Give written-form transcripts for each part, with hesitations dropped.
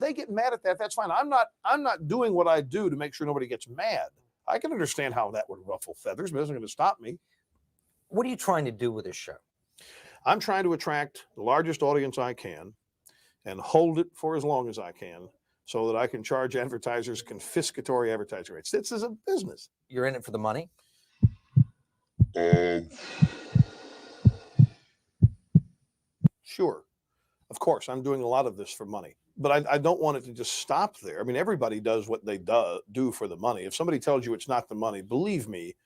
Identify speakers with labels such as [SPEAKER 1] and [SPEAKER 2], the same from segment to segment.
[SPEAKER 1] they get mad at that, that's fine. I'm not doing what I do to make sure nobody gets mad. I can understand how that would ruffle feathers, but it isn't going to stop me.
[SPEAKER 2] What are you trying to do with this show?
[SPEAKER 1] I'm trying to attract the largest audience I can and hold it for as long as I can so that I can charge advertisers confiscatory advertising rates. This is a business.
[SPEAKER 2] You're in it for the money?
[SPEAKER 1] Sure. Of course, I'm doing a lot of this for money, but I don't want it to just stop there. I mean, everybody does what they do for the money. If somebody tells you it's not the money, believe me,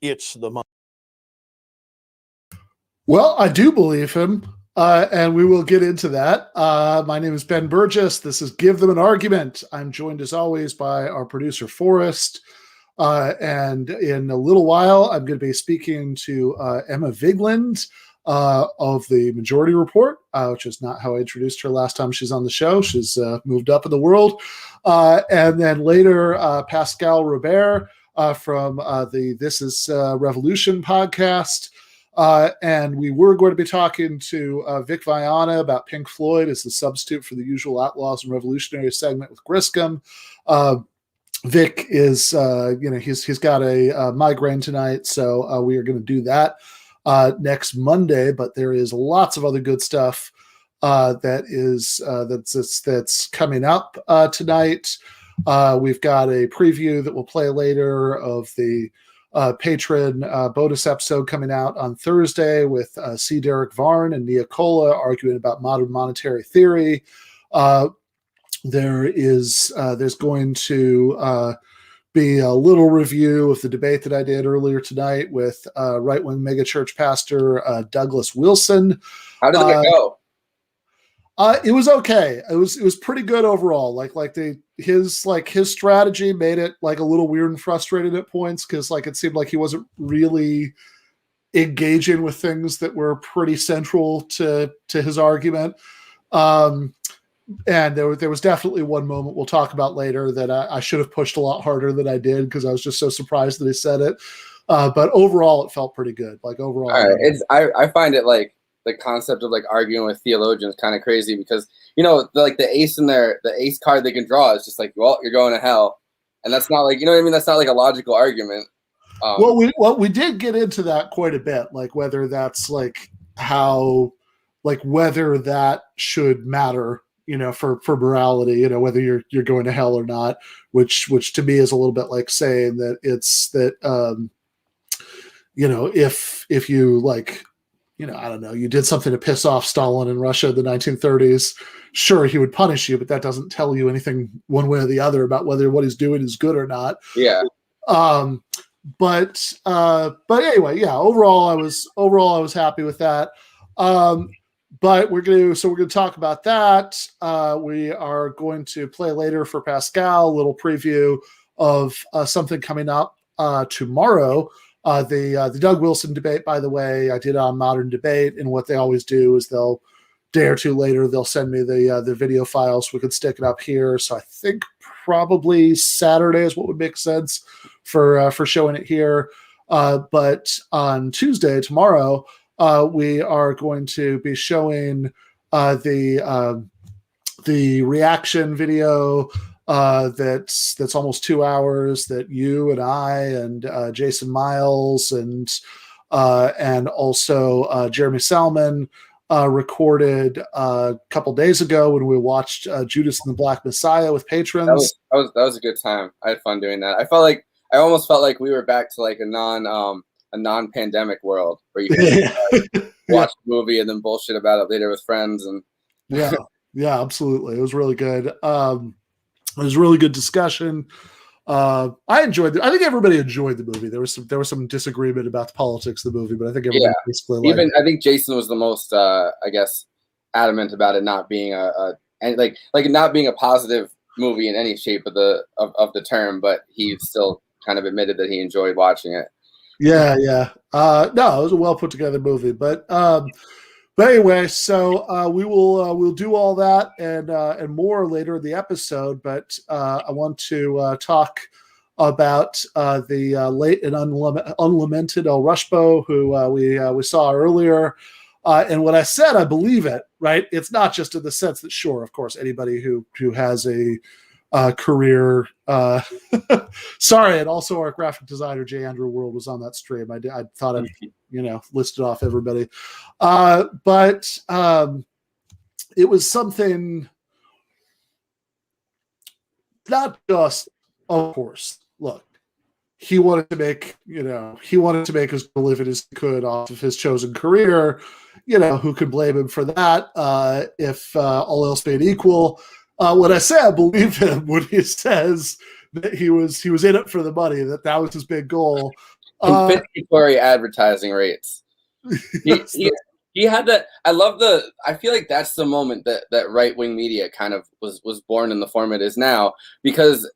[SPEAKER 1] it's the money.
[SPEAKER 3] Well, I do believe him, and we will get into that. My name is Ben Burgess. This is Give Them an Argument. I'm joined, as always, by our producer, Forrest. And in a little while, I'm going to be speaking to Emma Vigeland of the Majority Report, which is not how I introduced her last time she's on the show. She's moved up in the world. And then later, Pascal Robert from the This Is Revolution podcast. And we were going to be talking to Vic Vaiana about Pink Floyd as the substitute for the usual Outlaws and Revolutionaries segment with Griscom. Vic is, he's got a migraine tonight, so we are going to do that next Monday. But there is lots of other good stuff that's coming up tonight. We've got a preview that we'll play later of the patron bonus episode coming out on Thursday with C. Derek Varn and Nia Cola arguing about modern monetary theory. There's going to be a little review of the debate that I did earlier tonight with right-wing megachurch pastor Douglas Wilson.
[SPEAKER 4] How did it go?
[SPEAKER 3] It was okay. It was pretty good overall. His strategy made it like a little weird and frustrated at points because it seemed like he wasn't really engaging with things that were pretty central to his argument. And there was definitely one moment we'll talk about later that I should have pushed a lot harder than I did because I was just so surprised that he said it. But overall, it felt pretty good. Overall,
[SPEAKER 4] all right. I find it the concept of arguing with theologians kind of crazy because the ace in there, the ace card they can draw is just well, you're going to hell, and that's not what I mean. That's not a logical argument.
[SPEAKER 3] We did get into that quite a bit, whether that's how whether that should matter, for morality, whether you're going to hell or not, which to me is a little bit like saying that it's that if you I don't know, you did something to piss off Stalin in Russia in the 1930s, sure, he would punish you, but that doesn't tell you anything one way or the other about whether what he's doing is good or not.
[SPEAKER 4] Yeah.
[SPEAKER 3] But anyway, yeah, overall I was happy with that. But we're going to talk about that. We are going to play later for Pascal, a little preview of something coming up tomorrow. The Doug Wilson debate, by the way, I did on Modern Debate, and what they always do is they'll day or two later they'll send me the video file so we can stick it up here. So I think probably Saturday is what would make sense for showing it here. But on Tuesday, tomorrow, we are going to be showing the reaction video that's almost 2 hours that you and I and Jason Miles and also Jeremy Salmon recorded a couple days ago when we watched Judas and the Black Messiah with patrons.
[SPEAKER 4] That was a good time. I had fun doing that. I almost felt like we were back to a non-pandemic world where you can watch the movie and then bullshit about it later with friends. And
[SPEAKER 3] yeah, absolutely. It was really good. It was a really good discussion. I enjoyed it. I think everybody enjoyed the movie. There was some disagreement about the politics of the movie, but I think everybody basically liked it.
[SPEAKER 4] I think Jason was the most, adamant about it not being not being a positive movie in any shape of the term, but he still kind of admitted that he enjoyed watching it.
[SPEAKER 3] Yeah. No, it was a well put together movie, but anyway, so we'll do all that and more later in the episode. But I want to talk about the late and unlamented El Rushbo, who we saw earlier. And when I said I believe it, right, it's not just in the sense that, sure, of course, anybody who has a career. Sorry, and also our graphic designer J. Andrew World was on that stream. I thought I'd listed off everybody, but it was something. Not just, of course. Look, he wanted to make as good a living as he could off of his chosen career. Who could blame him for that? If all else being equal. When I say I believe him when he says that he was in it for the money, that was his big goal.
[SPEAKER 4] Compensatory advertising rates. He had that. I feel like that's the moment that right-wing media kind of was born in the form it is now, because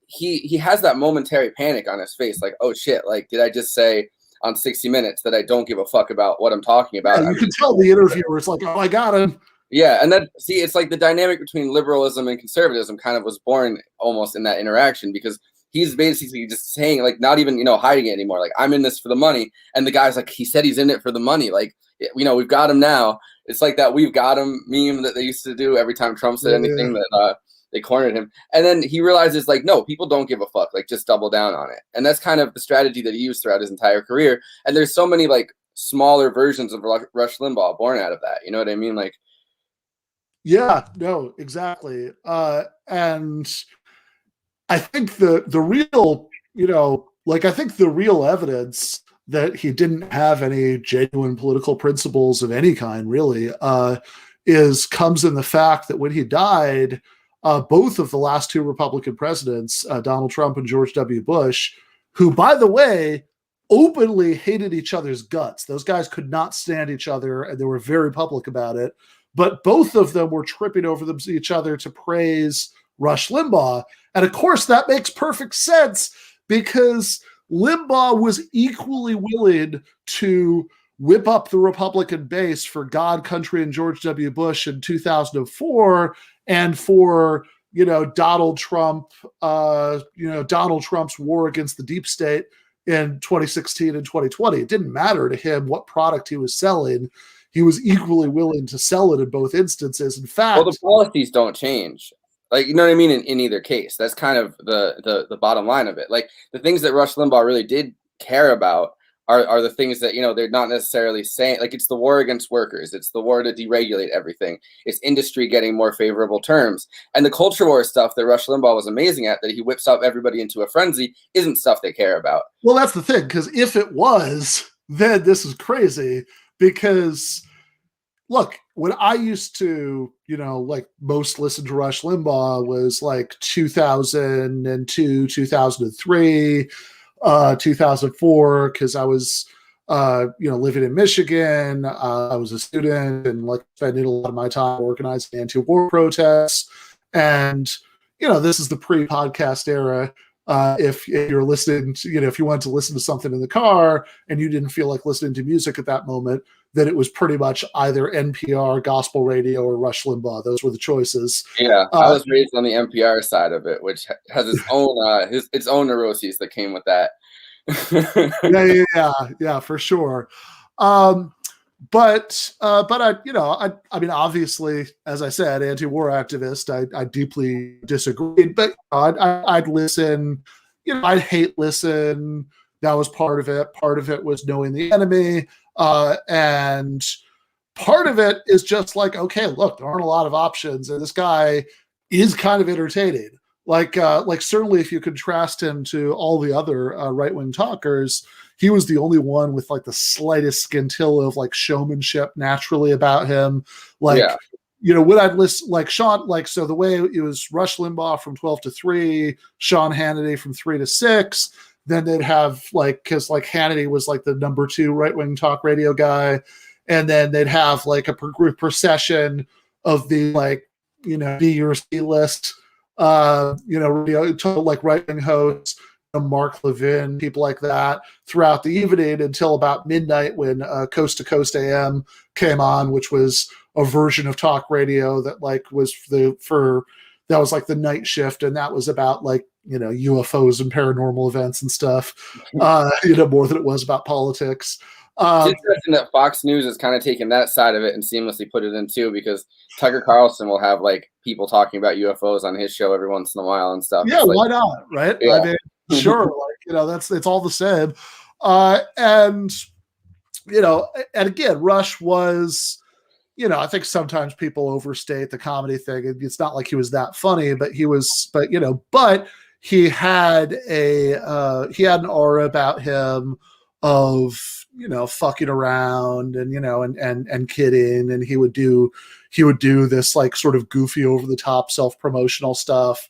[SPEAKER 4] he has that momentary panic on his face, like, oh shit, like, did I just say on 60 Minutes that I don't give a fuck about what I'm talking about?
[SPEAKER 3] Yeah, you can tell the interviewer is like, oh, I got him.
[SPEAKER 4] Yeah, and then it's like the dynamic between liberalism and conservatism kind of was born almost in that interaction, because he's basically just saying, like, not even hiding it anymore. Like, I'm in this for the money, and the guy's like, he said he's in it for the money. Like, we've got him now. It's like that "we've got him" meme that they used to do every time Trump said anything that they cornered him. And then he realizes, like, no, people don't give a fuck. Like, just double down on it. And that's kind of the strategy that he used throughout his entire career. And there's so many like smaller versions of Rush Limbaugh born out of that. You know what I mean? Like,
[SPEAKER 3] yeah, no, exactly. And I think the real, I think the real evidence that he didn't have any genuine political principles of any kind, really, comes in the fact that when he died, both of the last two Republican presidents, Donald Trump and George W. Bush, who, by the way, openly hated each other's guts. Those guys could not stand each other, and they were very public about it. But both of them were tripping over each other to praise Rush Limbaugh. And of course, that makes perfect sense, because Limbaugh was equally willing to whip up the Republican base for God, Country, and George W. Bush in 2004, and for Donald Trump's war against the deep state in 2016 and 2020. It didn't matter to him what product he was selling. He was equally willing to sell it in both instances. In fact,
[SPEAKER 4] the policies don't change. Like, you know what I mean? In either case, that's kind of the bottom line of it. Like, the things that Rush Limbaugh really did care about are the things that, they're not necessarily saying. Like, it's the war against workers. It's the war to deregulate everything. It's industry getting more favorable terms. And the culture war stuff that Rush Limbaugh was amazing at, that he whips up everybody into a frenzy, isn't stuff they care about.
[SPEAKER 3] Well, that's the thing, because if it was, then this is crazy. Because, look, when I used to, most listen to Rush Limbaugh was like 2002, 2003, 2004, because I was, living in Michigan. I was a student and spending a lot of my time organizing anti-war protests. And, this is the pre-podcast era. If you're listening to, if you wanted to listen to something in the car and you didn't feel like listening to music at that moment, then it was pretty much either NPR, gospel radio, or Rush Limbaugh. Those were the choices.
[SPEAKER 4] Yeah, I was raised on the NPR side of it, which has its own its own neuroses that came with that.
[SPEAKER 3] yeah, for sure. But I mean, obviously, as I said, anti-war activist, I deeply disagreed, but I'd listen, I'd hate listen. That was part of it. Part of it was knowing the enemy. And part of it is just like, okay, look, there aren't a lot of options, and this guy is kind of entertaining. Like certainly if you contrast him to all the other right-wing talkers, he was the only one with like the slightest scintilla of like showmanship naturally about him. When I'd listen, like Sean, so the way it was Rush Limbaugh from 12 to 3, Sean Hannity from 3 to 6, then they'd have because Hannity was like the number 2 right-wing talk radio guy. And then they'd have like a procession of the B or C list, radio, like right-wing hosts, Mark Levin, people like that throughout the evening until about midnight when Coast to Coast AM came on, which was a version of talk radio that was that was like the night shift, and that was about UFOs and paranormal events and stuff, more than it was about politics.
[SPEAKER 4] It's interesting that Fox News is kind of taking that side of it and seamlessly put it in too, because Tucker Carlson will have like people talking about UFOs on his show every once in a while and stuff.
[SPEAKER 3] Yeah,
[SPEAKER 4] It's
[SPEAKER 3] why not? Right?
[SPEAKER 4] Yeah.
[SPEAKER 3] I mean, sure. It's all the same. And again, Rush was, I think sometimes people overstate the comedy thing. It's not like he was that funny, but he had an aura about him of, fucking around and kidding. And he would do this like sort of goofy over the top self-promotional stuff,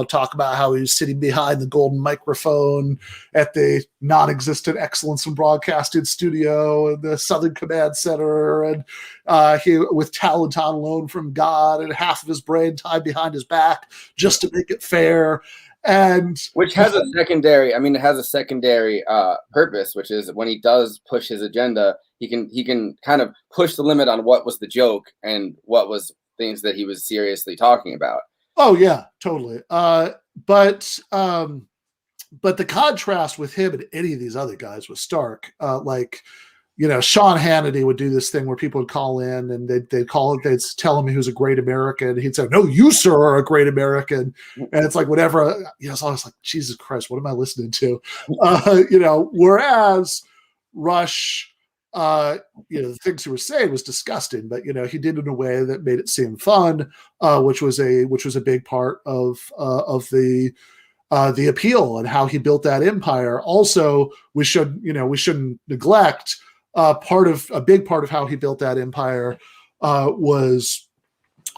[SPEAKER 3] talk about how he was sitting behind the golden microphone at the non-existent Excellence in Broadcasting studio in the Southern Command Center, and he with talent on loan from God and half of his brain tied behind his back just to make it fair. And
[SPEAKER 4] which has a secondary, purpose, which is when he does push his agenda, he can kind of push the limit on what was the joke and what was things that he was seriously talking about.
[SPEAKER 3] Oh yeah, totally. But the contrast with him and any of these other guys was stark. Sean Hannity would do this thing where people would call in and they'd tell him he was a great American. And he'd say, "No, you, sir, are a great American." And it's like, whatever. It's always like, Jesus Christ, what am I listening to? Whereas Rush, the things he was saying was disgusting, but he did it in a way that made it seem fun, which was a big part of the appeal and how he built that empire. Also, we shouldn't neglect a big part of how he built that empire was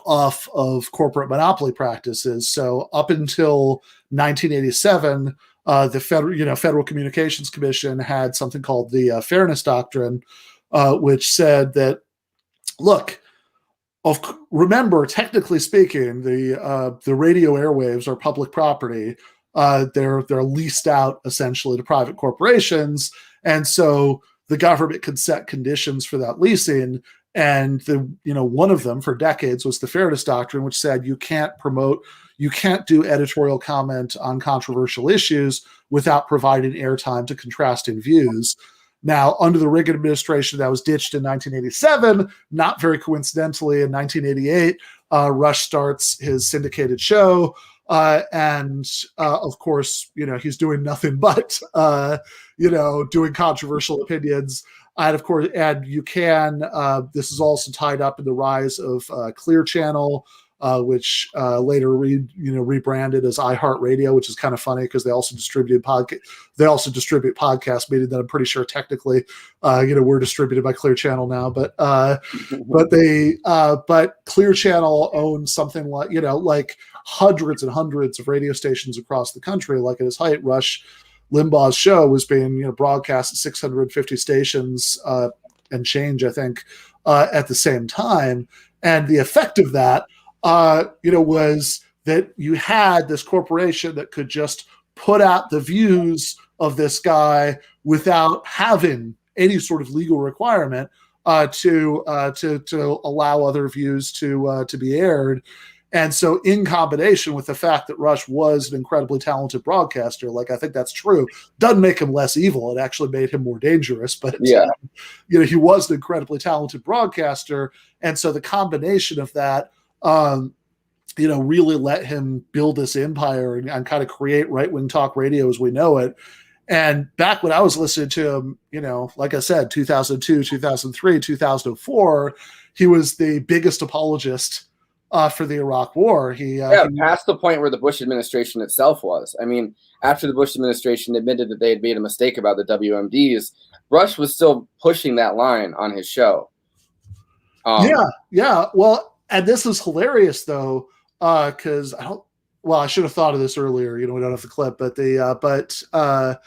[SPEAKER 3] off of corporate monopoly practices. So up until 1987, the Federal Communications Commission had something called the Fairness Doctrine, which said that, look, remember, technically speaking, the radio airwaves are public property. They're leased out essentially to private corporations, and so the government could set conditions for that leasing. And one of them for decades was the Fairness Doctrine, which said you can't do editorial comment on controversial issues without providing airtime to contrasting views. Now, under the Reagan administration, that was ditched in 1987. Not very coincidentally, in 1988, Rush starts his syndicated show. Of course, he's doing nothing but, doing controversial opinions. And of course, this is also tied up in the rise of Clear Channel, which later rebranded as iHeartRadio, which is kind of funny because they also distribute podcasts, meaning that I'm pretty sure technically, we're distributed by Clear Channel now. But Clear Channel owns something like hundreds and hundreds of radio stations across the country. Like at its height, Rush Limbaugh's show was being broadcast at 650 stations and change, I think, at the same time. And the effect of that, was that you had this corporation that could just put out the views of this guy without having any sort of legal requirement to allow other views to be aired. And so in combination with the fact that Rush was an incredibly talented broadcaster, I think that's true, doesn't make him less evil. It actually made him more dangerous. But,
[SPEAKER 4] yeah,
[SPEAKER 3] he was an incredibly talented broadcaster. And so the combination of that, really let him build this empire and kind of create right-wing talk radio as we know it. And back when I was listening to him, like I said, 2002, 2003, 2004, he was the biggest apologist for the Iraq War. He
[SPEAKER 4] past the point where the Bush administration itself was. I mean, after the Bush administration admitted that they had made a mistake about the WMDs, Rush was still pushing that line on his show.
[SPEAKER 3] Yeah. Well, and this is hilarious though, because I should have thought of this earlier. We don't have the clip, but Kyle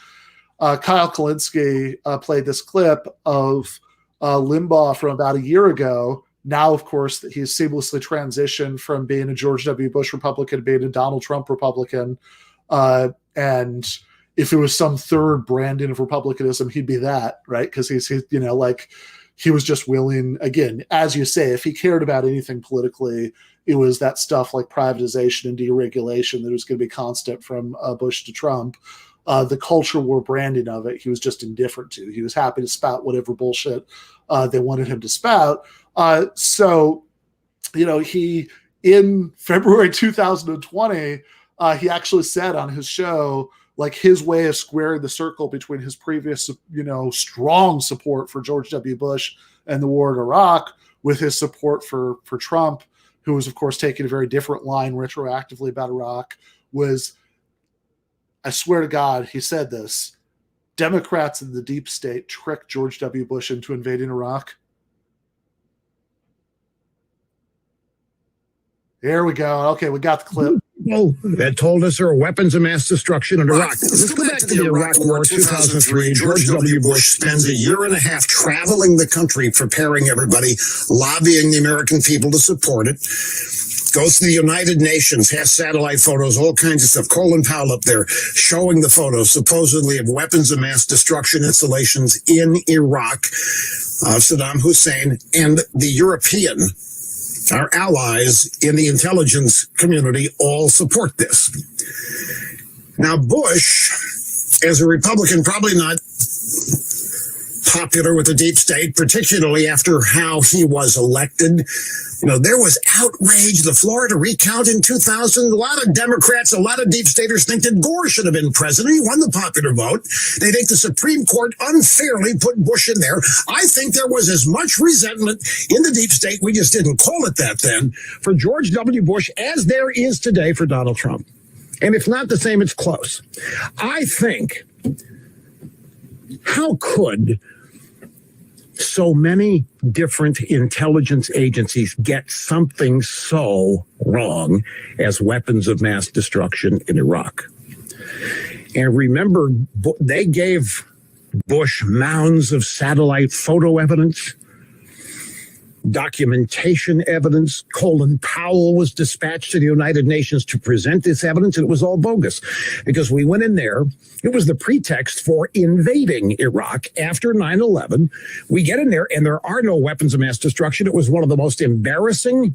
[SPEAKER 3] Kalinske played this clip of Limbaugh from about a year ago. Now, of course, he's seamlessly transitioned from being a George W. Bush Republican to being a Donald Trump Republican. And if it was some third branding of Republicanism, he'd be that, right? Because he was just willing, again, as you say, if he cared about anything politically, it was that stuff like privatization and deregulation that was going to be constant from Bush to Trump. the culture war branding of it, he was just indifferent to. He was happy to spout whatever bullshit they wanted him to spout. So, he, in February 2020, he actually said on his show, like, his way of squaring the circle between his previous, strong support for George W. Bush and the war in Iraq with his support for Trump, who was, of course, taking a very different line retroactively about Iraq, was, I swear to God, he said this, Democrats in the deep state tricked George W. Bush into invading Iraq. Here we go. Okay, we got the clip.
[SPEAKER 5] That told us there are weapons of mass destruction in Iraq. Let's go back to the Iraq War, 2003. George W. Bush spends a year and a half traveling the country, preparing everybody, lobbying the American people to support it. Goes to the United Nations, has satellite photos, all kinds of stuff. Colin Powell up there showing the photos, supposedly, of weapons of mass destruction installations in Iraq, Saddam Hussein, and the European, our allies in the intelligence community, all support this. Now, Bush, as a Republican, probably not popular with the deep state, particularly after how he was elected. There was outrage. The Florida recount in 2000, a lot of Democrats, a lot of deep staters think that Gore should have been president. He won the popular vote. They think the Supreme Court unfairly put Bush in there. I think there was as much resentment in the deep state, we just didn't call it that then, for George W. Bush as there is today for Donald Trump. And if not the same, it's close. I think, how could so many different intelligence agencies get something so wrong as weapons of mass destruction in Iraq? And remember, they gave Bush mounds of satellite photo evidence, documentation evidence. Colin Powell was dispatched to the United Nations to present this evidence, and it was all bogus because we went in there. It was the pretext for invading Iraq after 9/11. We get in there, and there are no weapons of mass destruction. It was one of the most embarrassing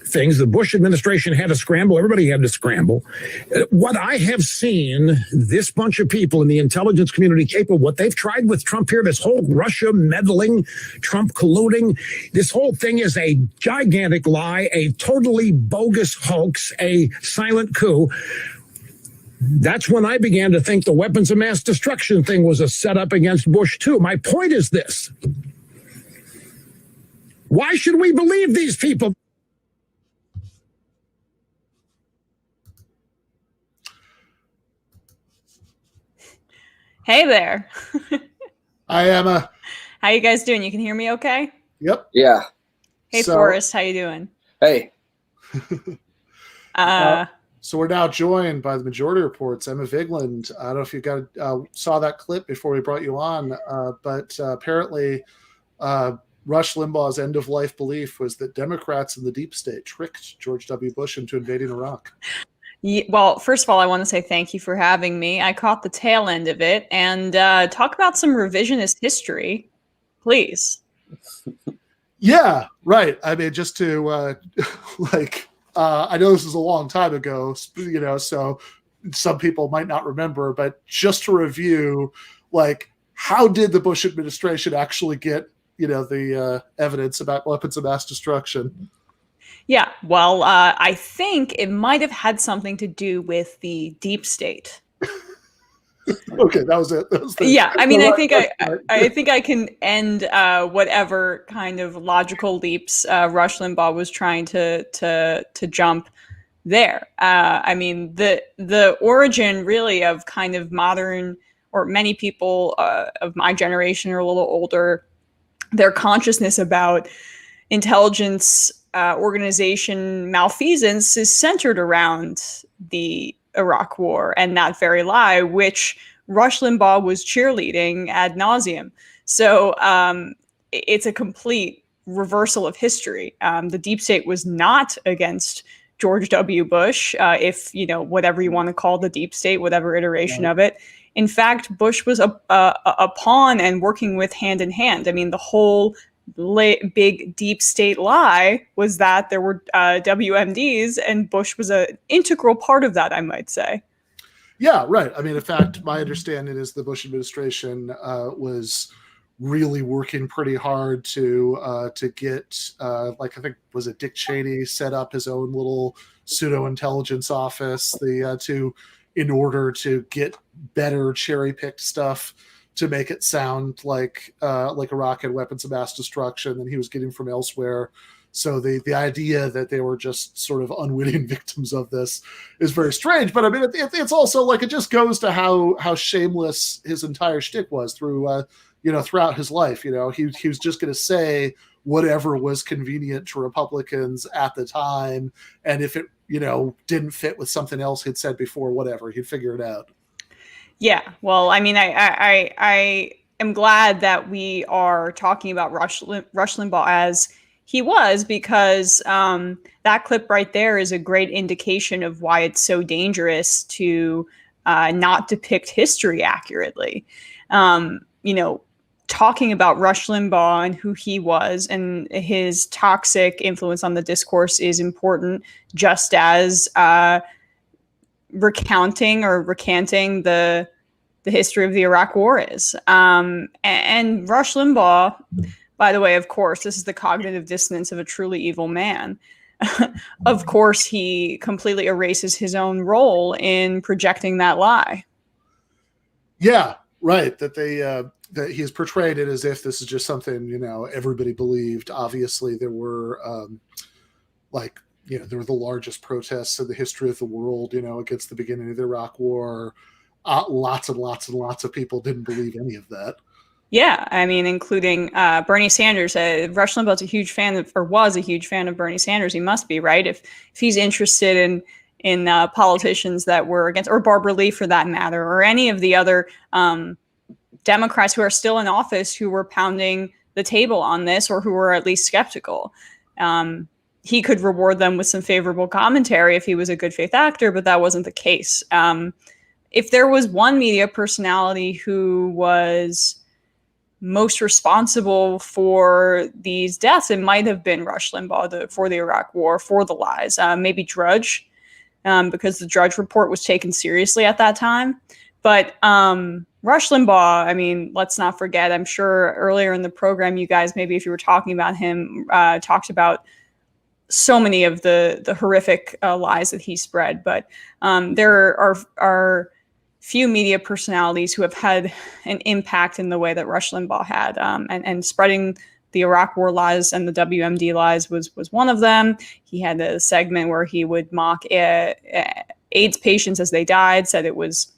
[SPEAKER 5] things. The Bush administration had to scramble. Everybody had to scramble. What I have seen this bunch of people in the intelligence community capable, what they've tried with Trump here, this whole Russia meddling, Trump colluding, this whole thing is a gigantic lie, a totally bogus hoax, a silent coup. That's when I began to think the weapons of mass destruction thing was a setup against Bush too. My point is this. Why should we believe these people?
[SPEAKER 6] Hey there.
[SPEAKER 3] Hi, Emma.
[SPEAKER 6] How you guys doing? You can hear me okay?
[SPEAKER 3] Yep.
[SPEAKER 4] Yeah.
[SPEAKER 6] Hey, Forrest, how you doing?
[SPEAKER 4] Hey.
[SPEAKER 3] So we're now joined by the Majority Report's Emma Vigeland. I don't know if you saw that clip before we brought you on, but apparently Rush Limbaugh's end-of-life belief was that Democrats in the deep state tricked George W. Bush into invading Iraq.
[SPEAKER 6] Yeah, well, first of all, I want to say thank you for having me. I caught the tail end of it. And talk about some revisionist history, please.
[SPEAKER 3] Yeah, right. I mean, just to, I know this is a long time ago, so some people might not remember, but just to review, how did the Bush administration actually get, the evidence about weapons of mass destruction?
[SPEAKER 6] Yeah, well, I think it might have had something to do with the deep state.
[SPEAKER 3] Okay, that was it.
[SPEAKER 6] Yeah, I mean, I think I can end whatever kind of logical leaps Rush Limbaugh was trying to jump there. I mean, the origin really of kind of modern, or many people of my generation or a little older, their consciousness about intelligence organization malfeasance is centered around the Iraq War and that very lie, which Rush Limbaugh was cheerleading ad nauseum. So it's a complete reversal of history. The deep state was not against George W. Bush, if, whatever you want to call the deep state, whatever iteration of it. In fact, Bush was a pawn and working with hand in hand. I mean, the whole big deep state lie was that there were WMDs, and Bush was an integral part of that, I might say.
[SPEAKER 3] Yeah, right. I mean, in fact, my understanding is the Bush administration was really working pretty hard to get like I think was it Dick Cheney set up his own little pseudo intelligence office in order to get better cherry picked stuff to make it sound like Iraq had weapons of mass destruction than he was getting from elsewhere. So the idea that they were just sort of unwitting victims of this is very strange. But I mean, it's also like it just goes to how shameless his entire shtick was throughout his life. He was just going to say whatever was convenient to Republicans at the time, and if it didn't fit with something else he'd said before, whatever, he'd figure it out.
[SPEAKER 6] Yeah, well, I mean, I am glad that we are talking about Rush Limbaugh as he was, because that clip right there is a great indication of why it's so dangerous to not depict history accurately. Talking about Rush Limbaugh and who he was and his toxic influence on the discourse is important, just as recanting the history of the Iraq War is. And Rush Limbaugh, by the way, of course, this is the cognitive dissonance of a truly evil man. Of course, he completely erases his own role in projecting that lie.
[SPEAKER 3] Yeah, right. That that he's portrayed it as if this is just something everybody believed. Obviously, there were there were the largest protests in the history of the world, against the beginning of the Iraq War. Lots and lots and lots of people didn't believe any of that.
[SPEAKER 6] Yeah, I mean, including Bernie Sanders. Rush Limbaugh's a huge fan of, or was a huge fan of, Bernie Sanders. He must be, right? If he's interested in politicians that were against, or Barbara Lee for that matter, or any of the other Democrats who are still in office who were pounding the table on this, or who were at least skeptical. He could reward them with some favorable commentary if he was a good faith actor, but that wasn't the case. If there was one media personality who was most responsible for these deaths, it might have been Rush Limbaugh for the Iraq War, for the lies. Maybe Drudge, because the Drudge report was taken seriously at that time. But Rush Limbaugh, I mean, let's not forget, I'm sure earlier in the program, you guys, maybe if you were talking about him, talked about so many of the horrific lies that he spread. But there are few media personalities who have had an impact in the way that Rush Limbaugh had, and spreading the Iraq War lies and the WMD lies was one of them. He had a segment where he would mock AIDS patients as they died, said it was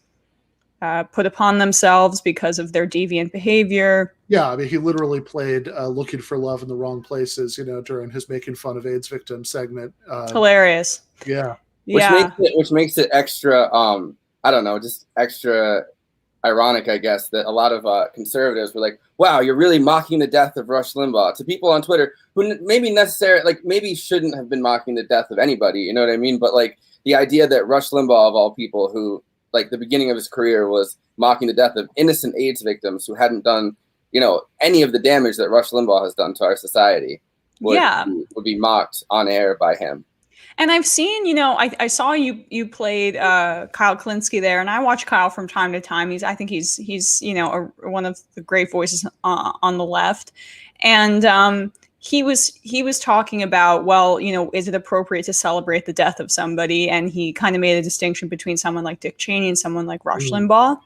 [SPEAKER 6] put upon themselves because of their deviant behavior.
[SPEAKER 3] Yeah, I mean, he literally played Looking for Love in the Wrong Places, during his making fun of AIDS victims segment.
[SPEAKER 6] Hilarious.
[SPEAKER 3] Yeah.
[SPEAKER 4] Which makes it extra, I don't know, just extra ironic, I guess, that a lot of conservatives were like, wow, you're really mocking the death of Rush Limbaugh, to people on Twitter who maybe shouldn't have been mocking the death of anybody, you know what I mean? But like the idea that Rush Limbaugh, of all people, who like the beginning of his career was mocking the death of innocent AIDS victims who hadn't done, any of the damage that Rush Limbaugh has done to our society, would be mocked on air by him.
[SPEAKER 6] And I've seen, I saw you played Kyle Klinsky there, and I watch Kyle from time to time. I think he's one of the great voices on the left, and he was talking about, well, is it appropriate to celebrate the death of somebody? And he kind of made a distinction between someone like Dick Cheney and someone like Rush Limbaugh.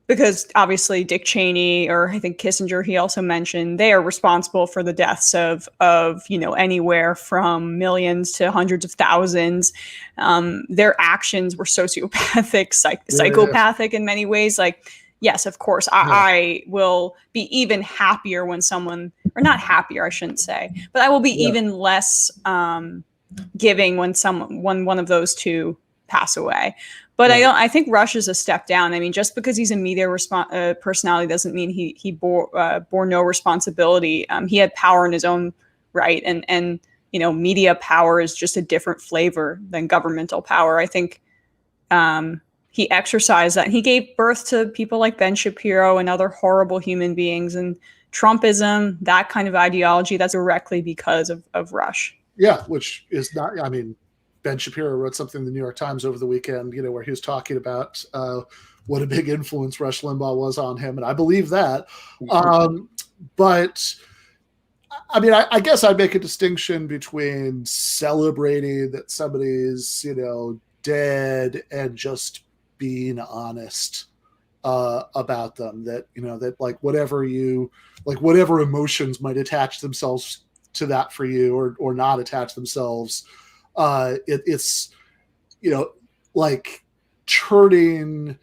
[SPEAKER 6] Because obviously Dick Cheney, or I think Kissinger, he also mentioned, they are responsible for the deaths of anywhere from millions to hundreds of thousands. Their actions were sociopathic, psychopathic in many ways. Like, yes, of course, I will be even happier when someone, or not happier, I shouldn't say, but I will be even less giving when one of those two pass away. But I think Rush is a step down. I mean, just because he's a media personality doesn't mean he bore no responsibility. He had power in his own right, and media power is just a different flavor than governmental power. I think he exercised that. He gave birth to people like Ben Shapiro and other horrible human beings. And Trumpism, that kind of ideology, that's directly because of Rush.
[SPEAKER 3] Yeah, which is not, I mean, Ben Shapiro wrote something in the New York Times over the weekend, where he was talking about what a big influence Rush Limbaugh was on him, and I believe that. But I mean, I guess I'd make a distinction between celebrating that somebody's, dead and just being honest about them. That, that like whatever emotions might attach themselves to that for you or not attach themselves, it's, like turning.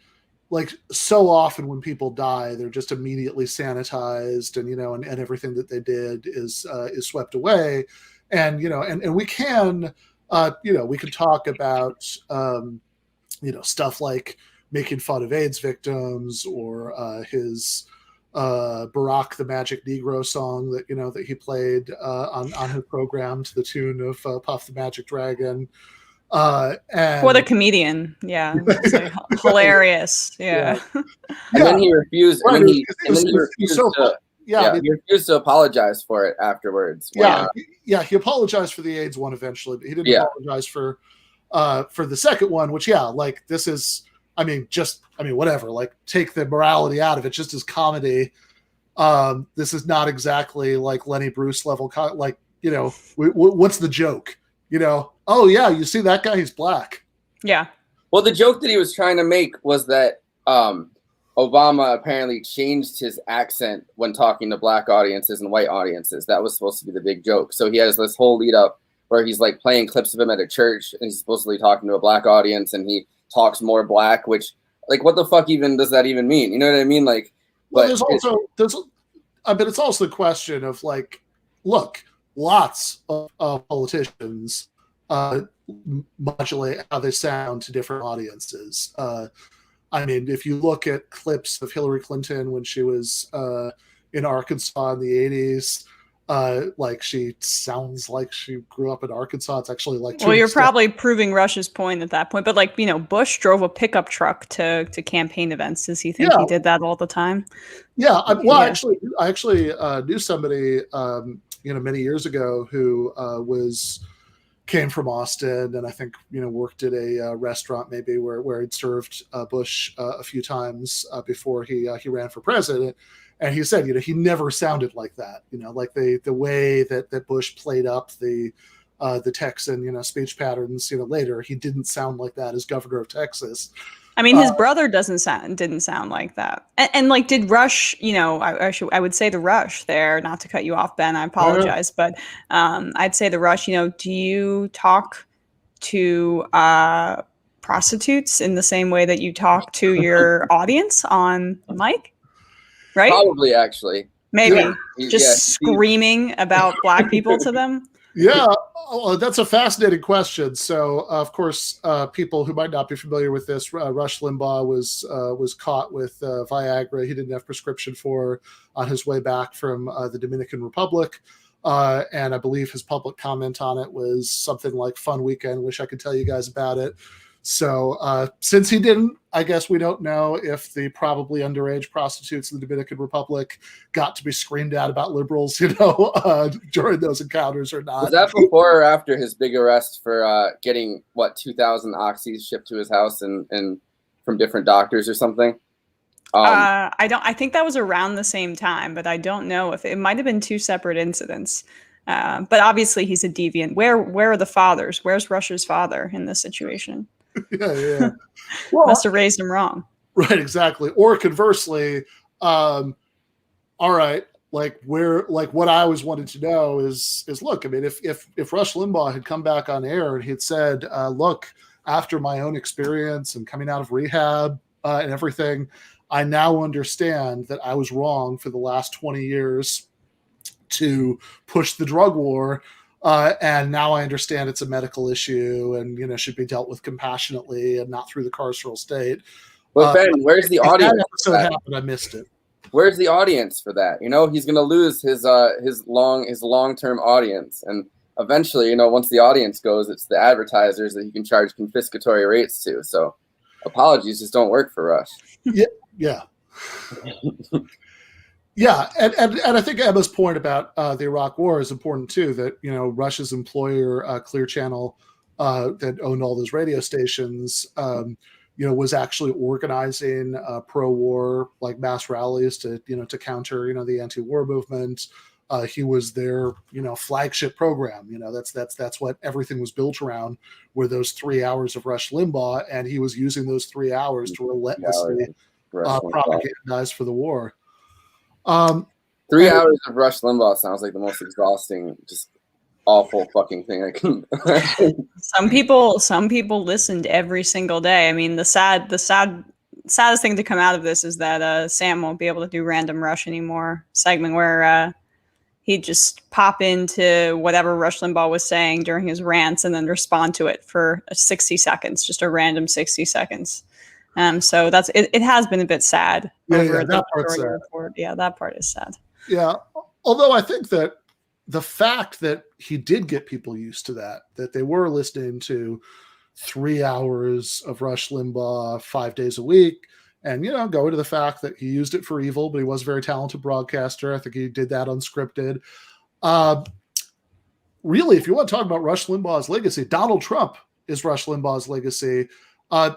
[SPEAKER 3] Like so often when people die, they're just immediately sanitized, and and everything that they did is swept away, and and we can we can talk about stuff like making fun of AIDS victims or his Barack the Magic Negro song that that he played on his program to the tune of Puff the Magic Dragon. And
[SPEAKER 6] what a comedian. Yeah. It's like hilarious. Yeah.
[SPEAKER 4] And then he refused.
[SPEAKER 3] Right,
[SPEAKER 4] And then he refused he refused to apologize for it afterwards.
[SPEAKER 3] He apologized for the AIDS one eventually, but he didn't apologize for the second one, which like this is, whatever, like take the morality out of it, just as comedy. This is not exactly like Lenny Bruce level, what's the joke? Oh yeah, you see that guy? He's black.
[SPEAKER 6] Yeah.
[SPEAKER 4] Well, the joke that he was trying to make was that Obama apparently changed his accent when talking to black audiences and white audiences. That was supposed to be the big joke. So he has this whole lead up where he's like playing clips of him at a church and he's supposedly talking to a black audience and he talks more black, which like what the fuck even does that even mean? You know what I mean? Like,
[SPEAKER 3] well, it's also the question of like, look, lots of politicians modulate how they sound to different audiences. If you look at clips of Hillary Clinton when she was in Arkansas in the 80s, like she sounds like she grew up in Arkansas. It's actually like,
[SPEAKER 6] well, you're probably proving Rush's point at that point, but like, Bush drove a pickup truck to campaign events. Does he think he did that all the time?
[SPEAKER 3] Yeah. I actually knew somebody, many years ago who came from Austin, and I think worked at a restaurant maybe where he'd served Bush a few times before he ran for president, and he said he never sounded like that. Like the way that Bush played up the Texan speech patterns later, he didn't sound like that as governor of Texas.
[SPEAKER 6] His brother didn't sound like that. And like, did Rush, I would say the Rush there, not to cut you off, Ben, I apologize, but I'd say the Rush, do you talk to prostitutes in the same way that you talk to your audience on mic? Right?
[SPEAKER 4] Probably, actually.
[SPEAKER 6] Maybe. Screaming about black people to them?
[SPEAKER 3] Yeah, that's a fascinating question. So, of course, people who might not be familiar with this, Rush Limbaugh was caught with Viagra he didn't have prescription for on his way back from the Dominican Republic. And I believe his public comment on it was something like, "Fun weekend, wish I could tell you guys about it." So since he didn't, I guess we don't know if the probably underage prostitutes in the Dominican Republic got to be screamed at about liberals, during those encounters or not.
[SPEAKER 4] Was that before or after his big arrest for getting 2,000 oxys shipped to his house and from different doctors or something?
[SPEAKER 6] I think that was around the same time, but I don't know if it might have been two separate incidents. But obviously he's a deviant. Where are the fathers? Where's Rush's father in this situation?
[SPEAKER 3] Yeah. Well,
[SPEAKER 6] must have raised him wrong.
[SPEAKER 3] Right, exactly. Or conversely, all right, like what I always wanted to know is look, if Rush Limbaugh had come back on air and he had said, look, after my own experience and coming out of rehab and everything, I now understand that I was wrong for the last 20 years to push the drug war. And now I understand it's a medical issue and, should be dealt with compassionately and not through the carceral state.
[SPEAKER 4] But Ben, where's the audience?
[SPEAKER 3] That episode happened, I missed it.
[SPEAKER 4] Where's the audience for that? He's going to lose his long-term audience. And eventually, once the audience goes, it's the advertisers that he can charge confiscatory rates to. So apologies just don't work for Rush.
[SPEAKER 3] Yeah. Yeah, and I think Emma's point about the Iraq War is important too. That Russia's employer, Clear Channel, that owned all those radio stations, was actually organizing pro-war like mass rallies to counter the anti-war movement. He was their flagship program. That's what everything was built around, were those 3 hours of Rush Limbaugh, and he was using those 3 hours to relentlessly propagandize for the war.
[SPEAKER 4] 3 hours of Rush Limbaugh sounds like the most exhausting, just awful fucking thing I can.
[SPEAKER 6] Some people listened every single day. I mean, the saddest thing to come out of this is that Sam won't be able to do Random Rush anymore, segment where he'd just pop into whatever Rush Limbaugh was saying during his rants and then respond to it for 60 seconds, just a random 60 seconds. So it has been a bit sad.
[SPEAKER 3] That part's sad.
[SPEAKER 6] Yeah, that part is sad.
[SPEAKER 3] Yeah, although I think that the fact that he did get people used to that they were listening to 3 hours of Rush Limbaugh 5 days a week, and, going to the fact that he used it for evil, but he was a very talented broadcaster. I think he did that unscripted. Really, if you want to talk about Rush Limbaugh's legacy, Donald Trump is Rush Limbaugh's legacy,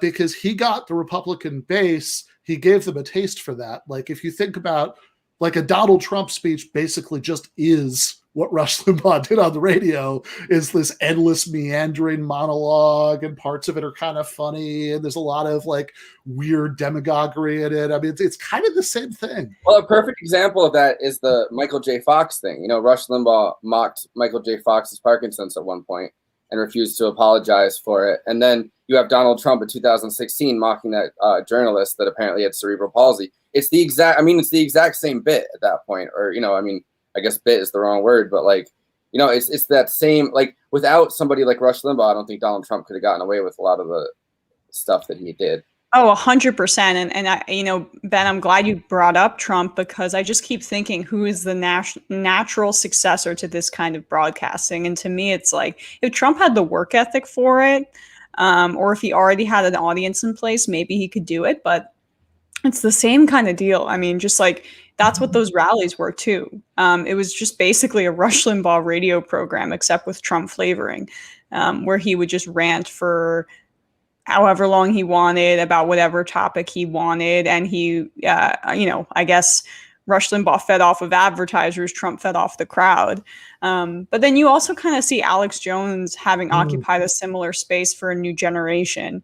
[SPEAKER 3] because he got the Republican base. He gave them a taste for that. Like, if you think about, like, a Donald Trump speech basically just is what Rush Limbaugh did on the radio, is this endless meandering monologue, and parts of it are kind of funny, and there's a lot of like weird demagoguery in it. I mean, it's kind of the same thing.
[SPEAKER 4] Well, a perfect example of that is the Michael J. Fox thing. Rush Limbaugh mocked Michael J. Fox's Parkinson's at one point and refused to apologize for it. And then you have Donald Trump in 2016 mocking that journalist that apparently had cerebral palsy. It's the exact same bit at that point, or I guess bit is the wrong word, but it's that same, like, without somebody like Rush Limbaugh, I don't think Donald Trump could have gotten away with a lot of the stuff that he did.
[SPEAKER 6] Oh, 100%. And I, Ben, I'm glad you brought up Trump, because I just keep thinking, who is the natural successor to this kind of broadcasting? And to me, it's like, if Trump had the work ethic for it, or if he already had an audience in place, maybe he could do it. But it's the same kind of deal. I mean, just like, that's what those rallies were too. It was just basically a Rush Limbaugh radio program, except with Trump flavoring, where he would just rant for however long he wanted about whatever topic he wanted. And he, I guess Rush Limbaugh fed off of advertisers, Trump fed off the crowd. But then you also kind of see Alex Jones having occupied a similar space for a new generation.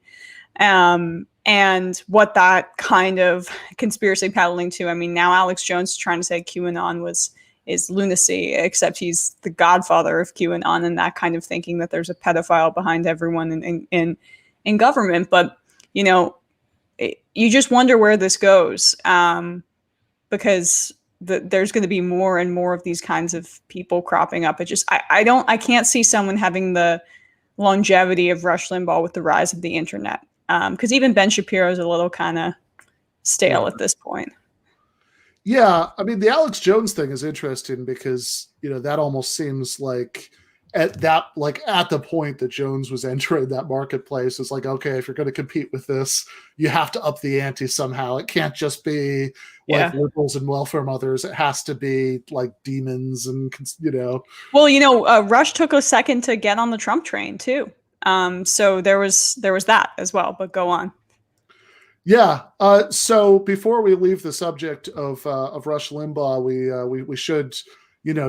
[SPEAKER 6] And what that kind of conspiracy peddling to. I mean, now Alex Jones is trying to say QAnon is lunacy, except he's the godfather of QAnon and that kind of thinking, that there's a pedophile behind everyone in government. But, you just wonder where this goes, because there's going to be more and more of these kinds of people cropping up. It just, I can't see someone having the longevity of Rush Limbaugh with the rise of the internet. Because even Ben Shapiro is a little kind of stale at this point.
[SPEAKER 3] Yeah, I mean, the Alex Jones thing is interesting because, that almost seems like at the point that Jones was entering that marketplace, it's like, okay, if you're going to compete with this, you have to up the ante somehow. It can't just be like liberals and welfare mothers. It has to be like demons and,
[SPEAKER 6] Well, Rush took a second to get on the Trump train too. So there was that as well, but go on.
[SPEAKER 3] Yeah. So before we leave the subject of Rush Limbaugh, we should,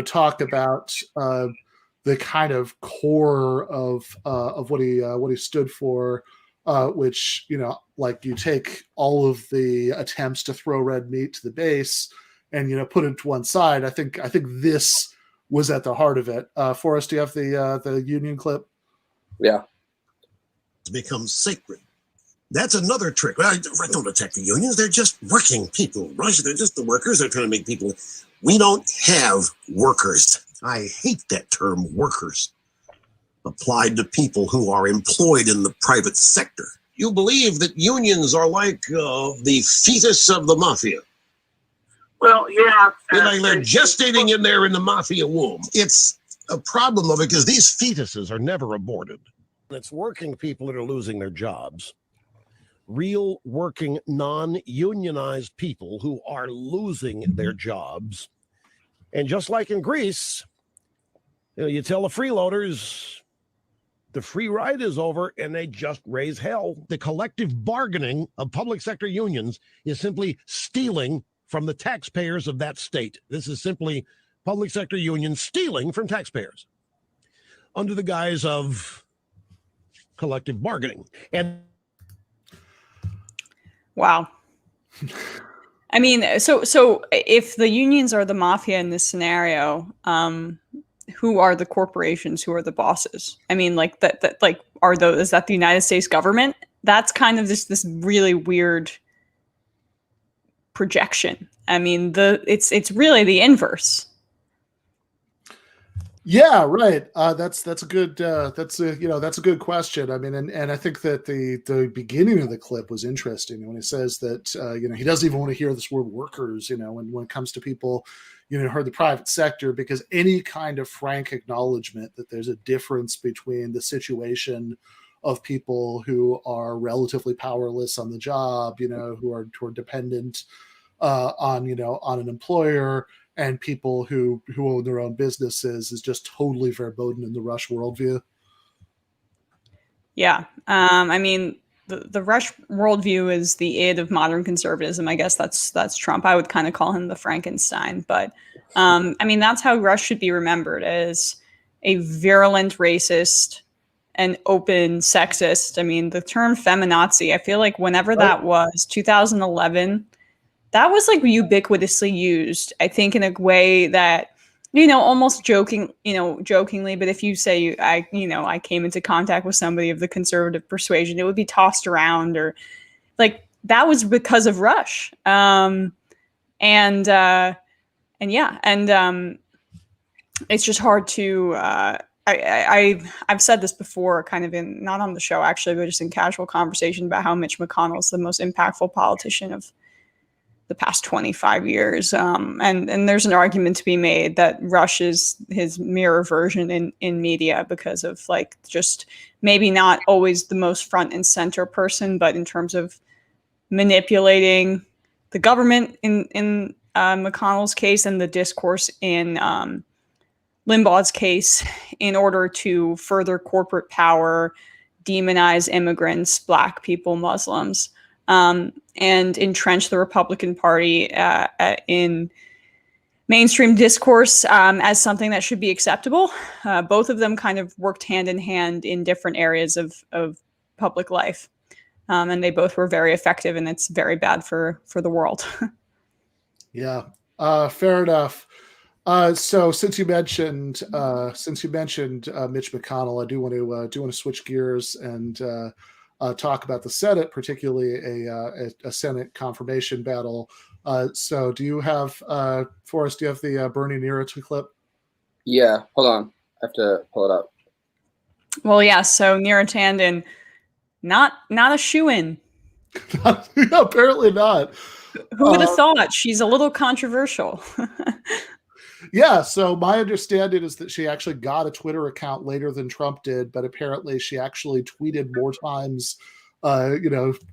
[SPEAKER 3] talk about the kind of core of what he stood for, which, like, you take all of the attempts to throw red meat to the base and, put it to one side. I think this was at the heart of it. Forrest, do you have the Union clip?
[SPEAKER 4] Yeah.
[SPEAKER 5] To become sacred. That's another trick. Well, I don't attack the unions. They're just working people, right? They're just the workers. They're trying to make people. We don't have workers. I hate that term, workers, applied to people who are employed in the private sector. You believe that unions are like the fetus of the mafia. Well, yeah. They're gestating in there in the mafia womb. It's a problem of it because these fetuses are never aborted. It's working people that are losing their jobs. Real working, non-unionized people who are losing their jobs. And just like in Greece, you tell the freeloaders,
[SPEAKER 7] The free ride is over and they just raise hell. The collective bargaining of public sector unions is simply stealing from the taxpayers of that state. This is simply public sector unions stealing from taxpayers under the guise of collective bargaining. And
[SPEAKER 6] wow. I mean, so if the unions are the mafia in this scenario, who are the corporations? Who are the bosses? I mean, like that like is that the United States government? That's kind of this really weird projection. I mean, it's really the inverse.
[SPEAKER 3] Yeah, right. That's a good that's a good question. I mean, and I think that the beginning of the clip was interesting when he says that he doesn't even want to hear this word workers. When it comes to people, who are the private sector, because any kind of frank acknowledgement that there's a difference between the situation of people who are relatively powerless on the job, who are dependent on an employer, and people who own their own businesses is just totally verboten in the Rush worldview.
[SPEAKER 6] Yeah. I mean, the Rush worldview is the id of modern conservatism. I guess that's Trump. I would kind of call him the Frankenstein. But I mean, that's how Rush should be remembered, as a virulent racist and open sexist. I mean, the term feminazi, I feel like whenever that was, 2011, that was like ubiquitously used, I think, in a way that, almost jokingly, but if you say I came into contact with somebody of the conservative persuasion, it would be tossed around, or like that was because of Rush. It's just hard to I've said this before, kind of in, not on the show actually, but just in casual conversation, about how Mitch McConnell is the most impactful politician of the past 25 years. And there's an argument to be made that Rush is his mirror version in media, because of like just maybe not always the most front and center person, but in terms of manipulating the government in McConnell's case, and the discourse in Limbaugh's case, in order to further corporate power, demonize immigrants, Black people, Muslims, and entrench the Republican Party in mainstream discourse as something that should be acceptable. Both of them kind of worked hand in hand in different areas of public life. And they both were very effective, and it's very bad for the world.
[SPEAKER 3] Yeah, fair enough. So since you mentioned Mitch McConnell, I do want to switch gears and talk about the Senate, particularly a Senate confirmation battle. So do you have, Forrest, do you have the Bernie Neeraj clip?
[SPEAKER 4] Yeah, hold on. I have to pull it up.
[SPEAKER 6] Well, yeah, so Neeraj Tanden, not a shoo-in.
[SPEAKER 3] Apparently not.
[SPEAKER 6] Who would have thought? She's a little controversial.
[SPEAKER 3] Yeah, so my understanding is that she actually got a Twitter account later than Trump did, but apparently she actually tweeted more times,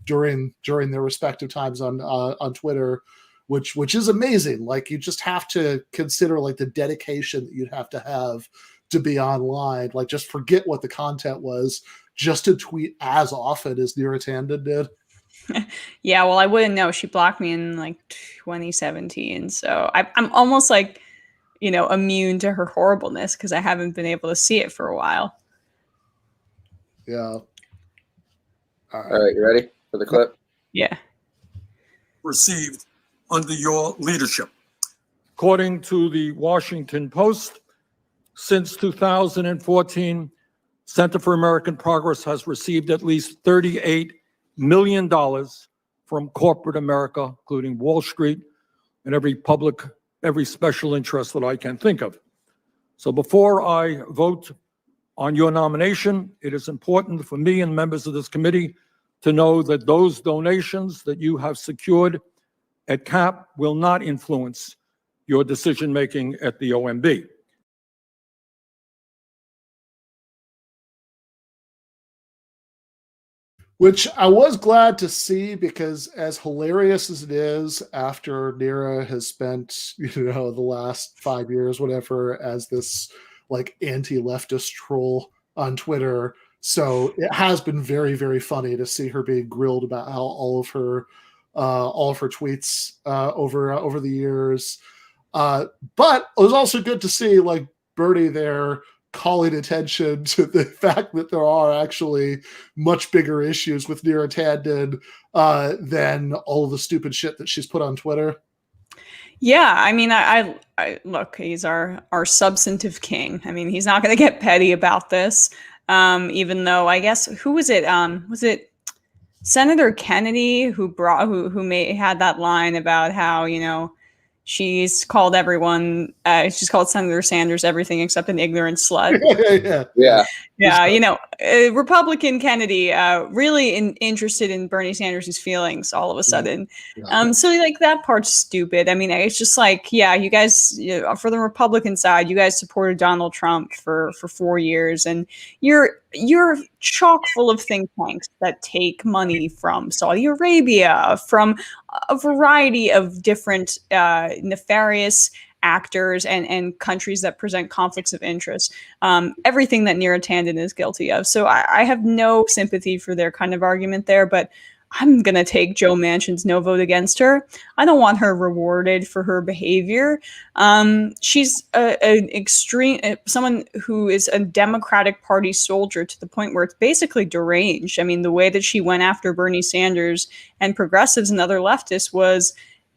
[SPEAKER 3] during their respective times on Twitter, which is amazing. Like, you just have to consider like the dedication that you'd have to be online. Like, just forget what the content was, just to tweet as often as Neeraj Tanden did.
[SPEAKER 6] Yeah, well, I wouldn't know. She blocked me in like 2017, so I'm almost like, immune to her horribleness, because I haven't been able to see it for a while.
[SPEAKER 3] Yeah.
[SPEAKER 4] All right, you ready for the clip?
[SPEAKER 6] Yeah.
[SPEAKER 8] Received under your leadership. According to the Washington Post, since 2014, Center for American Progress has received at least $38 million from corporate America, including Wall Street and every special interest that I can think of. So before I vote on your nomination, it is important for me and members of this committee to know that those donations that you have secured at CAP will not influence your decision-making at the OMB.
[SPEAKER 3] Which I was glad to see, because as hilarious as it is, after Neera has spent, the last 5 years, whatever, as this like anti-leftist troll on Twitter, So it has been very, very funny to see her being grilled about how all of her tweets over the years. But it was also good to see like Bernie there calling attention to the fact that there are actually much bigger issues with Neera Tanden than all the stupid shit that she's put on Twitter.
[SPEAKER 6] Yeah, I mean, I look, he's our substantive king. I mean, he's not going to get petty about this. Even though I guess who was it? Was it Senator Kennedy who had that line about how, you know, she's called she's called Senator Sanders everything except an ignorant slut.
[SPEAKER 4] Yeah.
[SPEAKER 6] You know, Republican Kennedy really interested in Bernie Sanders' feelings all of a sudden. So like that part's stupid. I mean, it's just like, yeah, you guys, for the Republican side, you guys supported Donald Trump for 4 years, and you're chock full of think tanks that take money from Saudi Arabia, from a variety of different nefarious actors and countries that present conflicts of interest, everything that Neera Tanden is guilty of. So I have no sympathy for their kind of argument there, but I'm going to take Joe Manchin's no vote against her. I don't want her rewarded for her behavior. She's an extreme, someone who is a Democratic Party soldier to the point where it's basically deranged. I mean, the way that she went after Bernie Sanders and progressives and other leftists was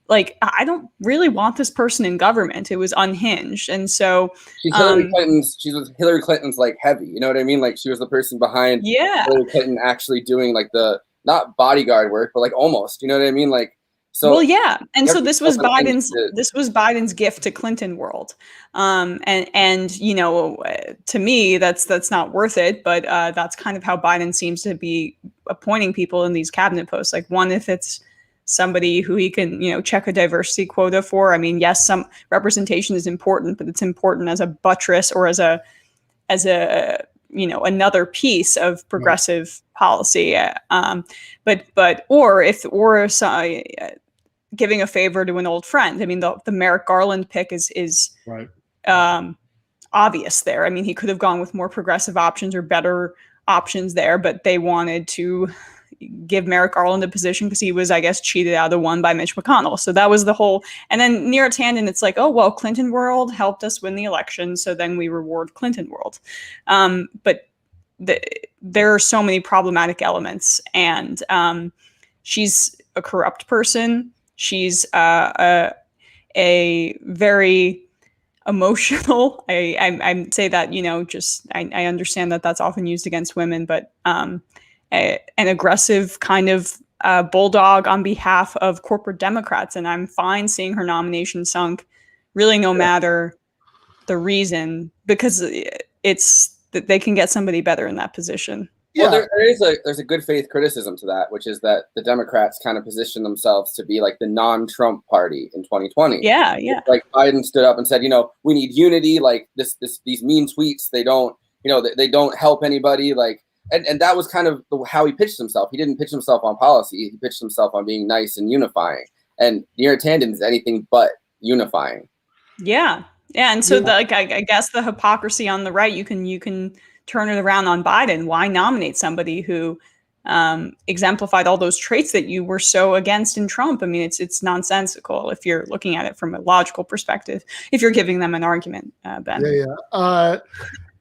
[SPEAKER 6] like, I don't really want this person in government. It was unhinged. And so
[SPEAKER 4] she was Hillary Clinton's like heavy, you know what I mean? Like she was the person behind Hillary Clinton actually doing like the, not bodyguard work, but like almost, you know what I mean? Like, so.
[SPEAKER 6] Well, yeah. And so this was Biden's gift to Clinton world. And, you know, to me, that's not worth it, but that's kind of how Biden seems to be appointing people in these cabinet posts. Like one, if it's somebody who he can, you know, check a diversity quota for. I mean, yes, some representation is important, but it's important as a buttress or as a, you know, another piece of progressive policy. Giving a favor to an old friend. I mean, the Merrick Garland pick is
[SPEAKER 3] right.
[SPEAKER 6] Obvious there. I mean, he could have gone with more progressive options or better options there, but they wanted to give Merrick Garland a position because he was, I guess, cheated out of one by Mitch McConnell. So that was the whole. And then Neera Tanden, it's like, oh, well, Clinton world helped us win the election, so then we reward Clinton world. But there are so many problematic elements, and she's a corrupt person. She's a very emotional. I say that, you know, just I understand that that's often used against women, but an aggressive kind of bulldog on behalf of corporate Democrats. And I'm fine seeing her nomination sunk, really no matter the reason, because it's that they can get somebody better in that position.
[SPEAKER 4] Well, there's a good faith criticism to that, which is that the Democrats kind of position themselves to be like the non-Trump party in 2020.
[SPEAKER 6] Yeah.
[SPEAKER 4] Like Biden stood up and said, you know, we need unity. Like these mean tweets, they don't help anybody. Like, and that was kind of how he pitched himself. He didn't pitch himself on policy. He pitched himself on being nice and unifying. And Neera Tanden is anything but unifying.
[SPEAKER 6] Yeah. And so I guess the hypocrisy on the right, you can turn it around on Biden. Why nominate somebody who exemplified all those traits that you were so against in Trump? I mean, it's nonsensical if you're looking at it from a logical perspective, if you're giving them an argument, Ben.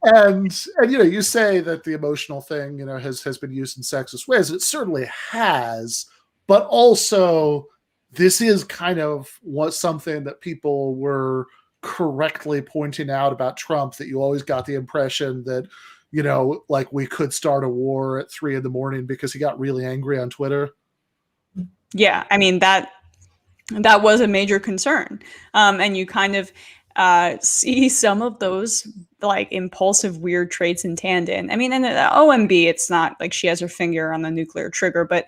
[SPEAKER 3] And you know, you say that the emotional thing, you know, has been used in sexist ways. It certainly has, but also this is kind of something that people were correctly pointing out about Trump, that you always got the impression that, you know, like we could start a war at 3 a.m. because he got really angry on Twitter.
[SPEAKER 6] Yeah, I mean, that was a major concern. And you kind of see some of those like impulsive, weird traits in Tanden. I mean, in the OMB, it's not like she has her finger on the nuclear trigger, but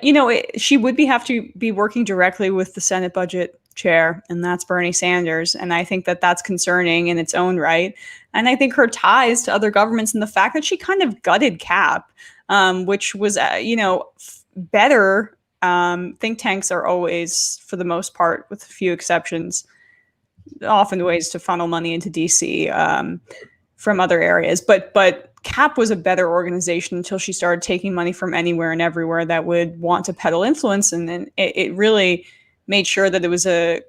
[SPEAKER 6] you know, she would have to be working directly with the Senate budget chair, and that's Bernie Sanders. And I think that that's concerning in its own right. And I think her ties to other governments and the fact that she kind of gutted CAP, which was, you know, better. Think tanks are always, for the most part, with a few exceptions, often ways to funnel money into DC. from other areas. But CAP was a better organization until she started taking money from anywhere and everywhere that would want to peddle influence, and then it really made sure that it was a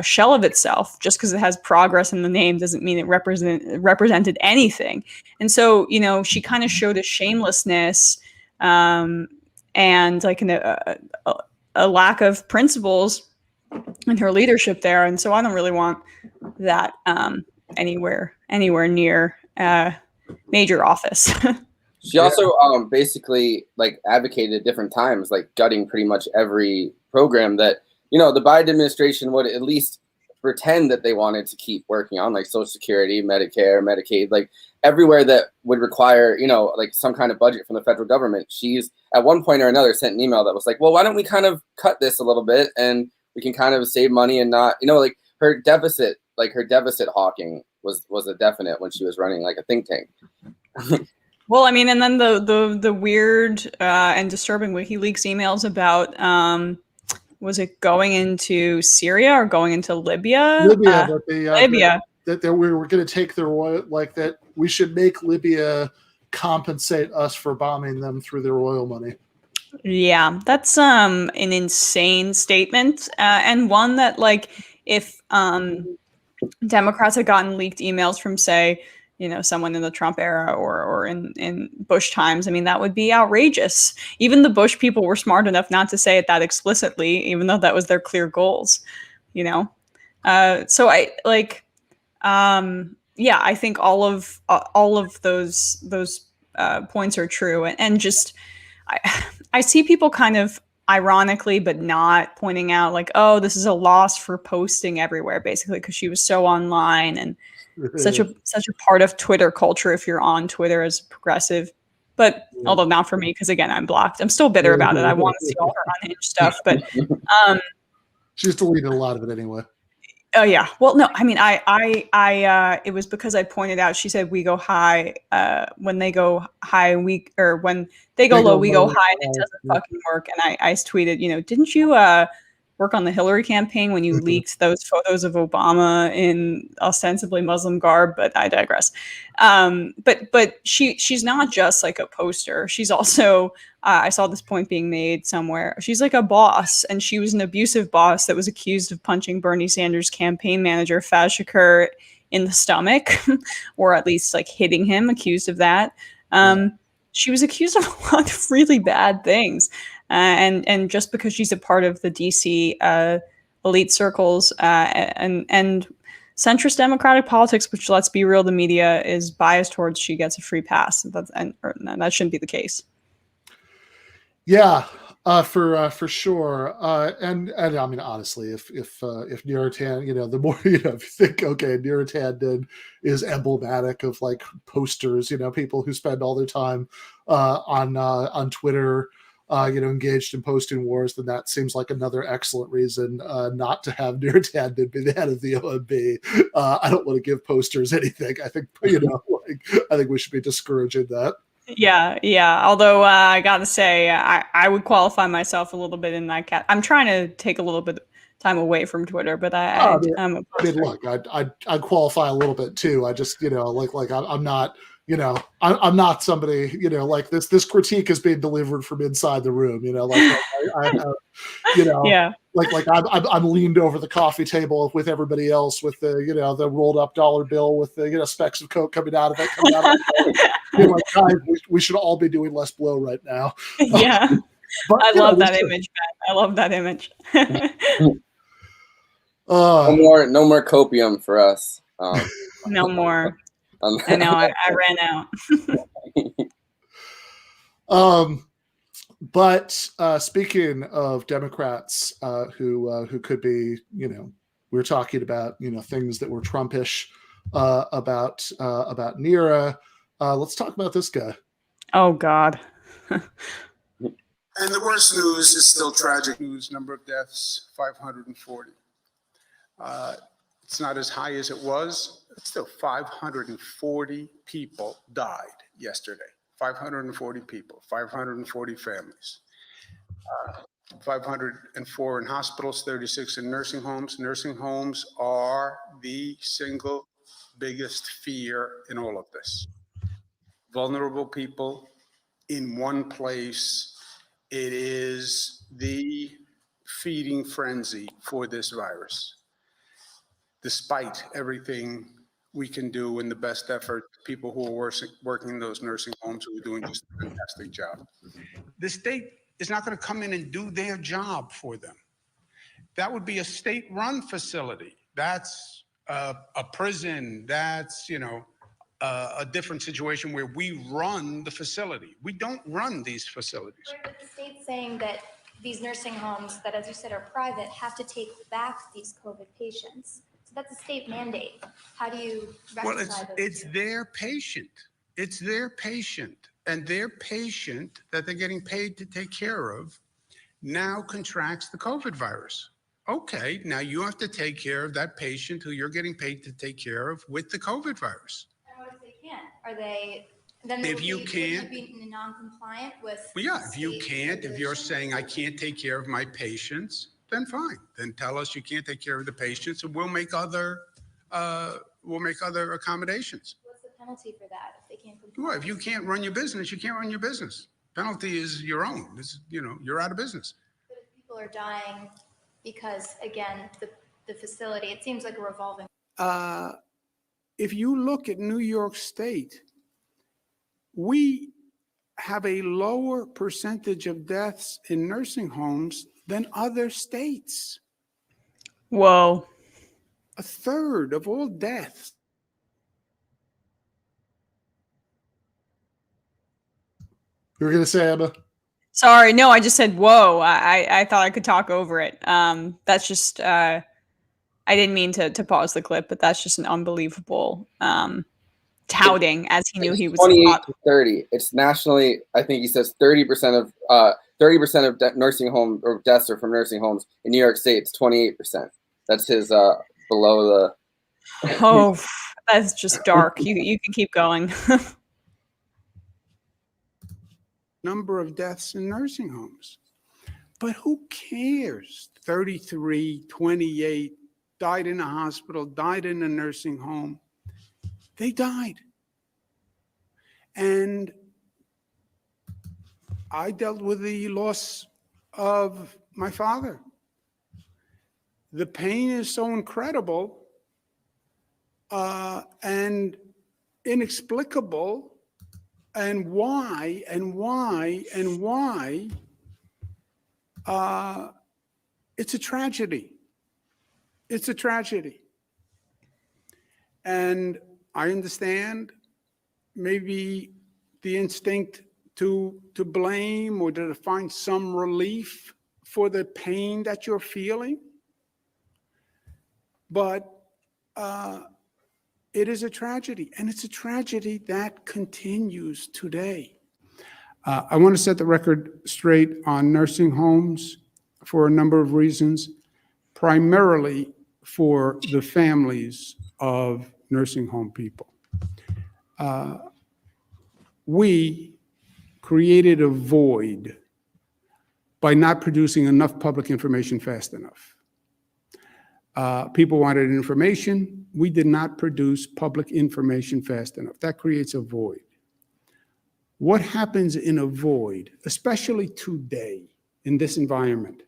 [SPEAKER 6] shell of itself. Just because it has progress in the name doesn't mean it represented anything. And so, you know, she kind of showed a shamelessness and like a lack of principles in her leadership there. And so I don't really want that anywhere near major office.
[SPEAKER 4] She also basically like advocated at different times, like gutting pretty much every program that, you know, the Biden administration would at least pretend that they wanted to keep working on, like Social Security, Medicare, Medicaid, like everywhere that would require, you know, like some kind of budget from the federal government. She's at one point or another sent an email that was like, well, why don't we kind of cut this a little bit and we can kind of save money and not, you know, like her deficit hawking was a definite when she was running like a think tank.
[SPEAKER 6] Well, I mean, and then the weird and disturbing WikiLeaks emails about was it going into Syria or going into Libya?
[SPEAKER 3] Libya. That we were going to take their oil, like that we should make Libya compensate us for bombing them through their oil money.
[SPEAKER 6] Yeah, that's an insane statement, and one that, like, if Democrats had gotten leaked emails from, say, you know, someone in the Trump era or in Bush times, I mean, that would be outrageous. Even the Bush people were smart enough not to say it that explicitly, even though that was their clear goals, you know? So I like, yeah, I think all of those points are true. And just, I see people kind of ironically, but not pointing out like, oh, this is a loss for posting everywhere, basically, because she was so online and such a part of Twitter culture if you're on Twitter as a progressive. But although not for me, because again, I'm blocked. I'm still bitter about it. I want to see all her unhinged stuff, but
[SPEAKER 3] she's deleted a lot of it anyway.
[SPEAKER 6] Oh yeah. Well, no, I mean, I it was because I pointed out, she said, we go high, when they go high, when they go low, we go high, and it doesn't fucking work. And I tweeted, you know, didn't you, work on the Hillary campaign when you leaked those photos of Obama in ostensibly Muslim garb? But I digress. But she's not just like a poster. She's also, I saw this point being made somewhere. She's like a boss, and she was an abusive boss that was accused of punching Bernie Sanders' campaign manager, Faz Shakur, in the stomach, or at least like hitting him, accused of that. She was accused of a lot of really bad things. And just because she's a part of the DC elite circles and centrist democratic politics, which, let's be real, the media is biased towards, she gets a free pass. That shouldn't be the case. Yeah,
[SPEAKER 3] for sure. And I mean, honestly, if Neeratan, you know, the more, you know, if you think, okay, Neeratan is emblematic of like posters, you know, people who spend all their time on Twitter, you know, engaged in posting wars, then that seems like another excellent reason not to have Neeratan be the head of the OMB. I don't want to give posters anything. I think, you know, like, I think we should be discouraging that.
[SPEAKER 6] Yeah. Although I gotta say, I would qualify myself a little bit in that cat. I'm trying to take a little bit of time away from Twitter, but I mean,
[SPEAKER 3] look, I'd qualify a little bit too. I just, you know, like I'm not, you know, I'm not somebody, you know, like this critique is being delivered from inside the room, you know, like I have, you know,
[SPEAKER 6] yeah.
[SPEAKER 3] Like I'm leaned over the coffee table with everybody else with the, you know, the rolled up dollar bill with the, you know, specks of Coke coming out of it. You're like, guys, we should all be doing less blow right now.
[SPEAKER 6] Yeah.
[SPEAKER 3] But,
[SPEAKER 6] I love that image, man. I love that image.
[SPEAKER 4] No more copium for us.
[SPEAKER 6] No more. I know. I ran
[SPEAKER 3] out. But speaking of Democrats who could be, you know, we're talking about, you know, things that were Trumpish about Neera. Let's talk about this guy.
[SPEAKER 6] Oh God.
[SPEAKER 9] And the worst news is still tragic news. Number of deaths, 540. It's not as high as it was. It's still 540 people died yesterday. 540 people, 540 families. 504 in hospitals, 36 in nursing homes. Nursing homes are the single biggest fear in all of this. Vulnerable people in one place. It is the feeding frenzy for this virus. Despite everything we can do in the best effort, people who are working in those nursing homes who are doing just a fantastic job. The state is not going to come in and do their job for them. That would be a state-run facility. That's a prison. That's, a different situation where we run the facility. We don't run these facilities.
[SPEAKER 10] Right, but the state's saying that these nursing homes that, as you said, are private, have to take back these COVID patients. So that's a state mandate. How do you
[SPEAKER 9] Well,
[SPEAKER 10] reconcile those
[SPEAKER 9] it's
[SPEAKER 10] two?
[SPEAKER 9] their patient. It's their patient. And their patient that they're getting paid to take care of now contracts the COVID virus. Okay, now you have to take care of that patient who you're getting paid to take care of with the COVID virus.
[SPEAKER 10] And what if they can't? Are they, then
[SPEAKER 9] If you can't-
[SPEAKER 10] be non-compliant with?
[SPEAKER 9] Well, yeah, if you
[SPEAKER 10] state
[SPEAKER 9] can't, if you're
[SPEAKER 10] regulations?
[SPEAKER 9] saying I can't take care of my patients, then fine. Then tell us you can't take care of the patients and we'll make other accommodations.
[SPEAKER 10] What's the penalty for that if they can't comply?
[SPEAKER 9] Well, if you can't run your business, you can't run your business. Penalty is your own. It's, you're out of business.
[SPEAKER 10] But if people are dying because, again, the facility, it seems like a revolving.
[SPEAKER 9] If you look at New York State, we have a lower percentage of deaths in nursing homes than other states.
[SPEAKER 6] Whoa.
[SPEAKER 9] A third of all deaths.
[SPEAKER 3] You were going to say, Emma?
[SPEAKER 6] Sorry, no, I just said whoa. I thought I could talk over it. That's just I didn't mean to pause the clip, but that's just an unbelievable touting, as he knew he was
[SPEAKER 4] 28
[SPEAKER 6] hot.
[SPEAKER 4] to 30. It's nationally, I think he says 30% of nursing home or deaths are from nursing homes. In New York State, it's 28%. That's his below the.
[SPEAKER 6] Oh, that's just dark. You can keep going.
[SPEAKER 9] Number of deaths in nursing homes. But who cares? 33, 28, died in a hospital, died in a nursing home. They died. And I dealt with the loss of my father. The pain is so incredible and inexplicable. And why? It's a tragedy. It's a tragedy. And I understand maybe the instinct to blame or to find some relief for the pain that you're feeling. But it is a tragedy, and it's a tragedy that continues today. I want to set the record straight on nursing homes for a number of reasons, primarily for the families of nursing home people. We created a void by not producing enough public information fast enough. People wanted information. We did not produce public information fast enough. That creates a void. What happens in a void, especially today in this environment,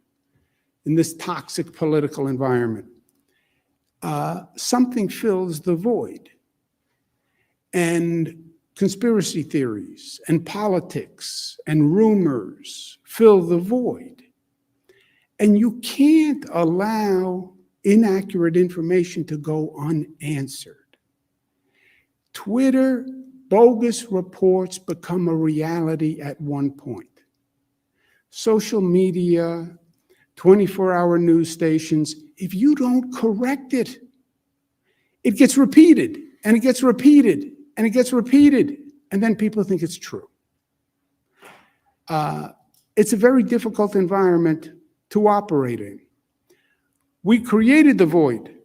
[SPEAKER 9] in this toxic political environment? Something fills the void. And conspiracy theories and politics and rumors fill the void. And you can't allow inaccurate information to go unanswered. Twitter, bogus reports become a reality at one point. Social media, 24-hour news stations, if you don't correct it, it gets repeated, and it gets repeated, and it gets repeated, and then people think it's true. It's a very difficult environment to operate in. We created the void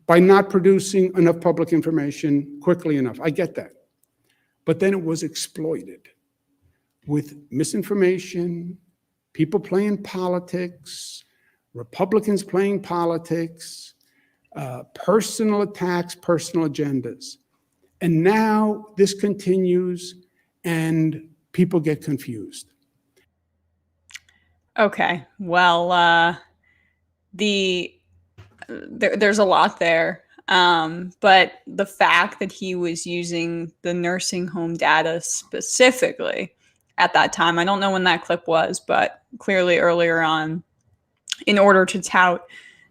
[SPEAKER 9] by not producing enough public information quickly enough. I get that. But then it was exploited with misinformation, people playing politics, Republicans playing politics,
[SPEAKER 11] personal attacks, personal agendas. And now this continues and people get confused.
[SPEAKER 6] Okay. Well, there's a lot there. But the fact that he was using the nursing home data specifically at that time, I don't know when that clip was, but clearly earlier on, in order to tout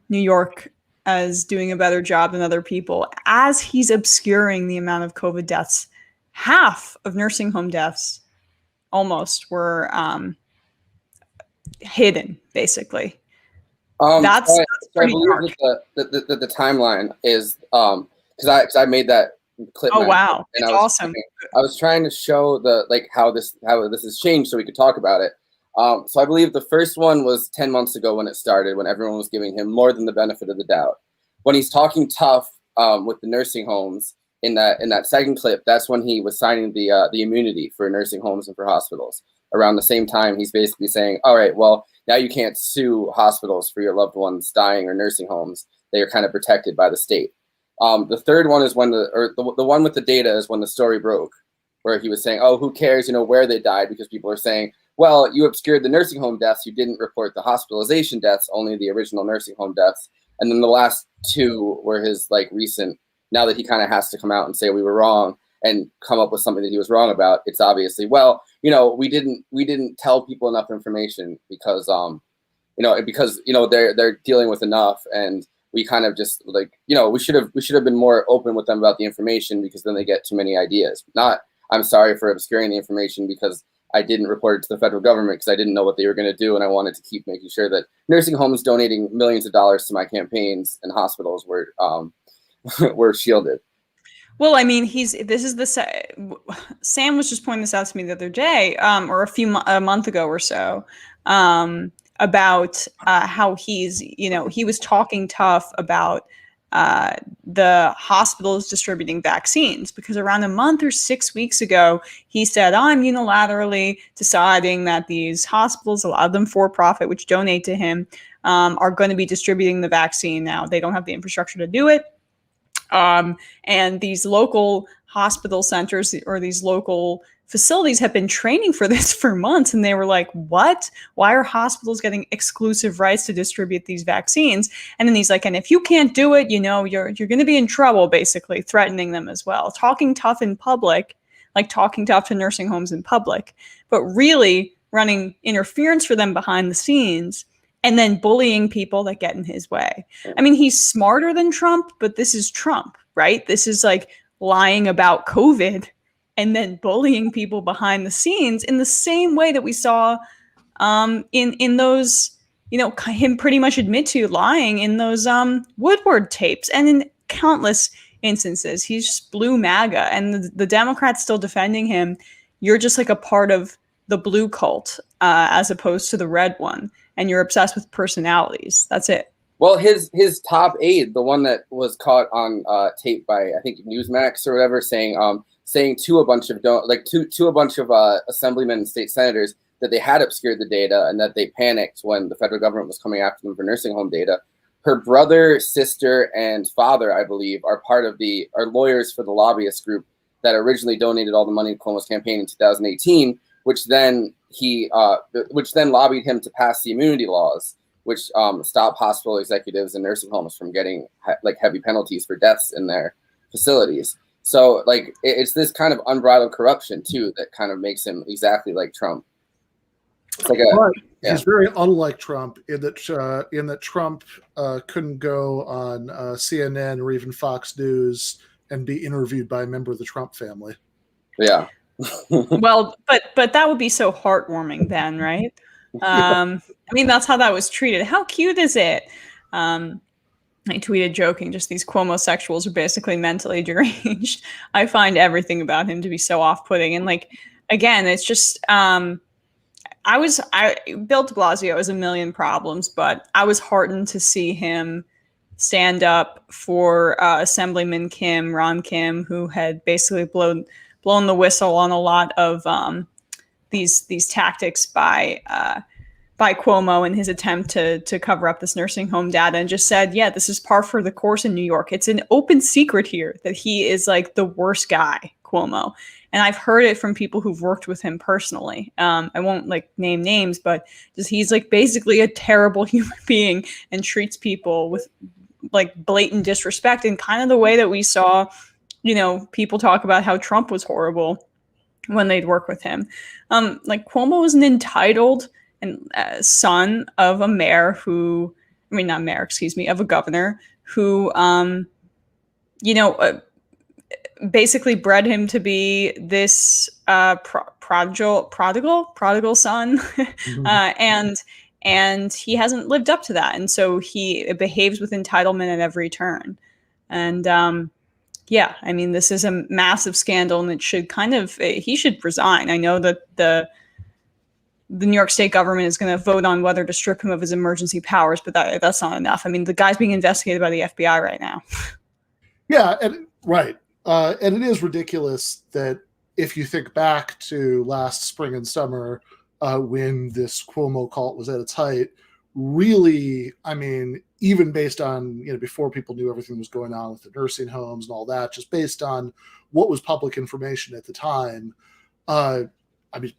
[SPEAKER 6] New York as doing a better job than other people, as he's obscuring the amount of COVID deaths, half of nursing home deaths almost were hidden, basically. That's pretty dark.
[SPEAKER 4] The timeline is because I made that clip.
[SPEAKER 6] Oh wow,
[SPEAKER 4] and
[SPEAKER 6] it's awesome.
[SPEAKER 4] I was trying to show how this has changed so we could talk about it. So I believe the first one was 10 months ago when it started, when everyone was giving him more than the benefit of the doubt. When he's talking tough with the nursing homes in that second clip, that's when he was signing the immunity for nursing homes and for hospitals. Around the same time, he's basically saying, all right, well, now you can't sue hospitals for your loved ones dying or nursing homes. They are kind of protected by the state. The third one is when the one with the data is when the story broke, where he was saying, oh, who cares, where they died, because people are saying, well, you obscured the nursing home deaths. You didn't report the hospitalization deaths, only the original nursing home deaths. And then the last two were his recent, now that he kind of has to come out and say we were wrong and come up with something that he was wrong about. It's obviously, well, we didn't tell people enough information because, they're dealing with enough. And we kind of just we should have been more open with them about the information, because then they get too many ideas. Not, I'm sorry for obscuring the information because I didn't report it to the federal government because I didn't know what they were going to do, and I wanted to keep making sure that nursing homes donating millions of dollars to my campaigns and hospitals were were shielded.
[SPEAKER 6] Well, I mean, Sam was just pointing this out to me the other day, or a month ago or so, about how he was talking tough about the hospitals distributing vaccines, because around a month or 6 weeks ago, he said, I'm unilaterally deciding that these hospitals, a lot of them for profit, which donate to him, are going to be distributing the vaccine now. They don't have the infrastructure to do it. And these local hospital centers or these local facilities have been training for this for months. And they were like, what? Why are hospitals getting exclusive rights to distribute these vaccines? And then he's like, and if you can't do it, you're going to be in trouble, basically threatening them as well. Talking tough in public, like talking tough to nursing homes in public, but really running interference for them behind the scenes. And then bullying people that get in his way. I mean, he's smarter than Trump, but this is Trump, right? This is like lying about COVID and then bullying people behind the scenes in the same way that we saw in those, him pretty much admit to lying in those Woodward tapes, and in countless instances. He's just blue MAGA, and the Democrats still defending him. You're just like a part of the blue cult as opposed to the red one. And you're obsessed with personalities. That's it.
[SPEAKER 4] Well, his top aide, the one that was caught on tape by, I think, Newsmax or whatever, saying to a bunch of assemblymen and state senators that they had obscured the data and that they panicked when the federal government was coming after them for nursing home data. Her brother, sister, and father, I believe, are lawyers for the lobbyist group that originally donated all the money to Cuomo's campaign in 2018, which then lobbied him to pass the immunity laws, which stop hospital executives and nursing homes from getting heavy penalties for deaths in their facilities. So it's this kind of unbridled corruption too that kind of makes him exactly like Trump. It's like
[SPEAKER 3] He's very unlike Trump in that Trump couldn't go on CNN or even Fox News and be interviewed by a member of the Trump family.
[SPEAKER 4] Yeah.
[SPEAKER 6] Well, but that would be so heartwarming then, right? I mean, that's how that was treated. How cute is it? I tweeted joking, just these Cuomo-sexuals are basically mentally deranged. I find everything about him to be so off-putting. And again, it's just, Bill de Blasio has a million problems, but I was heartened to see him stand up for Assemblyman Ron Kim, who had basically blown the whistle on a lot of these tactics by by Cuomo in his attempt to cover up this nursing home data, and just said, yeah, this is par for the course in New York. It's an open secret here that he is like the worst guy, Cuomo. And I've heard it from people who've worked with him personally. I won't like name names, but just he's like basically a terrible human being and treats people with like blatant disrespect, in kind of the way that we saw, you know, people talk about how Trump was horrible when they'd work with him. Like Cuomo was an entitled and son of a mayor who, I mean, not mayor, excuse me, of a governor who, you know, basically bred him to be this prodigal son, and he hasn't lived up to that, and so he behaves with entitlement at every turn. And yeah, I mean, this is a massive scandal, and it should kind of, he should resign. I know that the New York State government is going to vote on whether to strip him of his emergency powers, but that's not enough. I mean, the guy's being investigated by the FBI right now.
[SPEAKER 3] Yeah, and right. And it is ridiculous that if you think back to last spring and summer, when this Cuomo cult was at its height, really, I mean, even based on, you know, before people knew everything was going on with the nursing homes and all that, just based on what was public information at the time, I mean,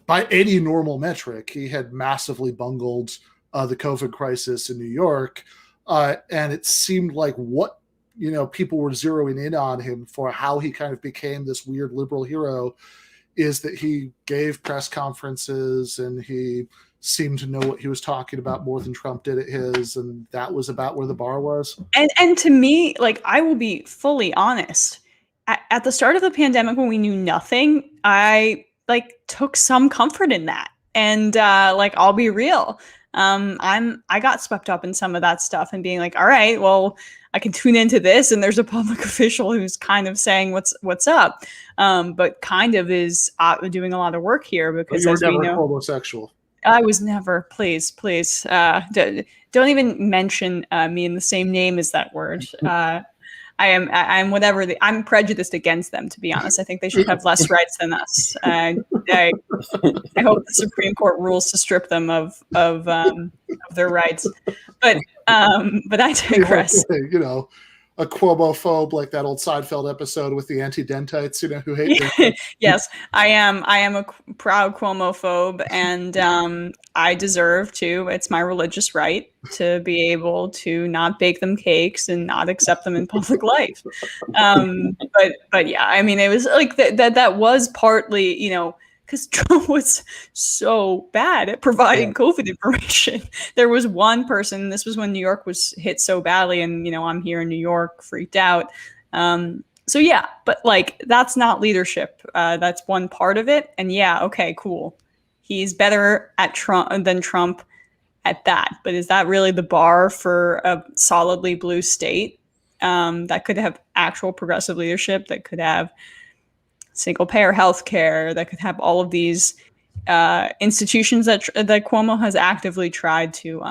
[SPEAKER 3] by any normal metric, he had massively bungled the COVID crisis in New York. And it seemed like what, you know, people were zeroing in on him for how he kind of became this weird liberal hero is that he gave press conferences and he seemed to know what he was talking about more than Trump did at his, and that was about where the bar was.
[SPEAKER 6] And to me, like, I will be fully honest, at the start of the pandemic when we knew nothing, I like took some comfort in that. And like, I'll be real. I got swept up in some of that stuff and being like, all right, well, I can tune into this, and there's a public official who's kind of saying what's up, but kind of is doing a lot of work here, because
[SPEAKER 3] you were
[SPEAKER 6] as
[SPEAKER 3] never
[SPEAKER 6] we know,
[SPEAKER 3] homosexual.
[SPEAKER 6] I was never. Please, don't even mention me in the same name as that word. I'm whatever. I'm prejudiced against them, to be honest. I think they should have less rights than us. I hope the Supreme Court rules to strip them of their rights. But I digress.
[SPEAKER 3] You know, a Cuomo-phobe like that old Seinfeld episode with the anti-dentites, you know, who hate them.
[SPEAKER 6] Yes, I am a proud Cuomo-phobe, and I deserve to. It's my religious right to be able to not bake them cakes and not accept them in public life. But yeah, I mean, it was like that was partly, you know, because Trump was so bad at providing COVID information. There was one person, this was when New York was hit so badly, and, you know, I'm here in New York, freaked out. So yeah, but like, that's not leadership. That's one part of it. And yeah, okay, cool. He's better at Trump than Trump at that. But is that really the bar for a solidly blue state that could have actual progressive leadership, that could have single payer healthcare, that could have all of these institutions that Cuomo has actively tried to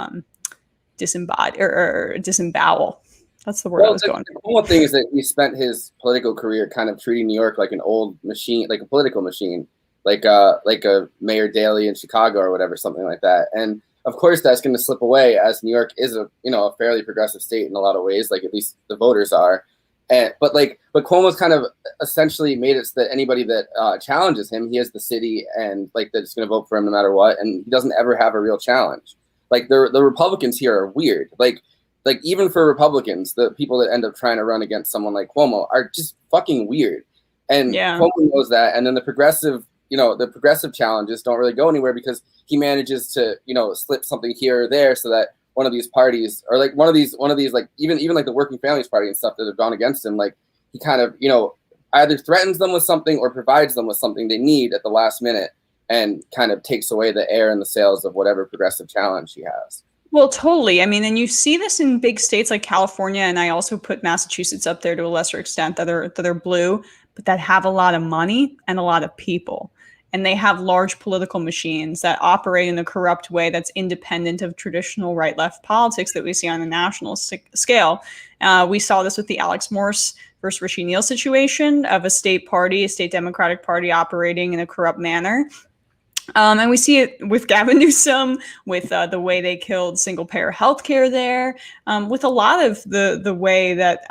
[SPEAKER 6] disembowel, or disembowel? That's the word I was going for.
[SPEAKER 4] The one thing is that he spent his political career kind of treating New York like an old machine, like a political machine, like a Mayor Daley in Chicago or whatever, something like that. And of course, that's going to slip away, as New York is a fairly progressive state in a lot of ways, like at least the voters are. But Cuomo's kind of essentially made it so that anybody that challenges him, he has the city and like that's going to vote for him no matter what, and he doesn't ever have a real challenge. Like the Republicans here are weird. Like even for Republicans, the people that end up trying to run against someone like Cuomo are just fucking weird. And Cuomo knows that. And then the progressive challenges don't really go anywhere because he manages to, slip something here or there so that one of these parties, or like one of these like even like the Working Families Party and stuff that have gone against him, like he kind of, either threatens them with something or provides them with something they need at the last minute and kind of takes away the air and the sails of whatever progressive challenge he has.
[SPEAKER 6] Well, totally. I mean, and you see this in big states like California, and I also put Massachusetts up there to a lesser extent, that are blue, but that have a lot of money and a lot of people. And they have large political machines that operate in a corrupt way that's independent of traditional right-left politics that we see on a national scale. We saw this with the Alex Morse versus Richie Neal situation of a state Democratic Party operating in a corrupt manner. And we see it with Gavin Newsom, with the way they killed single-payer healthcare there, with a lot of the way that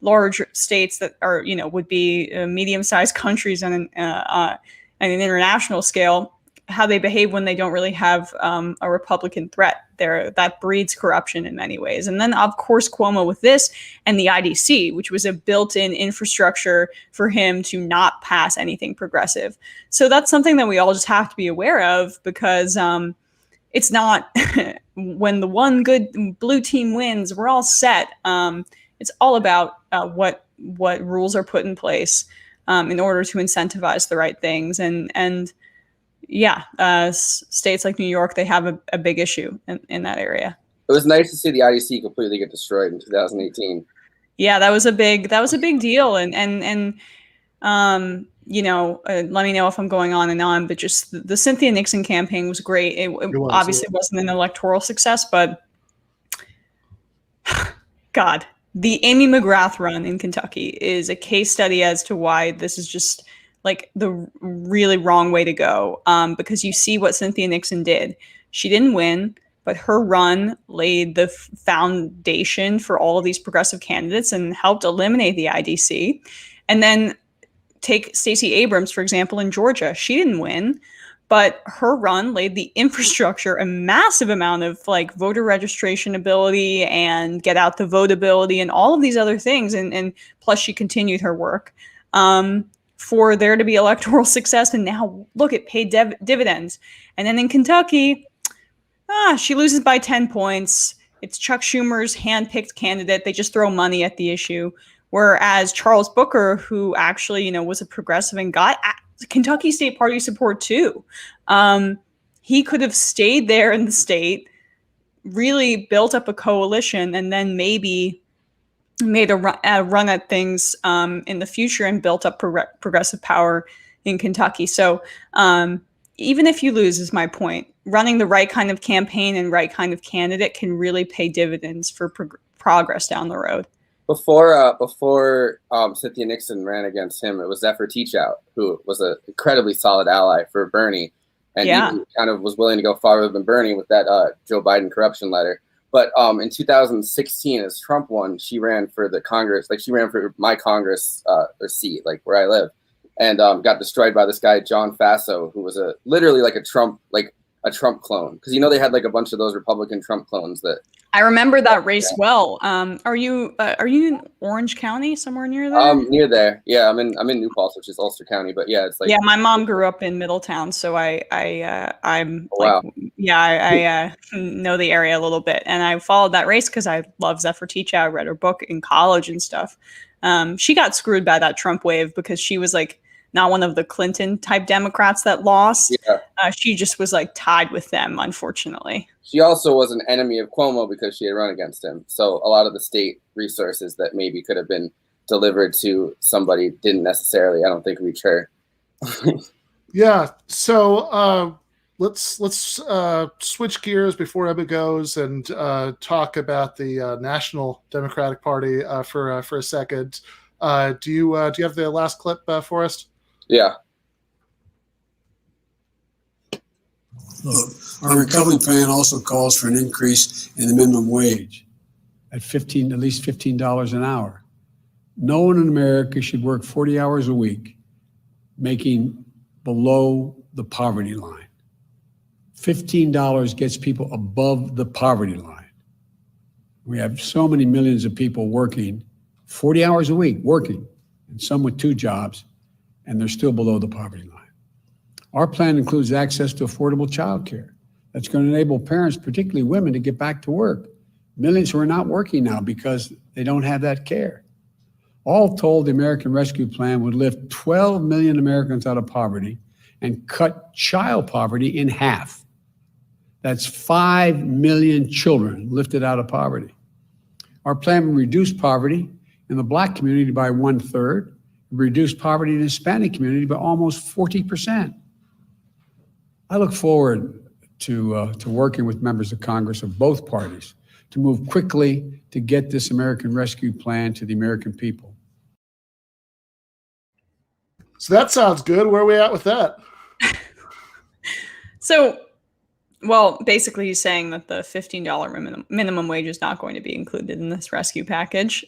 [SPEAKER 6] large states that are, would be medium-sized countries on an international scale, how they behave when they don't really have a Republican threat. That breeds corruption in many ways. And then, of course, Cuomo with this and the IDC, which was a built-in infrastructure for him to not pass anything progressive. So that's something that we all just have to be aware of, because it's not when the one good blue team wins, we're all set. It's all about what rules are put in place in order to incentivize the right things. And states like New York, they have a big issue in that area.
[SPEAKER 4] It was nice to see the IDC completely get destroyed in 2018.
[SPEAKER 6] Yeah, that was a big deal. And let me know if I'm going on and on, but just the Cynthia Nixon campaign was great. It obviously wasn't an electoral success, but God, the Amy McGrath run in Kentucky is a case study as to why this is just like the really wrong way to go, because you see what Cynthia Nixon did. She didn't win, but her run laid the foundation for all of these progressive candidates and helped eliminate the IDC. And then take Stacey Abrams, for example, in Georgia. She didn't win, but her run laid the infrastructure, a massive amount of like voter registration ability and get out the vote ability and all of these other things. And plus she continued her work. For there to be electoral success, and now look, it paid dividends. And then in Kentucky, she loses by 10 points. It's Chuck Schumer's handpicked candidate. They just throw money at the issue. Whereas Charles Booker, who actually, was a progressive and got Kentucky State Party support too, he could have stayed there in the state, really built up a coalition, and then maybe made a run at things in the future and built up progressive power in Kentucky. So even if you lose, is my point, running the right kind of campaign and right kind of candidate can really pay dividends for progress down the road.
[SPEAKER 4] Before Cynthia Nixon ran against him, it was Zephyr Teachout, who was an incredibly solid ally for Bernie, and he kind of was willing to go farther than Bernie with that Joe Biden corruption letter. But in 2016, as Trump won, she ran for the Congress, like she ran for my Congress or seat, like where I live, and got destroyed by this guy John Faso, who was literally like a Trump clone, because they had like a bunch of those Republican Trump clones that.
[SPEAKER 6] I remember that race well. Are you in Orange County, somewhere near there?
[SPEAKER 4] Near there. Yeah, I'm in New Paltz, which is Ulster County, but yeah, it's like.
[SPEAKER 6] Yeah, my mom grew up in Middletown, so I'm
[SPEAKER 4] wow.
[SPEAKER 6] I know the area a little bit, and I followed that race because I love Zephyr Teachout. I read her book in college and stuff. She got screwed by that Trump wave because she was like not one of the Clinton type Democrats that lost. Yeah. She just was like tied with them, unfortunately.
[SPEAKER 4] She also was an enemy of Cuomo because she had run against him. So a lot of the state resources that maybe could have been delivered to somebody didn't necessarily, I don't think, reach her.
[SPEAKER 3] Yeah. So let's switch gears before Ebba goes and talk about the National Democratic Party for a second. Do you have the last clip, Forrest?
[SPEAKER 4] Yeah.
[SPEAKER 12] Look, our recovery plan also calls for an increase in the minimum wage at least $15 an hour. No one in America should work 40 hours a week, making below the poverty line. $15 gets people above the poverty line. We have so many millions of people working 40 hours a week, working, and some with 2 jobs, and they're still below the poverty line. Our plan includes access to affordable childcare. That's going to enable parents, particularly women, to get back to work. Millions who are not working now because they don't have that care. All told, the American Rescue Plan would lift 12 million Americans out of poverty and cut child poverty in half. That's 5 million children lifted out of poverty. Our plan would reduce poverty in the Black community by 1/3, reduce poverty in the Hispanic community by almost 40%. I look forward to working with members of Congress of both parties to move quickly to get this American Rescue Plan to the American people.
[SPEAKER 3] So that sounds good. Where are we at with that?
[SPEAKER 6] So, well, basically he's saying that the $15 minimum wage is not going to be included in this rescue package.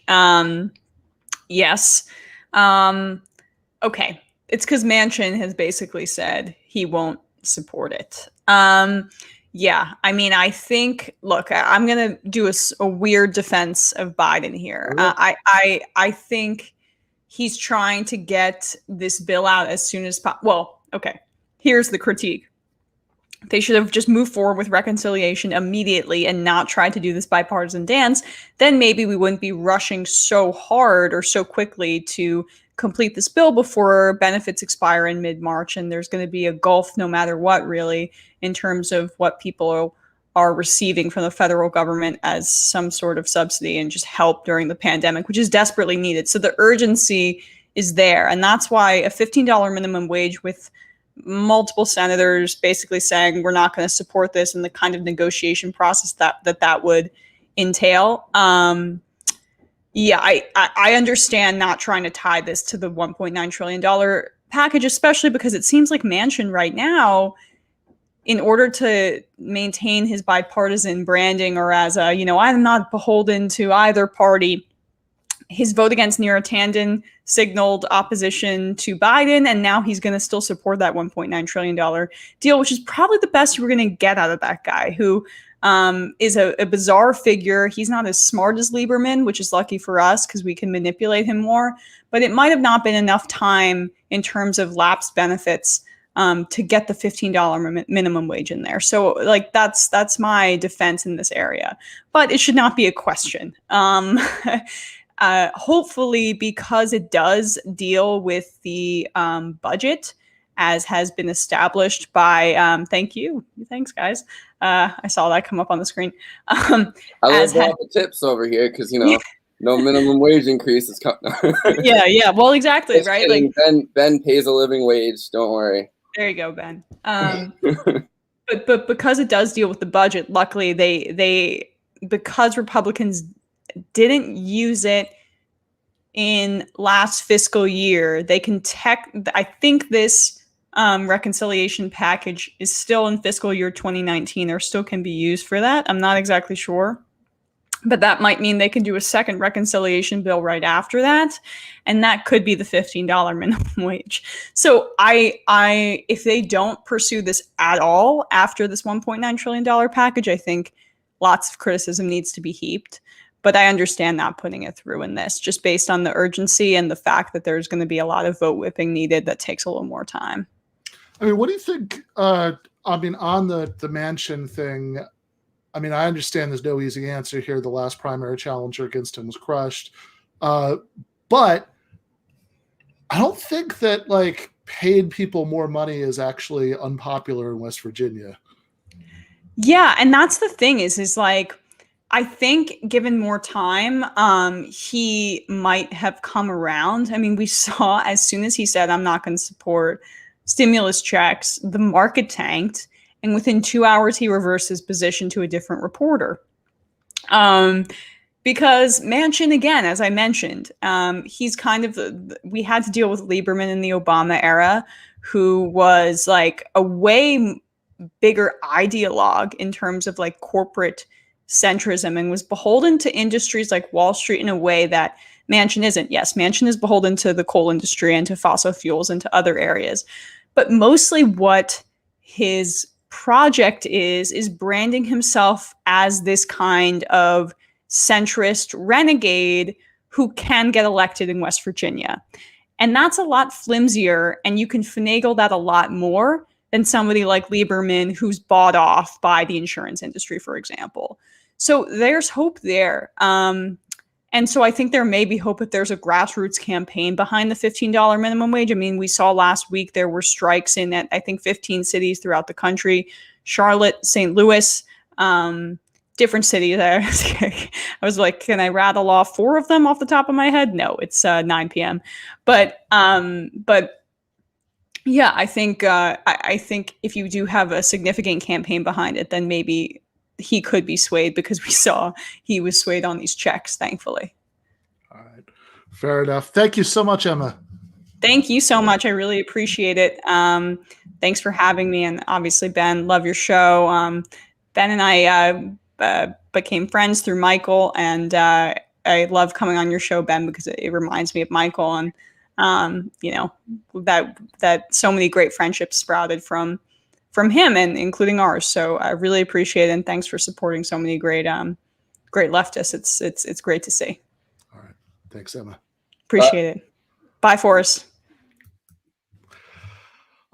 [SPEAKER 6] Yes. Okay. It's because Manchin has basically said he won't support it. Yeah, I mean, I think, look, I'm going to do a weird defense of Biden here. I think he's trying to get this bill out as soon as possible. Well, okay, here's the critique. They should have just moved forward with reconciliation immediately and not tried to do this bipartisan dance. Then maybe we wouldn't be rushing so hard or so quickly to complete this bill before benefits expire in mid-March. And there's going to be a gulf no matter what, really, in terms of what people are receiving from the federal government as some sort of subsidy and just help during the pandemic, which is desperately needed. So the urgency is there. And that's why a $15 minimum wage with multiple senators basically saying we're not going to support this and the kind of negotiation process that would entail. Yeah, I understand not trying to tie this to the $1.9 trillion package, especially because it seems like Manchin right now, in order to maintain his bipartisan branding or as a, I'm not beholden to either party, his vote against Neera Tanden signaled opposition to Biden, and now he's going to still support that $1.9 trillion deal, which is probably the best we're going to get out of that guy, who is a bizarre figure. He's not as smart as Lieberman, which is lucky for us because we can manipulate him more, but it might have not been enough time in terms of lapsed benefits to get the $15 minimum wage in there. So like that's my defense in this area, but it should not be a question. Hopefully, because it does deal with the budget, as has been established by, thanks guys. I saw that come up on the screen.
[SPEAKER 4] I love all the tips over here because, no minimum wage increase is coming.
[SPEAKER 6] yeah. Well, exactly,
[SPEAKER 4] Just
[SPEAKER 6] right?
[SPEAKER 4] kidding. Ben pays a living wage. Don't worry.
[SPEAKER 6] There you go, Ben. But because it does deal with the budget, luckily they because Republicans didn't use it in last fiscal year, they can I think this reconciliation package is still in fiscal year 2019 or still can be used for that. I'm not exactly sure, but that might mean they can do a second reconciliation bill right after that. And that could be the $15 minimum wage. So if they don't pursue this at all after this $1.9 trillion package, I think lots of criticism needs to be heaped. But I understand not putting it through in this, just based on the urgency and the fact that there's going to be a lot of vote whipping needed that takes a little more time.
[SPEAKER 3] I mean, what do you think? On the Manchin thing, I mean, I understand there's no easy answer here. The last primary challenger against him was crushed. But I don't think that paid people more money is actually unpopular in West Virginia.
[SPEAKER 6] Yeah, and that's the thing is I think given more time, he might have come around. I mean, we saw as soon as he said, I'm not going to support stimulus checks, the market tanked. And within 2 hours, he reversed his position to a different reporter. Because Manchin, again, as I mentioned, he's kind of, we had to deal with Lieberman in the Obama era, who was a way bigger ideologue in terms of corporate centrism and was beholden to industries like Wall Street in a way that Manchin isn't. Yes, Manchin is beholden to the coal industry and to fossil fuels and to other areas. But mostly what his project is branding himself as this kind of centrist renegade who can get elected in West Virginia. And that's a lot flimsier, and you can finagle that a lot more than somebody like Lieberman, who's bought off by the insurance industry, for example. So there's hope there. And so I think there may be hope if there's a grassroots campaign behind the $15 minimum wage. I mean, we saw last week there were strikes in, I think, 15 cities throughout the country. Charlotte, St. Louis, different cities. I was like, can I rattle off 4 of them off the top of my head? No, it's 9 p.m. But yeah, I think if you do have a significant campaign behind it, then maybe he could be swayed, because we saw he was swayed on these checks, thankfully.
[SPEAKER 3] All right. Fair enough. Thank you so much, Emma.
[SPEAKER 6] Thank you so much. I really appreciate it. thanks for having me. And obviously, Ben, love your show. Ben and I became friends through Michael, and I love coming on your show, Ben, because it reminds me of Michael, and that so many great friendships sprouted from him, and including ours. So I really appreciate it, and thanks for supporting so many great leftists. It's great to see.
[SPEAKER 3] All right, thanks, Emma.
[SPEAKER 6] Appreciate it. Bye, Forrest.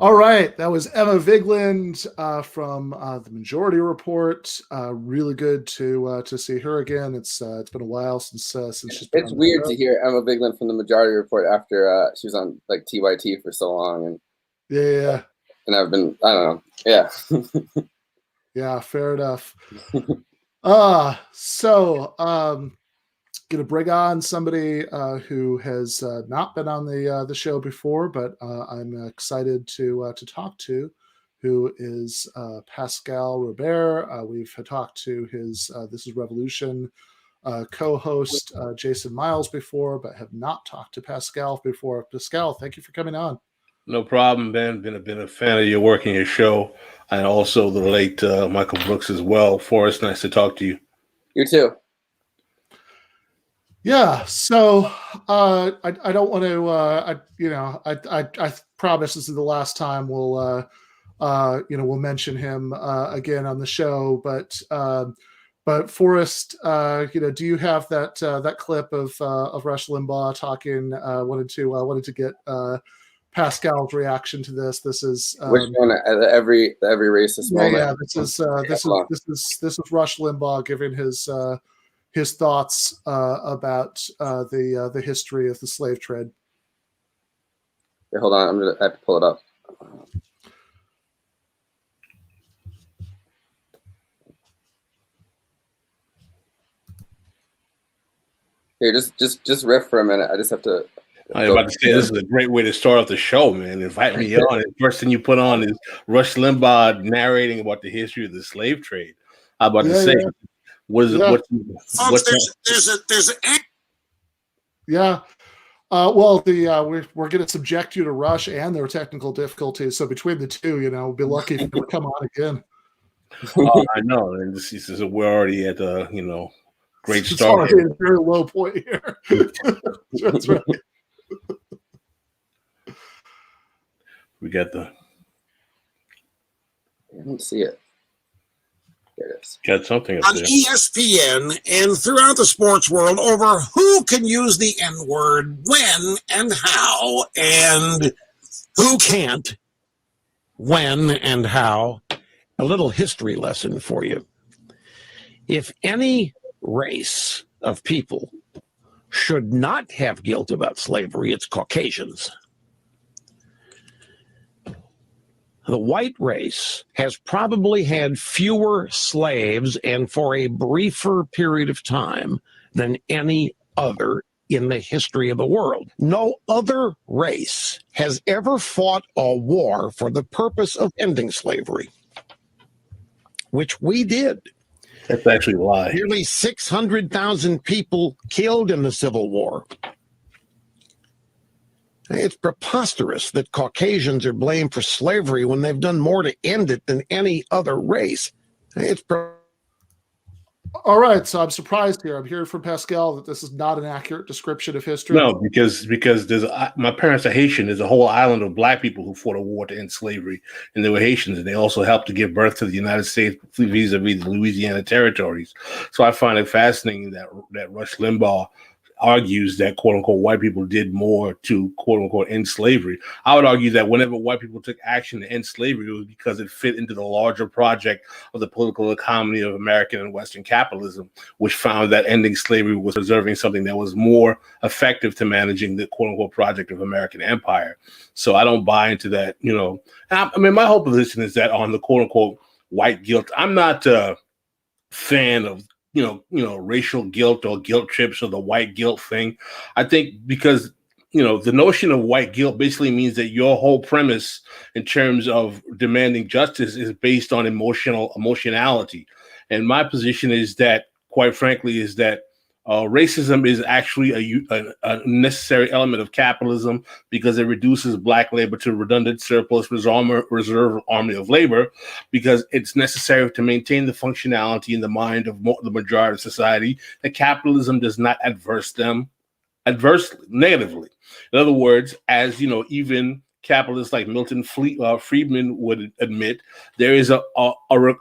[SPEAKER 3] All right, that was Emma Vigeland from the Majority Report. Really good to see her again. It's been a while since she's been.
[SPEAKER 4] It's weird to hear Emma Vigeland from the Majority Report after she was on like TYT for so long, and
[SPEAKER 3] yeah,
[SPEAKER 4] and I've been, I don't know, yeah.
[SPEAKER 3] Yeah, fair enough. So gonna bring on somebody who has not been on the show before, but I'm excited to talk to, who is Pascal Robert. We've talked to his This is Revolution co-host Jason Miles before, but have not talked to Pascal before. Pascal, thank you for coming on.
[SPEAKER 13] No problem, Ben. Been a fan of your work and your show, and also the late Michael Brooks as well. Forrest, nice to talk to you.
[SPEAKER 4] You too.
[SPEAKER 3] Yeah, so I don't want to I promise this is the last time we'll mention him again on the show, but Forrest, do you have that clip of Rush Limbaugh talking? Wanted to get Pascal's reaction to this. This is
[SPEAKER 4] which one? Every racist moment.
[SPEAKER 3] Yeah, this is Rush Limbaugh giving his thoughts about the history of the slave trade.
[SPEAKER 4] Okay, hold on, I have to pull it up. Here, just riff for a minute. I just have to.
[SPEAKER 13] I was about to say, this is a great way to start off the show, man. Invite me on. The first thing you put on is Rush Limbaugh narrating about the history of the slave trade. I was about to say, what is it?
[SPEAKER 3] Yeah. Well, we're going to subject you to Rush and their technical difficulties. So between the two, we'll be lucky if you come on again.
[SPEAKER 13] I know, and this is we're already at great
[SPEAKER 3] It's
[SPEAKER 13] start.
[SPEAKER 3] already at a very low point here. That's right.
[SPEAKER 13] We got the.
[SPEAKER 4] I don't see it. There it is.
[SPEAKER 13] Got something up
[SPEAKER 5] On
[SPEAKER 13] there.
[SPEAKER 5] ESPN and throughout the sports world over who can use the N-word, when and how, and who can't, when and how. A little history lesson for you. If any race of people should not have guilt about slavery, it's Caucasians. The white race has probably had fewer slaves and for a briefer period of time than any other in the history of the world. No other race has ever fought a war for the purpose of ending slavery, which we did.
[SPEAKER 13] That's actually a lie.
[SPEAKER 5] Nearly 600,000 people killed in the Civil War. It's preposterous that Caucasians are blamed for slavery when they've done more to end it than any other race.
[SPEAKER 3] All right, so I'm surprised here. I'm hearing from Pascal that this is not an accurate description of history.
[SPEAKER 13] No, because there's my parents are Haitian. There's a whole island of black people who fought a war to end slavery, and they were Haitians, and they also helped to give birth to the United States vis-a-vis the Louisiana territories. So I find it fascinating that Rush Limbaugh argues that quote unquote white people did more to quote unquote end slavery. I would argue that whenever white people took action to end slavery, it was because it fit into the larger project of the political economy of American and Western capitalism, which found that ending slavery was preserving something that was more effective to managing the quote unquote project of American empire. So I don't buy into that, I mean, my whole position is that on the quote unquote white guilt, I'm not a fan of racial guilt or guilt trips or the white guilt thing. I think because, the notion of white guilt basically means that your whole premise in terms of demanding justice is based on emotionality. And my position is that, quite frankly, is that Racism is actually a necessary element of capitalism because it reduces black labor to redundant surplus reserve army of labor, because it's necessary to maintain the functionality in the mind of the majority of society that capitalism does not negatively. In other words, as even capitalists like Milton Friedman would admit, there is a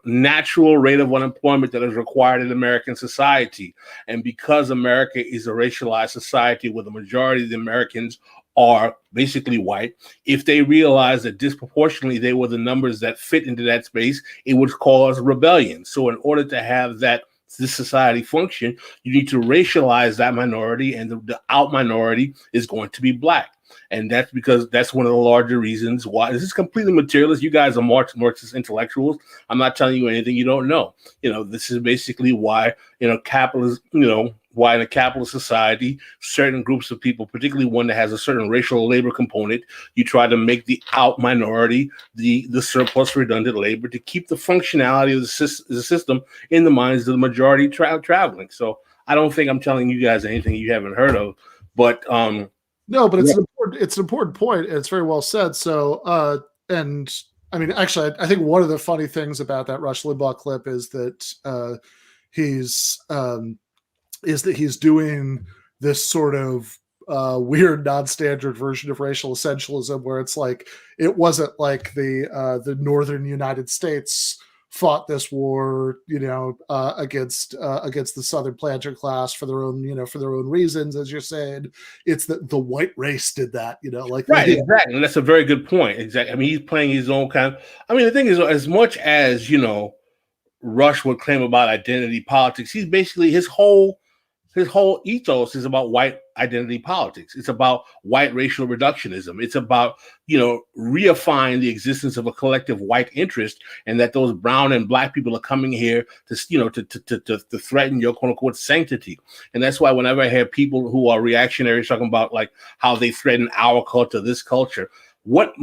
[SPEAKER 13] natural rate of unemployment that is required in American society. And because America is a racialized society where the majority of the Americans are basically white, if they realize that disproportionately they were the numbers that fit into that space, it would cause rebellion. So in order to have this society function, you need to racialize that minority, and the out minority is going to be black. And that's because that's one of the larger reasons why this is completely materialist. You guys are Marxist intellectuals. I'm not telling you anything you don't know. This is basically why, why in a capitalist society, certain groups of people, particularly one that has a certain racial labor component, you try to make the out minority the surplus redundant labor to keep the functionality of the system in the minds of the majority traveling. So I don't think I'm telling you guys anything you haven't heard of, but
[SPEAKER 3] no, but it's an important point. And it's very well said. So, and I mean, actually, I think one of the funny things about that Rush Limbaugh clip is that he's doing this sort of weird non-standard version of racial essentialism, where it's like it wasn't like the northern United States fought this war, against the Southern planter class for their own reasons, as you're saying. It's that the white race did that,
[SPEAKER 13] right, exactly. And that's a very good point. Exactly. I mean, he's playing his own kind of. I mean, the thing is, as much as Rush would claim about identity politics, he's basically his whole ethos is about white identity politics. It's about white racial reductionism. It's about, reifying the existence of a collective white interest, and that those brown and black people are coming here to threaten your quote unquote sanctity. And that's why whenever I hear people who are reactionaries talking about like how they threaten our culture, this culture, what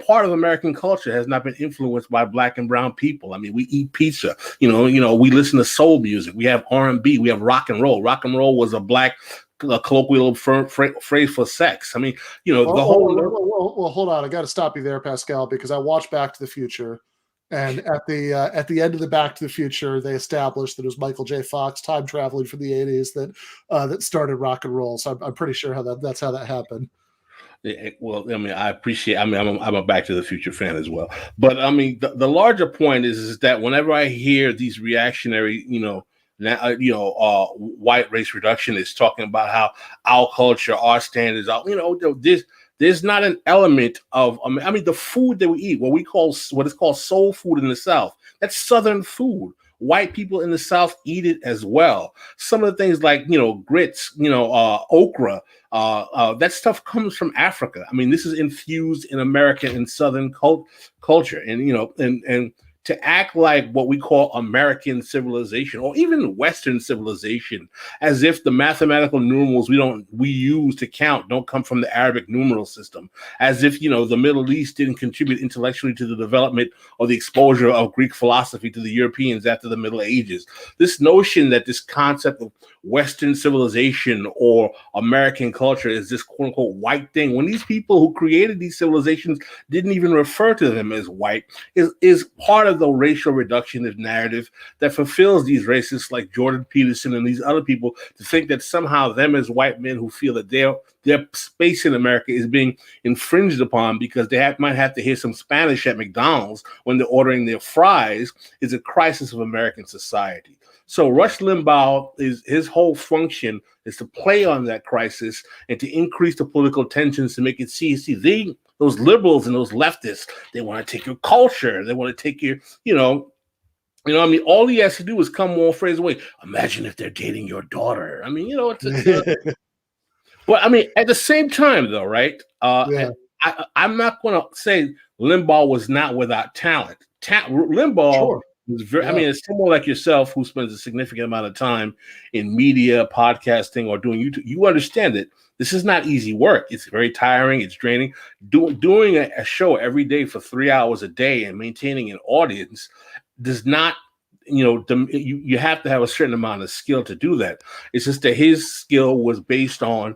[SPEAKER 13] part of American culture has not been influenced by black and brown people? I mean, we eat pizza, we listen to soul music, we have R&B, we have rock and roll. Rock and roll was a black colloquial phrase for sex. I mean,
[SPEAKER 3] Well, hold on, I got to stop you there, Pascal, because I watched Back to the Future, and at the end of the Back to the Future, they established that it was Michael J. Fox time traveling from the '80s that started rock and roll. So I'm pretty sure that's how that happened.
[SPEAKER 13] Well, I mean, I appreciate. I mean, I'm a Back to the Future fan as well. But I mean, the larger point is that whenever I hear these reactionary, white race reductionists talking about how our culture, our standards, there's not an element of. I mean, the food that we eat, what is called soul food in the South, that's Southern food. White people in the South eat it as well. Some of the things like, grits, okra, that stuff comes from Africa. I mean, this is infused in American and Southern culture. And, and to act like what we call American civilization or even Western civilization, as if the mathematical numerals we use to count don't come from the Arabic numeral system, as if the Middle East didn't contribute intellectually to the development or the exposure of Greek philosophy to the Europeans after the Middle Ages. This notion that this concept of Western civilization or American culture is this quote unquote white thing, when these people who created these civilizations didn't even refer to them as white, is part of the racial reductionist narrative that fulfills these racists like Jordan Peterson and these other people to think that somehow them as white men who feel that their space in America is being infringed upon because they might have to hear some Spanish at McDonald's when they're ordering their fries is a crisis of American society. So Rush Limbaugh, his whole function is to play on that crisis and to increase the political tensions to make it those liberals and those leftists, they want to take your culture. They want to take your, I mean, all he has to do is come one phrase away. Imagine if they're dating your daughter. I mean, but I mean, at the same time, though, right? I'm not going to say Limbaugh was not without talent. Limbaugh was very. I mean, it's someone like yourself who spends a significant amount of time in media, podcasting, or doing YouTube. You understand that this is not easy work. It's very tiring. It's draining. Doing a show every day for 3 hours a day and maintaining an audience does not you have to have a certain amount of skill to do that. It's just that his skill was based on,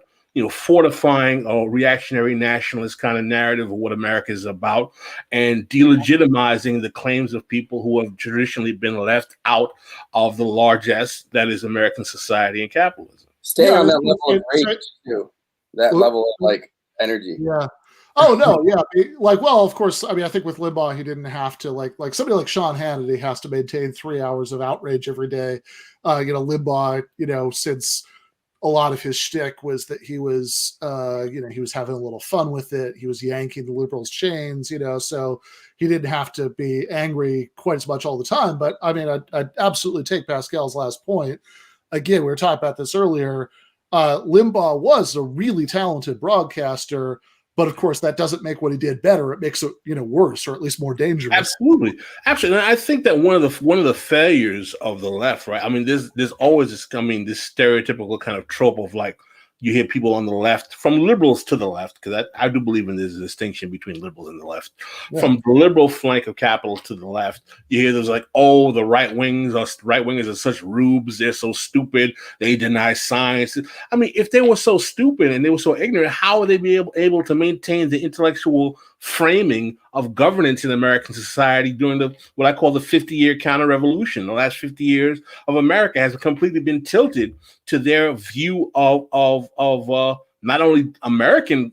[SPEAKER 13] fortifying a reactionary nationalist kind of narrative of what America is about and delegitimizing the claims of people who have traditionally been left out of the largesse that is American society and capitalism.
[SPEAKER 4] Staying on that level of rage too, that level of like energy.
[SPEAKER 3] Yeah. Oh no, yeah. Well, of course. I mean, I think with Limbaugh, he didn't have to like somebody like Sean Hannity has to maintain 3 hours of outrage every day. Limbaugh, since a lot of his shtick was that he was, he was having a little fun with it. He was yanking the liberals' chains, so he didn't have to be angry quite as much all the time. But I mean, I'd absolutely take Pascal's last point. Again, we were talking about this earlier. Limbaugh was a really talented broadcaster, but of course that doesn't make what he did better. It makes it, worse, or at least more dangerous.
[SPEAKER 13] Absolutely. And I think that one of the failures of the left, right? I mean, there's always this stereotypical kind of trope of like, you hear people on the left, from liberals to the left, because I do believe in this distinction between liberals and the left. Yeah. From the liberal flank of capital to the left, you hear there's like, oh, the right wingers are such rubes. They're so stupid. They deny science. I mean, if they were so stupid and they were so ignorant, how would they be able to maintain the intellectual framing of governance in American society during what I call the 50-year counter-revolution? The last 50 years of America has completely been tilted to their view of not only American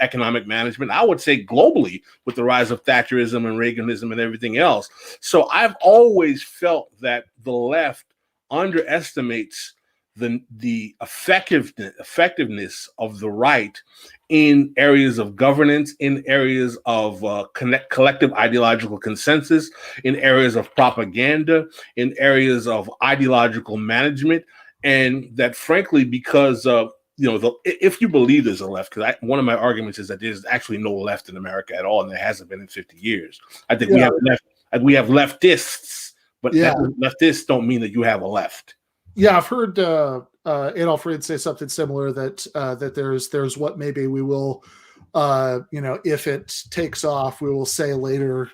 [SPEAKER 13] economic management, I would say globally, with the rise of Thatcherism and Reaganism and everything else. So I've always felt that the left underestimates the effectiveness of the right in areas of governance, in areas of collective ideological consensus, in areas of propaganda, in areas of ideological management. And that, frankly, because if you believe there's a left, because one of my arguments is that there's actually no left in America at all, and there hasn't been in 50 years. I think we have leftists, but leftists don't mean that you have a left.
[SPEAKER 3] Yeah, I've heard Adolf Reed say something similar, that there's what maybe we will, if it takes off, we will say later,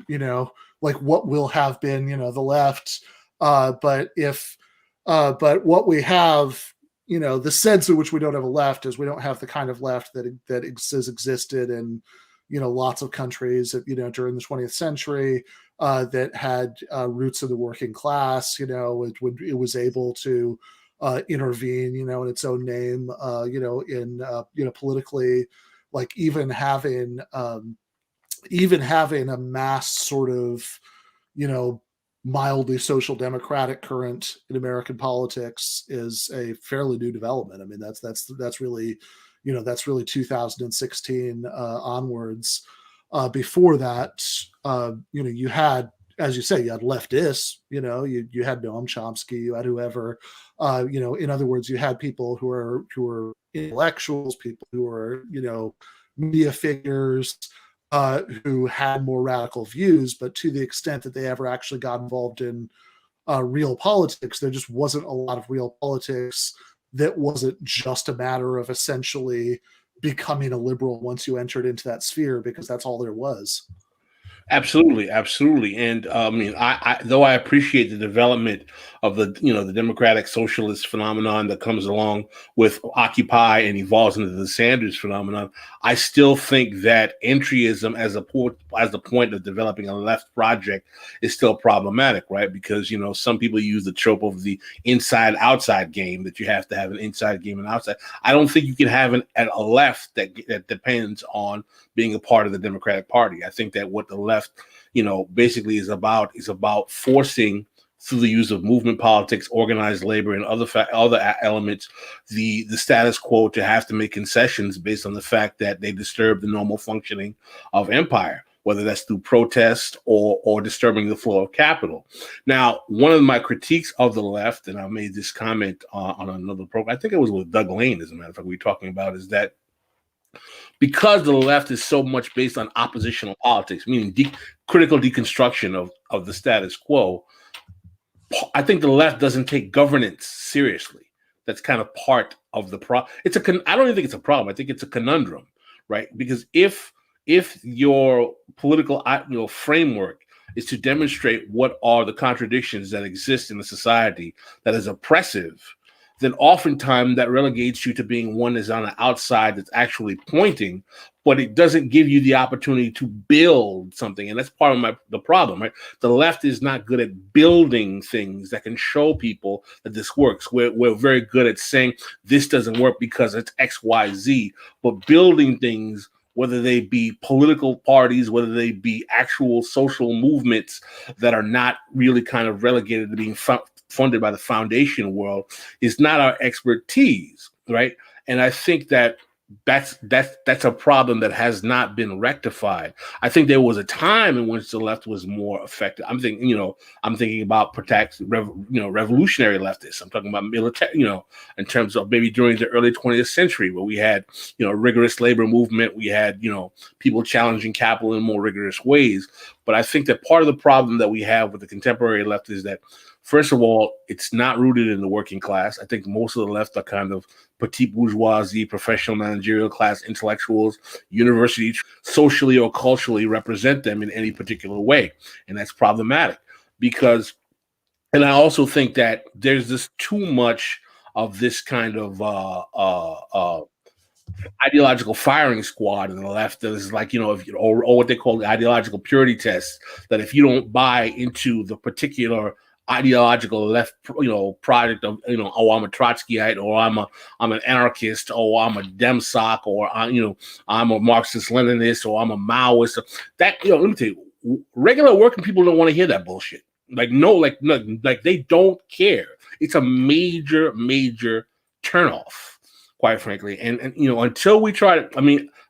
[SPEAKER 3] like what will have been, the left. But what we have, the sense in which we don't have a left is we don't have the kind of left that has existed in, lots of countries, during the 20th century, that had roots in the working class. It was able to intervene, in its own name, in politically, like even having a mass sort of, mildly social democratic current in American politics is a fairly new development. I mean, that's really 2016 onwards. Before that, you had, as you say, you had leftists, you had Noam Chomsky, you had whoever, in other words, you had people who were intellectuals, people who were, media figures, who had more radical views, but to the extent that they ever actually got involved in real politics, there just wasn't a lot of real politics that wasn't just a matter of essentially becoming a liberal once you entered into that sphere, because that's all there was.
[SPEAKER 13] Absolutely. And I mean, though I appreciate the development of the democratic socialist phenomenon that comes along with Occupy and evolves into the Sanders phenomenon, I still think that entryism as the point of developing a left project is still problematic, right? Because some people use the trope of the inside-outside game, that you have to have an inside game and outside. I don't think you can have a left that depends on being a part of the Democratic Party. I think that what the left, basically is about forcing, through the use of movement politics, organized labor, and other elements, the status quo to have to make concessions based on the fact that they disturb the normal functioning of empire, whether that's through protest or disturbing the flow of capital. Now, one of my critiques of the left, and I made this comment on another program, I think it was with Doug Lane, as a matter of fact, we were talking about, is that because the left is so much based on oppositional politics, meaning critical deconstruction of the status quo, I think the left doesn't take governance seriously. That's kind of part of the problem. I don't even think it's a problem. I think it's a conundrum, right? Because if your political framework is to demonstrate what are the contradictions that exist in a society that is oppressive, then oftentimes that relegates you to being one that's on the outside that's actually pointing, but it doesn't give you the opportunity to build something. And that's part of the problem, right? The left is not good at building things that can show people that this works. We're very good at saying this doesn't work because it's X, Y, Z, but building things, whether they be political parties, whether they be actual social movements that are not really kind of relegated to being funded by the foundation world, is not our expertise, right? And I think that's a problem that has not been rectified. I think there was a time in which the left was more effective. I'm thinking about revolutionary leftists. I'm talking about military, in terms of maybe during the early 20th century, where we had, rigorous labor movement. We had, people challenging capital in more rigorous ways. But I think that part of the problem that we have with the contemporary left is that, first of all, it's not rooted in the working class. I think most of the left are kind of petite bourgeoisie, professional managerial class intellectuals, university, socially or culturally represent them in any particular way. And that's problematic because, and I also think that there's just too much of this kind of ideological firing squad in the left that is like, or what they call the ideological purity test, that if you don't buy into the particular ideological left, product of, oh, I'm a Trotskyite, or I'm an anarchist, or I'm a Demsoc, or I'm a Marxist Leninist, or I'm a Maoist. That, let me tell you, regular working people don't want to hear that bullshit. Like they don't care. It's a major turnoff, quite frankly. And until we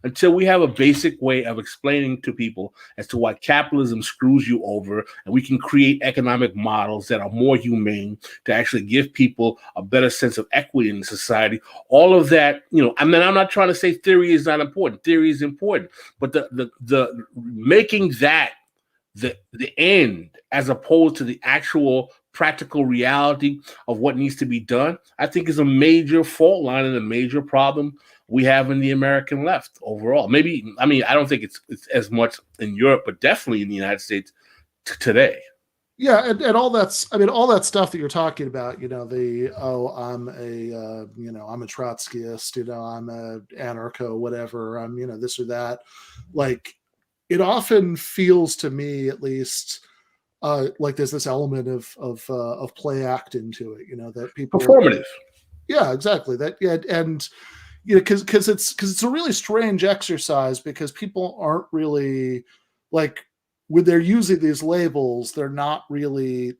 [SPEAKER 13] until we have a basic way of explaining to people as to why capitalism screws you over, and we can create economic models that are more humane to actually give people a better sense of equity in society, all of that, I'm not trying to say theory is not important. Theory is important, but the making that the end as opposed to the actual practical reality of what needs to be done, I think is a major fault line and a major problem we have in the American left overall. Maybe, I don't think it's as much in Europe, but definitely in the United States today.
[SPEAKER 3] Yeah, and all that's, all that stuff that you're talking about, I'm a Trotskyist, I'm a anarcho, whatever, I'm, this or that. Like, it often feels to me, at least, like there's this element of play act into it, that people
[SPEAKER 13] performative.
[SPEAKER 3] Yeah, exactly. And because it's a really strange exercise, because people aren't really, like, when they're using these labels, they're not really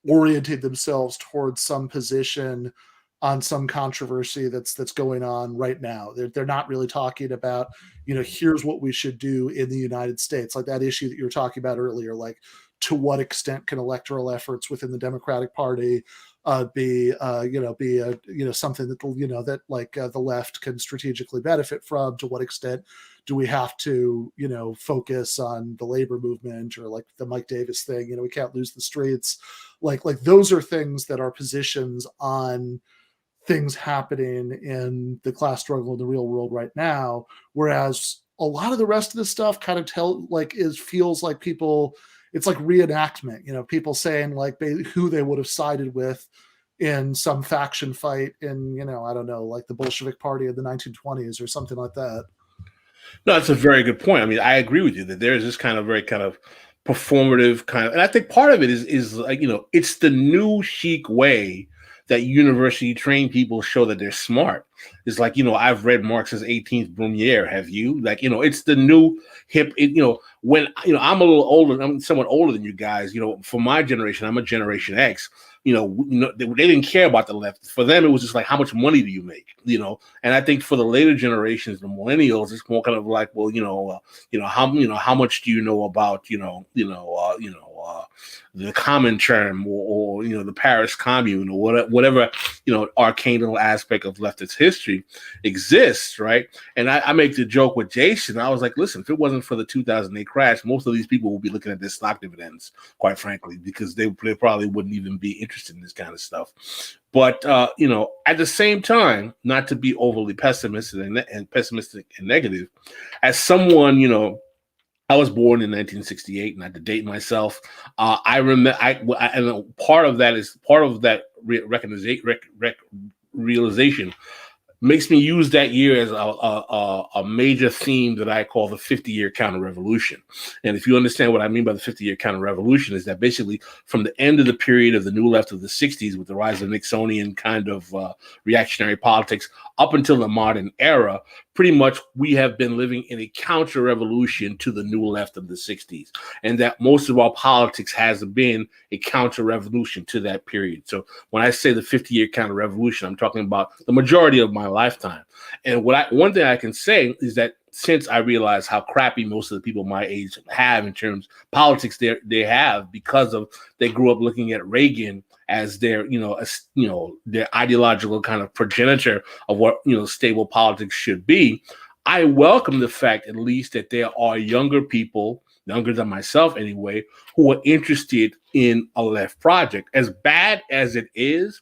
[SPEAKER 3] oriented themselves towards some position on some controversy that's going on right now. They're not really talking about, here's what we should do in the United States, like that issue that you were talking about earlier, like to what extent can electoral efforts within the Democratic Party be something that that the left can strategically benefit from? To what extent do we have to focus on the labor movement, or like the Mike Davis thing? We can't lose the streets. Like those are things that are positions on things happening in the class struggle in the real world right now. Whereas a lot of the rest of this stuff kind of feels like people. It's like reenactment, people saying like who they would have sided with in some faction fight in, I don't know, like the Bolshevik Party of the 1920s or something like that.
[SPEAKER 13] No, that's a very good point. I agree with you that there is this kind of very kind of performative kind of, and I think part of it is like, it's the new chic way that university trained people show that they're smart. It's like, I've read Marx's 18th Brumaire. Have you? Like, it's the new hip, when, I'm a little older, I'm somewhat older than you guys, for my generation, I'm a Generation X, they didn't care about the left. For them, it was just like, how much money do you make? And I think for the later generations, the millennials, it's more kind of like, well, how much do you know about, the common term, or the Paris Commune, or whatever arcanal aspect of leftist history exists, right? And I make the joke with Jason. I was like, listen, if it wasn't for the 2008 crash, most of these people would be looking at their stock dividends, quite frankly, because they probably wouldn't even be interested in this kind of stuff. But at the same time, not to be overly pessimistic and negative, as someone I was born in 1968, and I had to date myself. I remember, and part of that realization makes me use that year as a major theme that I call the 50-year counter-revolution. And if you understand what I mean by the 50-year counter-revolution, is that basically from the end of the period of the New Left of the 60s with the rise of Nixonian kind of reactionary politics up until the modern era, pretty much we have been living in a counter-revolution to the New Left of the 60s. And that most of our politics has been a counter-revolution to that period. So when I say the 50-year counter-revolution, I'm talking about the majority of my lifetime. And one thing I can say is that since I realized how crappy most of the people my age have in terms of politics they have, because of they grew up looking at Reagan as their their ideological kind of progenitor of what stable politics should be, I welcome the fact at least that there are younger people, younger than myself anyway, who are interested in a left project. As bad as it is,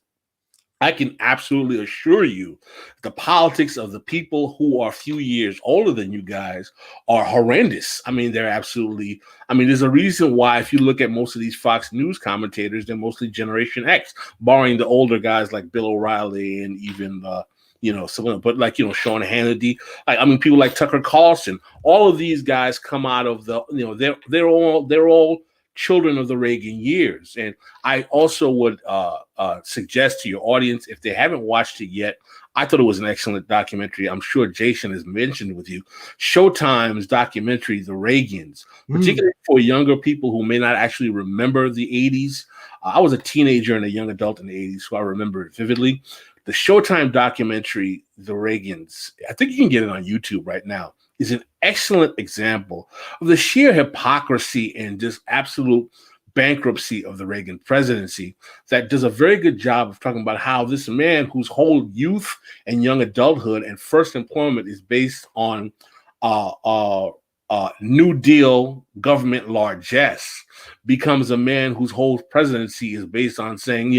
[SPEAKER 13] I can absolutely assure you the politics of the people who are a few years older than you guys are horrendous. I mean, they're absolutely, there's a reason why if you look at most of these Fox News commentators, they're mostly Generation X, barring the older guys like Bill O'Reilly and even, someone, but like, Sean Hannity, people like Tucker Carlson, all of these guys come out of the, they're all children of the Reagan years. And I also would suggest to your audience, if they haven't watched it yet, I thought it was an excellent documentary. I'm sure Jason has mentioned with you Showtime's documentary, The Reagans, particularly for younger people who may not actually remember the 80s. I was a teenager and a young adult in the 80s, so I remember it vividly. The Showtime documentary, The Reagans, I think you can get it on YouTube right now, is an excellent example of the sheer hypocrisy and just absolute bankruptcy of the Reagan presidency, that does a very good job of talking about how this man whose whole youth and young adulthood and first employment is based on New Deal government largesse becomes a man whose whole presidency is based on saying,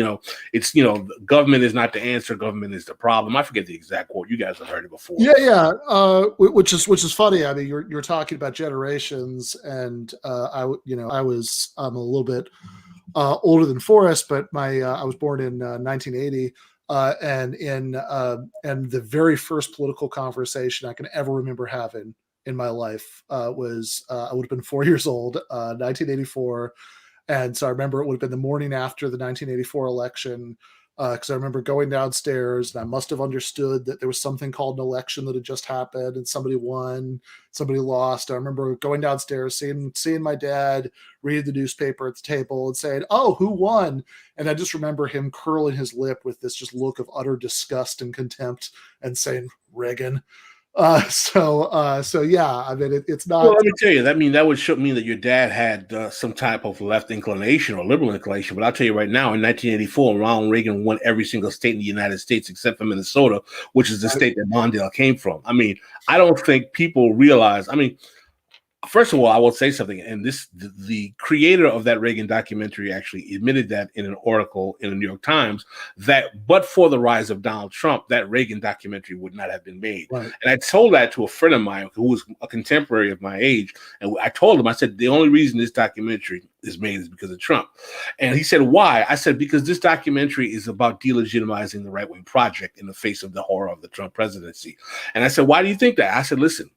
[SPEAKER 13] government is not the answer, government is the problem. I forget the exact quote. You guys have heard it before.
[SPEAKER 3] Yeah. Which is funny. I mean, you're talking about generations, and I was a little bit older than Forrest, but I was born in 1980. And the very first political conversation I can ever remember having in my life was I would have been 4 years old, 1984. And so I remember it would have been the morning after the 1984 election, because I remember going downstairs and I must have understood that there was something called an election that had just happened and somebody won, somebody lost. I remember going downstairs, seeing my dad read the newspaper at the table and saying, "Oh, who won?" And I just remember him curling his lip with this just look of utter disgust and contempt and saying, "Reagan." So yeah, I mean, it's not.
[SPEAKER 13] Well, let me tell you, that would mean that your dad had some type of left inclination or liberal inclination. But I'll tell you right now, in 1984, Ronald Reagan won every single state in the United States except for Minnesota, which is the state that Mondale came from. I mean, I don't think people realize. First of all, I will say something, and the creator of that Reagan documentary actually admitted that in an article in the New York Times, that but for the rise of Donald Trump, that Reagan documentary would not have been made. Right. And I told that to a friend of mine who was a contemporary of my age, and I told him, I said, the only reason this documentary is made is because of Trump. And he said, why? I said, because this documentary is about delegitimizing the right-wing project in the face of the horror of the Trump presidency. And I said, why do you think that? I said, listen,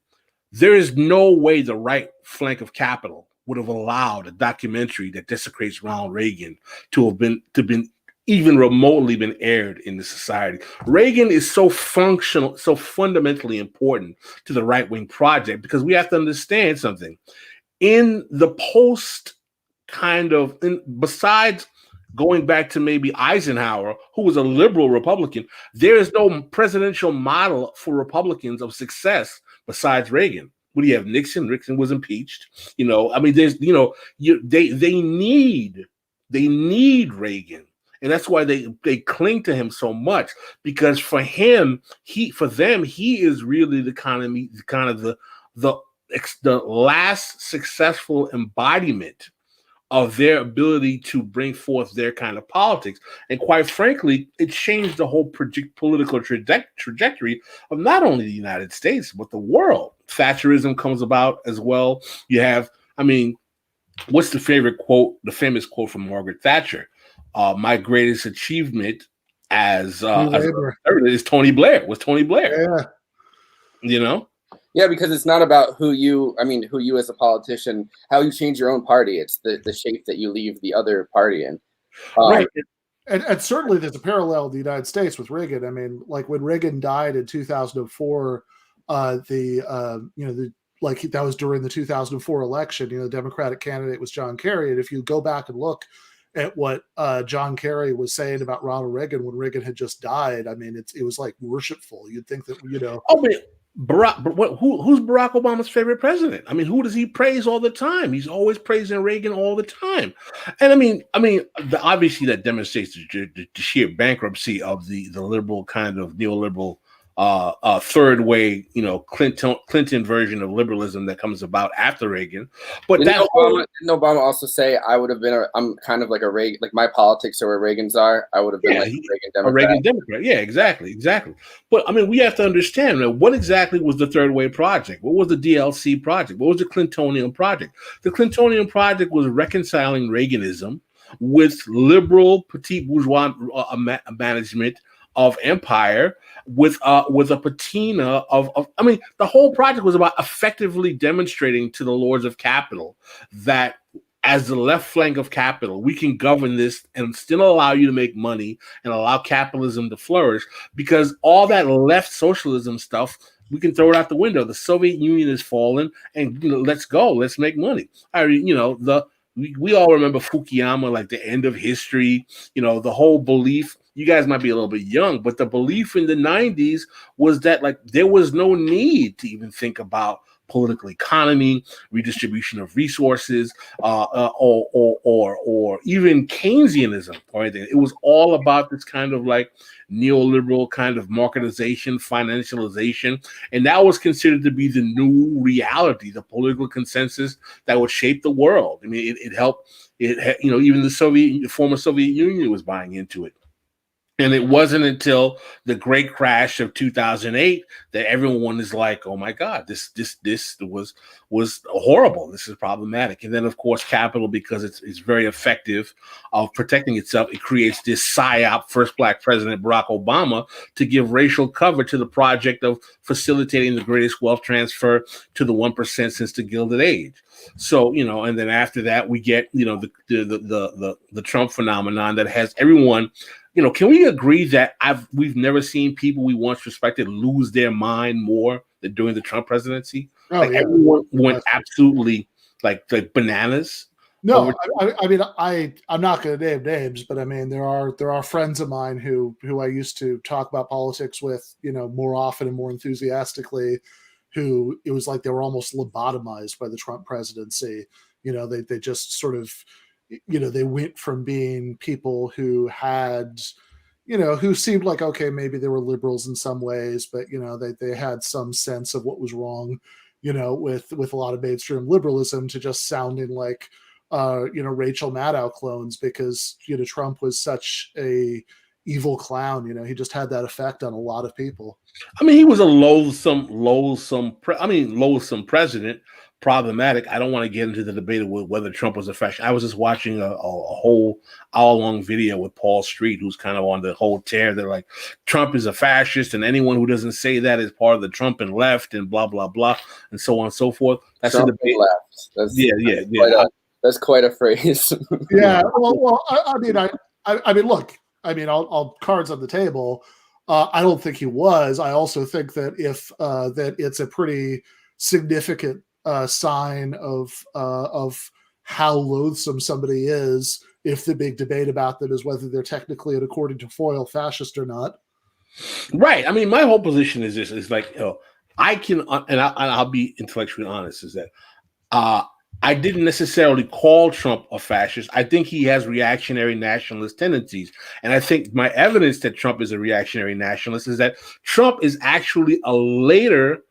[SPEAKER 13] there is no way the right flank of Capitol would have allowed a documentary that desecrates Ronald Reagan to have been even remotely been aired in the society. Reagan is so functional, so fundamentally important to the right-wing project, because we have to understand something. In the post besides going back to maybe Eisenhower, who was a liberal Republican, there is no presidential model for Republicans of success besides Reagan. What do you have? Nixon. Nixon was impeached. There's, they need Reagan, and that's why they cling to him so much, because for them, he is really the last successful embodiment of their ability to bring forth their kind of politics. And quite frankly, it changed the whole political trajectory of not only the United States, but the world. Thatcherism comes about as well. You have, I mean, what's the favorite quote, the famous quote from Margaret Thatcher? My greatest achievement as is Tony Blair, was Tony Blair.
[SPEAKER 3] Yeah.
[SPEAKER 13] You know?
[SPEAKER 4] Yeah, because it's not about who you as a politician, how you change your own party. It's the shape that you leave the other party in.
[SPEAKER 3] Right. And certainly there's a parallel in the United States with Reagan. I mean, like when Reagan died in 2004, that was during the 2004 election, the Democratic candidate was John Kerry. And if you go back and look at what John Kerry was saying about Ronald Reagan when Reagan had just died, I mean, it was like worshipful. You'd think that,
[SPEAKER 13] Oh, man. Who's Barack Obama's favorite president? I mean, who does he praise all the time? He's always praising Reagan all the time. And obviously that demonstrates the sheer bankruptcy of the liberal kind of neoliberal third way, Clinton version of liberalism that comes about after Reagan. But
[SPEAKER 4] didn't Obama also say I'm kind of like a Reagan, like my politics are where Reagan's are. I would have been a
[SPEAKER 13] Reagan Democrat. Yeah, exactly. But I mean, we have to understand what exactly was the third way project? What was the DLC project? What was the Clintonian project? The Clintonian project was reconciling Reaganism with liberal petite bourgeois management of empire with a patina of the whole project was about effectively demonstrating to the lords of capital that as the left flank of capital, we can govern this and still allow you to make money and allow capitalism to flourish, because all that left socialism stuff, we can throw it out the window. The Soviet Union has fallen, and let's go, let's make money. We all remember Fukuyama, like the end of history, the whole belief. You guys might be a little bit young, but the belief in the 90s was that there was no need to even think about political economy, redistribution of resources, or even Keynesianism or anything. It was all about this kind of like neoliberal kind of marketization, financialization, and that was considered to be the new reality, the political consensus that would shape the world. I mean, it helped. Even the former Soviet Union was buying into it. And it wasn't until the great crash of 2008 that everyone is like, "Oh my God, this was horrible. This is problematic." And then, of course, capital, because it's very effective of protecting itself, it creates this psyop, first black president Barack Obama, to give racial cover to the project of facilitating the greatest wealth transfer to the 1% since the Gilded Age. So and then after that, we get the Trump phenomenon that has everyone. Can we agree that we've never seen people we once respected lose their mind more than during the Trump presidency? Everyone went absolutely like bananas.
[SPEAKER 3] No, I'm not going to name names, but I mean there are friends of mine who I used to talk about politics with, more often and more enthusiastically, who it was like they were almost lobotomized by the Trump presidency. They just sort of. They went from being people who had, who seemed like, okay, maybe they were liberals in some ways, but, they had some sense of what was wrong, with a lot of mainstream liberalism, to just sounding like, Rachel Maddow clones, because, Trump was such a evil clown. He just had that effect on a lot of people.
[SPEAKER 13] I mean, he was a loathsome president. Problematic. I don't want to get into the debate of whether Trump was a fascist. I was just watching a whole hour-long video with Paul Street, who's kind of on the whole tear. They're like, Trump is a fascist, and anyone who doesn't say that is part of the Trump and left, and blah blah blah, and so on and so forth. That's
[SPEAKER 4] Trump
[SPEAKER 13] a debate.
[SPEAKER 4] Left. That's quite a phrase.
[SPEAKER 3] Yeah. Well. I mean, look. I mean, I'll cards on the table. I don't think he was. I also think that that it's a pretty significant sign of how loathsome somebody is if the big debate about them is whether they're technically and according to Foyle fascist or not.
[SPEAKER 13] Right. I mean, my whole position is this: is like, I can, and I'll be intellectually honest, is that I didn't necessarily call Trump a fascist. I think he has reactionary nationalist tendencies. And I think my evidence that Trump is a reactionary nationalist is that Trump is actually a later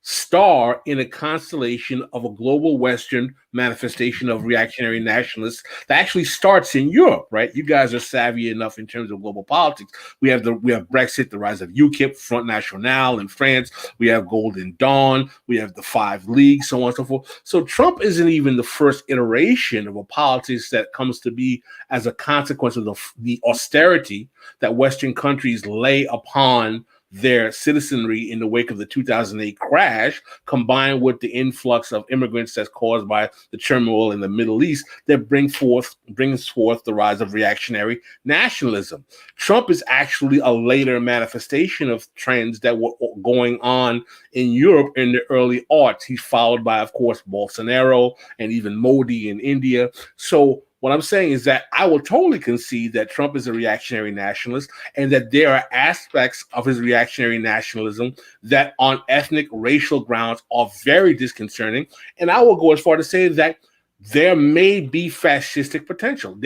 [SPEAKER 13] star in a constellation of a global Western manifestation of reactionary nationalists that actually starts in Europe, right? You guys are savvy enough in terms of global politics. We have Brexit, the rise of UKIP, Front National in France. We have Golden Dawn. We have the Five Leagues, so on and so forth. So Trump isn't even the first iteration of a politics that comes to be as a consequence of the austerity that Western countries lay upon their citizenry in the wake of the 2008 crash, combined with the influx of immigrants that's caused by the turmoil in the Middle East, that brings forth the rise of reactionary nationalism. Trump is actually a later manifestation of trends that were going on in Europe in the early aughts. He's followed by, of course, Bolsonaro and even Modi in India. So what I'm saying is that I will totally concede that Trump is a reactionary nationalist and that there are aspects of his reactionary nationalism that on ethnic, racial grounds are very disconcerting. And I will go as far to say that there may be fascistic potential.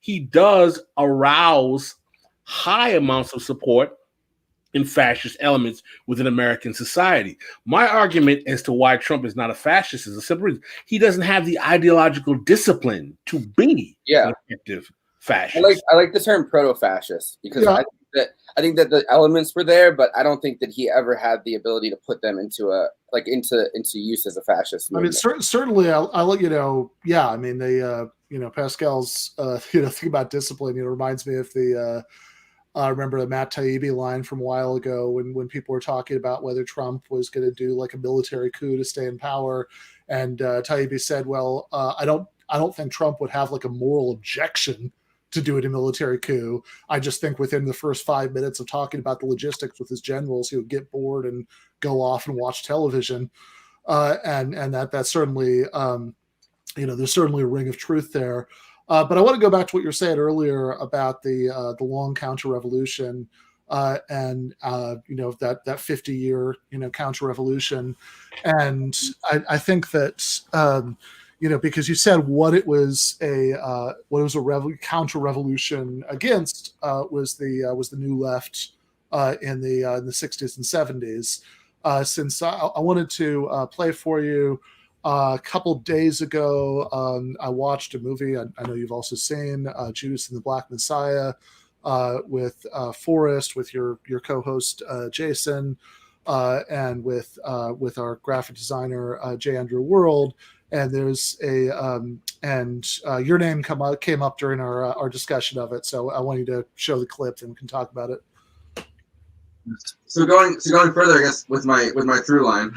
[SPEAKER 13] He does arouse high amounts of support in fascist elements within American society. My argument as to why Trump is not a fascist is a simple reason. He doesn't have the ideological discipline to be an effective fascist.
[SPEAKER 4] I like the term proto-fascist because I think that the elements were there, but I don't think that he ever had the ability to put them into use as a fascist movement.
[SPEAKER 3] I mean, certainly, I'll let you know. Yeah, I mean, Pascal's thing about discipline. Reminds me of the. I remember the Matt Taibbi line from a while ago when people were talking about whether Trump was going to do like a military coup to stay in power, and Taibbi said, "Well, I don't think Trump would have like a moral objection to doing a military coup. I just think within the first 5 minutes of talking about the logistics with his generals, he would get bored and go off and watch television." And that's certainly, there's certainly a ring of truth there. But I want to go back to what you were saying earlier about the long counter-revolution and that 50-year counter-revolution, and I think that because you said what it was a counter-revolution against was the New Left in the 60s and 70s. Since I wanted to play for you. A couple days ago, I watched a movie I know you've also seen, Judas and the Black Messiah, with Forrest, with your co-host Jason, and with our graphic designer J. Andrew World. And there's your name came up during our discussion of it, so I want you to show the clip and we can talk about it.
[SPEAKER 14] So going further, I guess, with my through line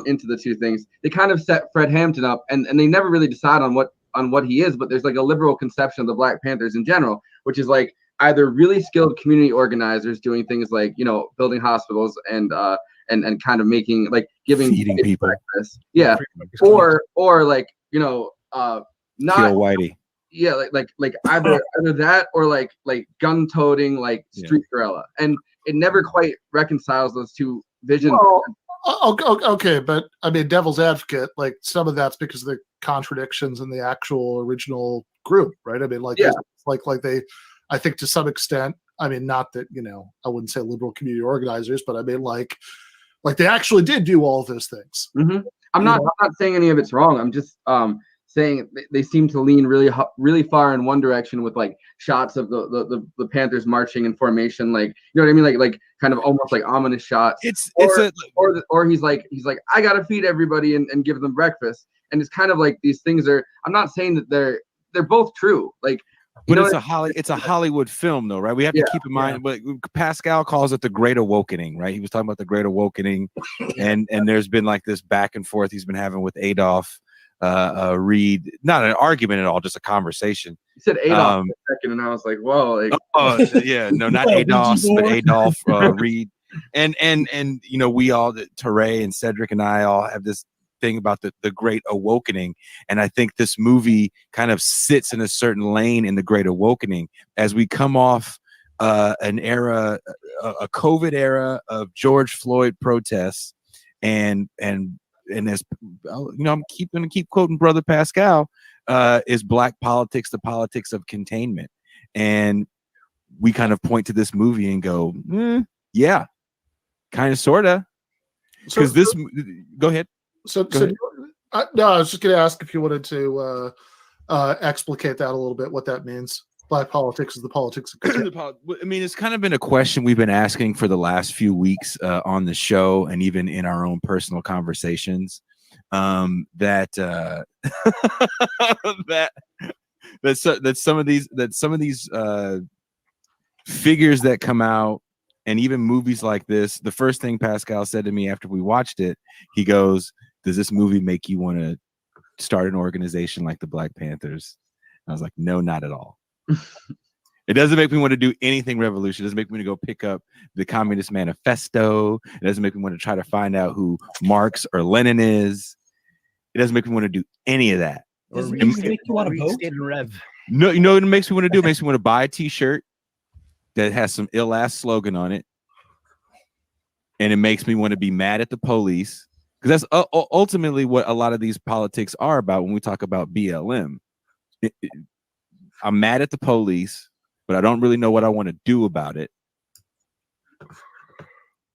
[SPEAKER 14] into the two things, they kind of set Fred Hampton up, and they never really decide on what he is, but there's like a liberal conception of the Black Panthers in general, which is like either really skilled community organizers doing things like building hospitals and kind of making feeding people breakfast, or like not
[SPEAKER 15] Kill Whitey.
[SPEAKER 14] Yeah, like either that or like gun-toting street guerrilla, and it never quite reconciles those two visions.
[SPEAKER 3] Well, okay, but I mean, devil's advocate, like some of that's because of the contradictions in the actual original group, right? I mean, they, I think to some extent, I mean, not that I wouldn't say liberal community organizers, but I mean, like they actually did do all of those things.
[SPEAKER 14] Mm-hmm. I'm not saying any of it's wrong. I'm just saying they seem to lean really far in one direction with like shots of the Panthers marching in formation, like what I mean, like kind of almost like ominous shots. Or he's like I gotta feed everybody and give them breakfast, and it's kind of like these things are. I'm not saying that they're both true, like.
[SPEAKER 15] But it's a Hollywood film, though, right? We have to keep in mind. But Pascal calls it the Great Awakening, right? He was talking about the Great Awakening, and there's been like this back and forth he's been having with Adolf Reed. Not an argument at all, just a conversation.
[SPEAKER 14] You said Adolf for a second, and I was like, "Whoa!" Like,
[SPEAKER 15] no, not Adolf, but Adolf Reed. And we all, Teray and Cedric and I all have this thing about the Great Awakening, and I think this movie kind of sits in a certain lane in the Great Awakening as we come off an era, a COVID era of George Floyd protests, and as I'm going to keep quoting Brother Pascal, is Black politics the politics of containment? And we kind of point to this movie and go, yeah, kind of, sorta. because go ahead.
[SPEAKER 3] No, I was just going to ask if you wanted to explicate that a little bit, what that means. Black politics is the politics of control.
[SPEAKER 15] I mean, it's kind of been a question we've been asking for the last few weeks on the show, and even in our own personal conversations. That some of these figures that come out, and even movies like this. The first thing Pascal said to me after we watched it, he goes, "Does this movie make you want to start an organization like the Black Panthers?" I was like, "No, not at all." It doesn't make me want to do anything revolutionary. It doesn't make me want to go pick up the Communist Manifesto. It doesn't make me want to try to find out who Marx or Lenin is. It doesn't make me want to do any of that.
[SPEAKER 16] Does it make you want to vote?
[SPEAKER 15] No, you know what it makes me want to do? It makes me want to buy a t-shirt that has some ill-ass slogan on it. And it makes me want to be mad at the police. Because that's ultimately what a lot of these politics are about when we talk about BLM. I'm mad at the police, but I don't really know what I want to do about it.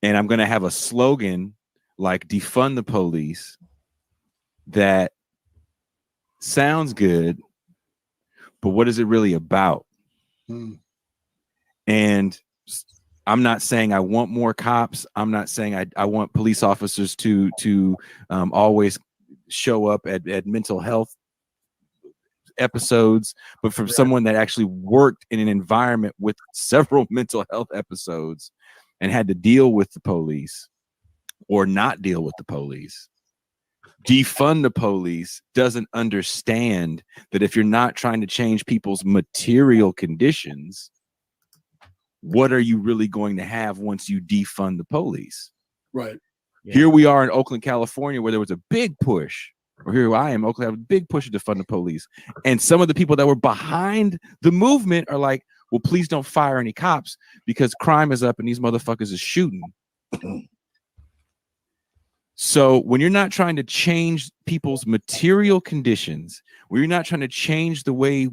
[SPEAKER 15] And I'm going to have a slogan like defund the police that sounds good, but what is it really about? And I'm not saying I want more cops. I'm not saying I want police officers to always show up at mental health episodes, but from someone that actually worked in an environment with several mental health episodes and had to deal with the police or not deal with the police. Defund the police doesn't understand that if you're not trying to change people's material conditions, what are you really going to have once you defund the police?
[SPEAKER 3] Right.
[SPEAKER 15] Yeah. Here we are in Oakland, California, where there was a big push, or here I am, Oakland, have a big push to defund the police. And some of the people that were behind the movement are like, well, please don't fire any cops because crime is up and these motherfuckers is shooting. So when you're not trying to change people's material conditions, when you're not trying to change the way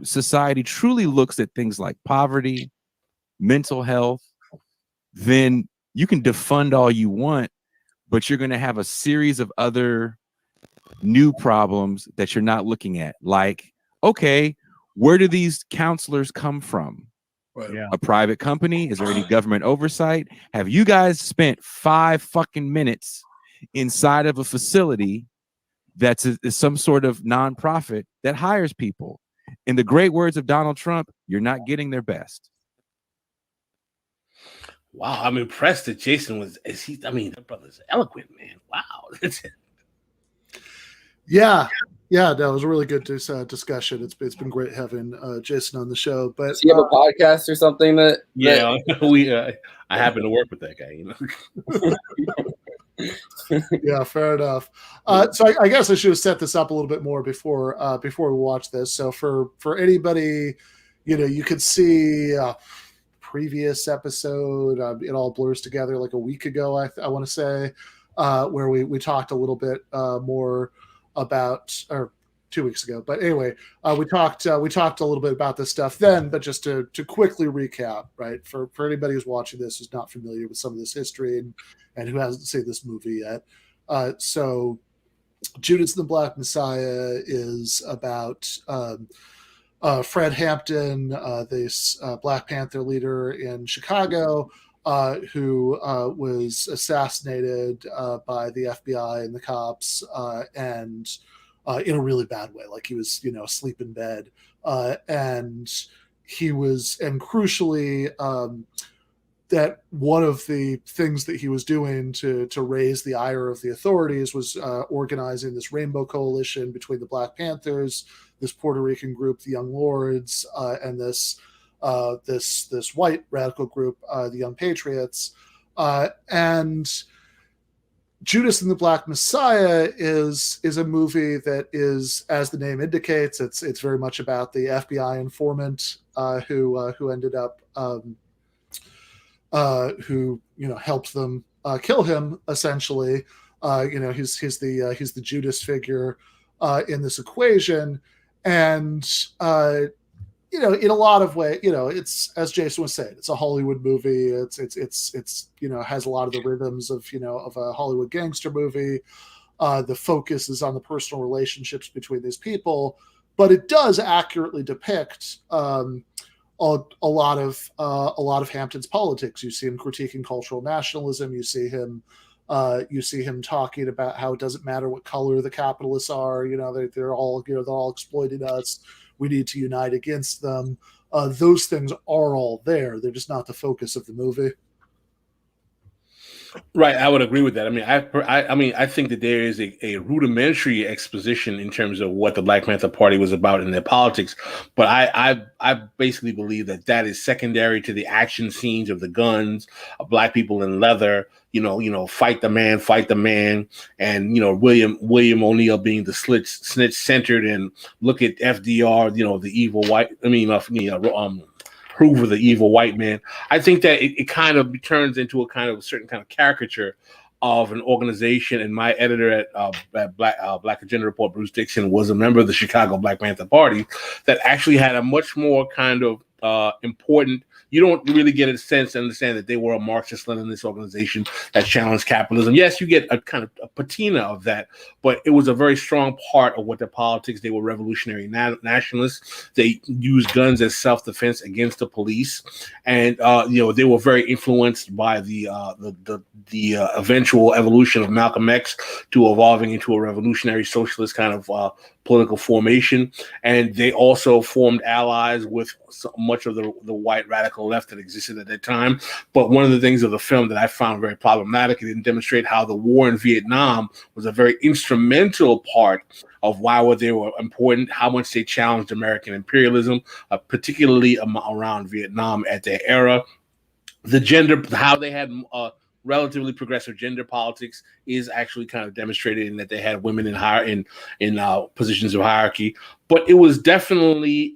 [SPEAKER 15] society truly looks at things like poverty, mental health, then you can defund all you want, but you're going to have a series of other new problems that you're not looking at. Like, okay, where do these counselors come from?
[SPEAKER 3] Right.
[SPEAKER 15] A private company? Is there any government oversight? Have you guys spent 5 fucking minutes inside of a facility that's some sort of nonprofit that hires people? In the great words of Donald Trump, you're not getting their best.
[SPEAKER 13] Wow, I'm impressed that Jason that brother's eloquent, man. Wow.
[SPEAKER 3] Yeah, that was a really good discussion. It's been great having Jason on the show. But
[SPEAKER 4] does he have a podcast or something that?
[SPEAKER 13] Yeah, I happen to work with that guy. You know.
[SPEAKER 3] Yeah, fair enough. So I guess I should have set this up a little bit more before we watch this. So for anybody, you could see previous episode. It all blurs together like a week ago. I want to say where we talked a little bit more about, or 2 weeks ago. But anyway, we talked a little bit about this stuff then. But just to quickly recap, right, for anybody who's watching this who's not familiar with some of this history and who hasn't seen this movie yet. So Judas and the Black Messiah is about Fred Hampton, this Black Panther leader in Chicago, who was assassinated by the FBI and the cops, and in a really bad way. Like he was, asleep in bed, and crucially, that one of the things that he was doing to raise the ire of the authorities was organizing this rainbow coalition between the Black Panthers, this Puerto Rican group, the Young Lords, and this white radical group, the Young Patriots. And Judas and the Black Messiah is a movie that is, as the name indicates, it's very much about the FBI informant who ended up who helped them kill him, essentially. He's the Judas figure in this equation, and in a lot of ways, it's, as Jason was saying, it's a Hollywood movie. It's has a lot of the rhythms of a Hollywood gangster movie. The focus is on the personal relationships between these people, but it does accurately depict a lot of Hampton's politics. You see him critiquing cultural nationalism. You see him talking about how it doesn't matter what color the capitalists are. They're all exploiting us. We need to unite against them. Those things are all there. They're just not the focus of the movie.
[SPEAKER 13] Right, I would agree with that. I think that there is a rudimentary exposition in terms of what the Black Panther Party was about in their politics, but I basically believe that is secondary to the action scenes of the guns, of Black people in leather, fight the man, and William O'Neill being the snitch centered, and look at FDR, the evil white. Hoover, the evil white man. I think that it kind of turns into a certain kind of caricature of an organization. And my editor at Black Agenda Report, Bruce Dixon, was a member of the Chicago Black Panther Party that actually had a much more kind of important. You don't really get a sense and understand that they were a Marxist-Leninist organization that challenged capitalism. Yes, you get a kind of a patina of that, but it was a very strong part of what their politics. They were revolutionary nationalists. They used guns as self-defense against the police, and they were very influenced by the eventual evolution of Malcolm X to evolving into a revolutionary socialist kind of political formation. And they also formed allies with much of the white radical left that existed at that time. But one of the things of the film that I found very problematic, it didn't demonstrate how the war in Vietnam was a very instrumental part of why they were important, how much they challenged American imperialism, particularly around Vietnam at their era. The gender, how they had relatively progressive gender politics is actually kind of demonstrated in that they had women in positions of hierarchy. But it was definitely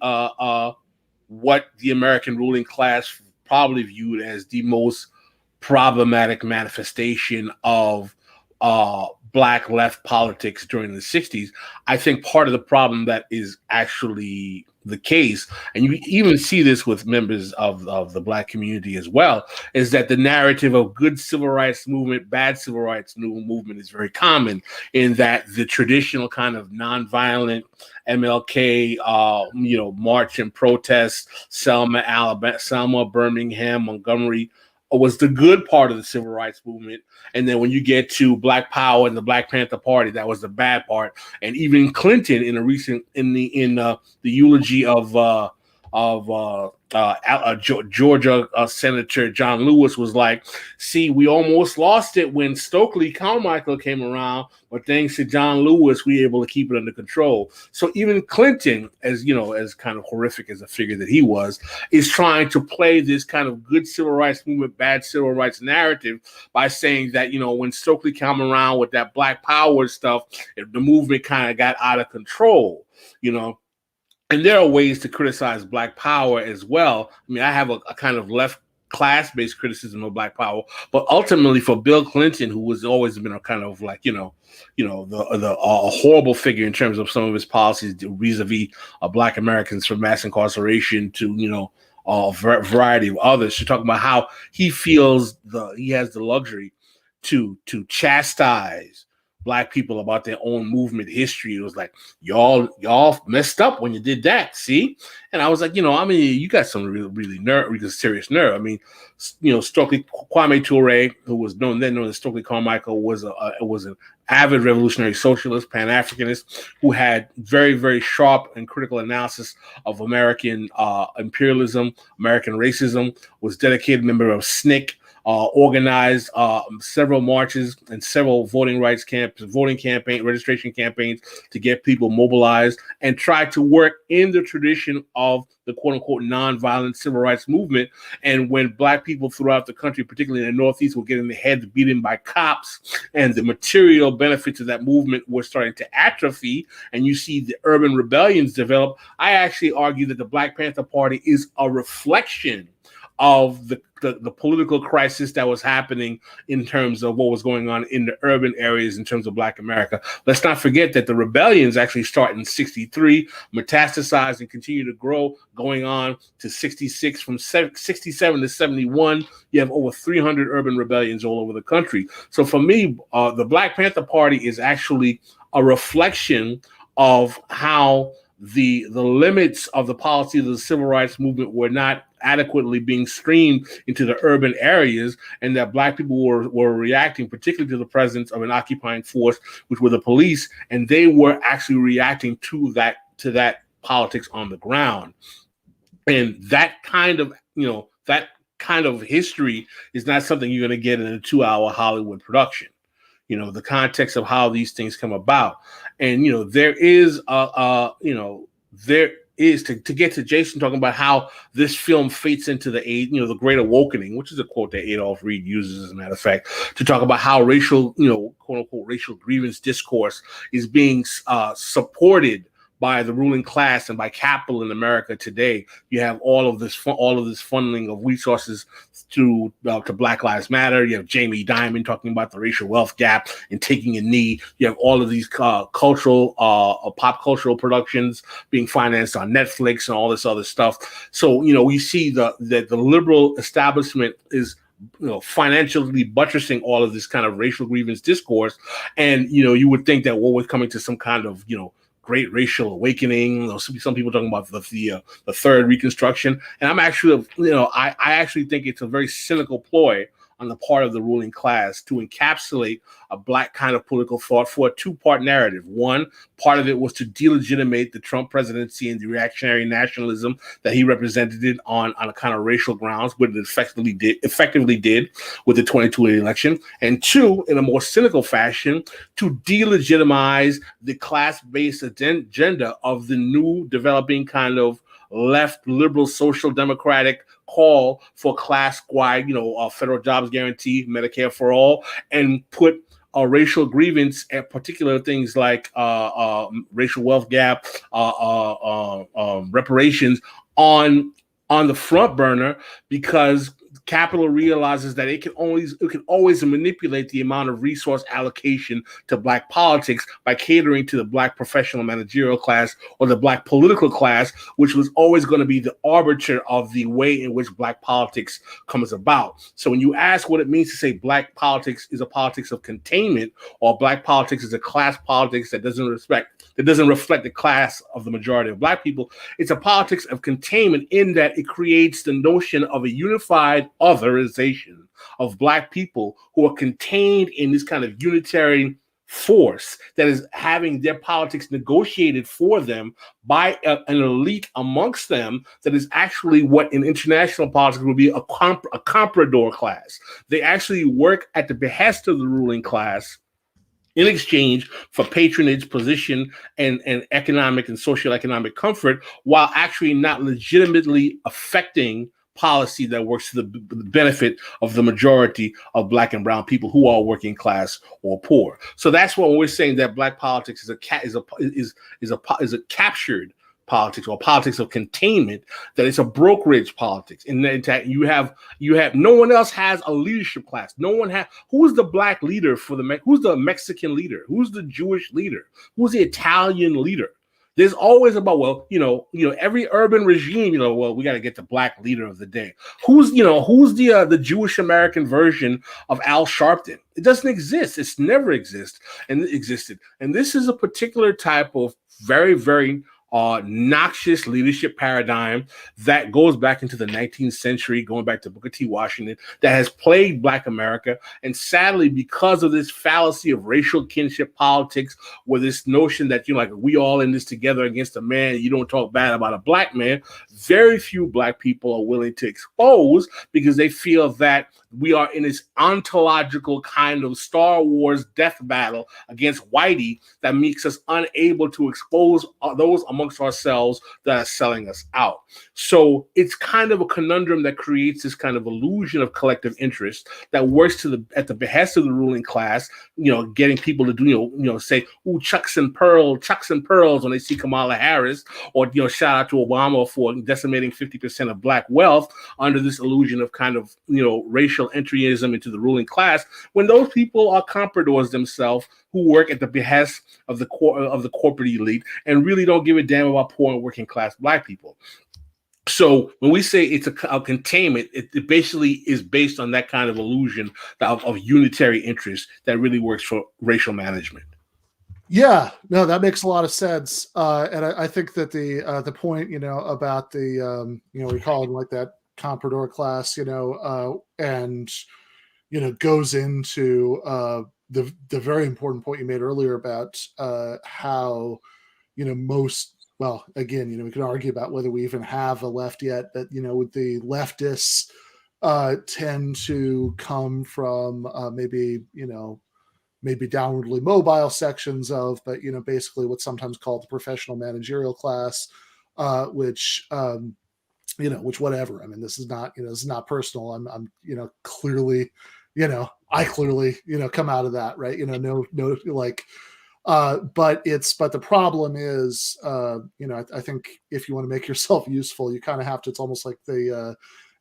[SPEAKER 13] what the American ruling class probably viewed as the most problematic manifestation of Black left politics during the 60s. I think part of the problem that is actually the case, and you even see this with members of the Black community as well, is that the narrative of good civil rights movement, bad civil rights movement is very common, in that the traditional kind of nonviolent MLK, march and protest, Selma, Alabama, Selma, Birmingham, Montgomery, was the good part of the civil rights movement. And then when you get to Black Power and the Black Panther Party, that was the bad part. And even Clinton in the eulogy of Georgia Senator John Lewis was like, see, we almost lost it when Stokely Carmichael came around, but thanks to John Lewis, we were able to keep it under control. So even Clinton, as kind of horrific as a figure that he was, is trying to play this kind of good civil rights movement, bad civil rights narrative by saying that, when Stokely came around with that Black Power stuff, the movement kind of got out of control, And there are ways to criticize Black Power as well. I mean, I have a kind of left class-based criticism of Black Power, but ultimately for Bill Clinton, who has always been a kind of like, a horrible figure in terms of some of his policies vis-a-vis Black Americans, from mass incarceration to, a variety of others. You're talking about how he feels he has the luxury to chastise Black people about their own movement history. It was like, y'all messed up when you did that, see? And I was like, you got some really serious nerve. I mean, Stokely Kwame Ture, who was known as Stokely Carmichael, was an avid revolutionary socialist, Pan-Africanist, who had very, very sharp and critical analysis of American imperialism, American racism, was dedicated member of SNCC, organized several marches and several voting registration campaigns to get people mobilized, and tried to work in the tradition of the quote-unquote nonviolent civil rights movement. And when Black people throughout the country, particularly in the Northeast, were getting their heads beaten by cops, and the material benefits of that movement were starting to atrophy, and you see the urban rebellions develop, I actually argue that the Black Panther Party is a reflection of the political crisis that was happening in terms of what was going on in the urban areas in terms of Black America. Let's not forget that the rebellions actually start in 63, metastasize and continue to grow, going on to 66. From 67 to 71, you have over 300 urban rebellions all over the country. So for me, the Black Panther Party is actually a reflection of how the limits of the policy of the civil rights movement were not adequately being streamed into the urban areas, and that Black people were reacting particularly to the presence of an occupying force, which were the police, and they were actually reacting to that politics on the ground. And that kind of history is not something you're going to get in a 2-hour Hollywood production. The context of how these things come about. And, there is, to get to Jason talking about how this film fits into the Great Awakening, which is a quote that Adolph Reed uses, as a matter of fact, to talk about how racial, quote unquote, racial grievance discourse is being supported by the ruling class and by capital in America today. You have all of this funneling of resources to Black Lives Matter. You have Jamie Dimon talking about the racial wealth gap and taking a knee. You have all of these pop cultural productions being financed on Netflix and all this other stuff. So we see that the liberal establishment is financially buttressing all of this kind of racial grievance discourse, and you would think that what was coming to some kind of great racial awakening. Some people talking about the third Reconstruction, and I'm actually, I actually think it's a very cynical ploy on the part of the ruling class to encapsulate a Black kind of political thought for a two-part narrative. One part of it was to delegitimate the Trump presidency and the reactionary nationalism that he represented on a kind of racial grounds, what it effectively did with the 2020 election. And two, in a more cynical fashion, to delegitimize the class-based agenda of the new developing kind of left liberal social democratic call for class-wide, federal jobs guarantee, Medicare for all, and put a racial grievance at particular things like racial wealth gap, reparations on the front burner, because capital realizes that it can always manipulate the amount of resource allocation to Black politics by catering to the Black professional managerial class or the Black political class, which was always going to be the arbiter of the way in which Black politics comes about. So when you ask what it means to say Black politics is a politics of containment, or Black politics is a class politics that doesn't reflect the class of the majority of Black people, it's a politics of containment in that it creates the notion of a unified otherization of Black people who are contained in this kind of unitary force that is having their politics negotiated for them by an elite amongst them that is actually what in international politics would be a comprador class. They actually work at the behest of the ruling class in exchange for patronage, position, and economic and socioeconomic comfort, while actually not legitimately affecting policy that works to the benefit of the majority of Black and brown people who are working class or poor. So that's what we're saying, that Black politics is a captured politics, or politics of containment, that it's a brokerage politics. And that you have no one else has a leadership class. No one has. Who's the Black leader who's the Mexican leader? Who's the Jewish leader? Who's the Italian leader? There's always about, every urban regime, we got to get the Black leader of the day. Who's the Jewish American version of Al Sharpton? It doesn't exist. It's never existed. And this is a particular type of very, very noxious leadership paradigm that goes back into the 19th century, going back to Booker T. Washington, that has plagued Black America. And sadly, because of this fallacy of racial kinship politics, where this notion that we all in this together against a man, you don't talk bad about a Black man, very few Black people are willing to expose, because they feel that We are in this ontological kind of Star Wars death battle against Whitey that makes us unable to expose those amongst ourselves that are selling us out. So it's kind of a conundrum that creates this kind of illusion of collective interest that works at the behest of the ruling class, getting people to do, say, ooh, chucks and pearls when they see Kamala Harris, or, shout out to Obama for decimating 50% of black wealth under this illusion of kind of, racial entryism into the ruling class, when those people are compradors themselves who work at the behest of the corporate elite and really don't give a damn about poor and working class black people. So when we say it's a containment, it basically is based on that kind of illusion of unitary interest that really works for racial management.
[SPEAKER 3] Yeah, no, that makes a lot of sense. And I think that the point, about the, we call it like that comprador class, and, goes into the very important point you made earlier about how, most, well, again, we can argue about whether we even have a left yet, but, with the leftists tend to come from maybe downwardly mobile sections of, but, basically what's sometimes called the professional managerial class, which whatever. I mean, this is not personal. I'm clearly, I clearly, come out of that, right? But the problem is, I think if you want to make yourself useful, you kind of have to, it's almost like the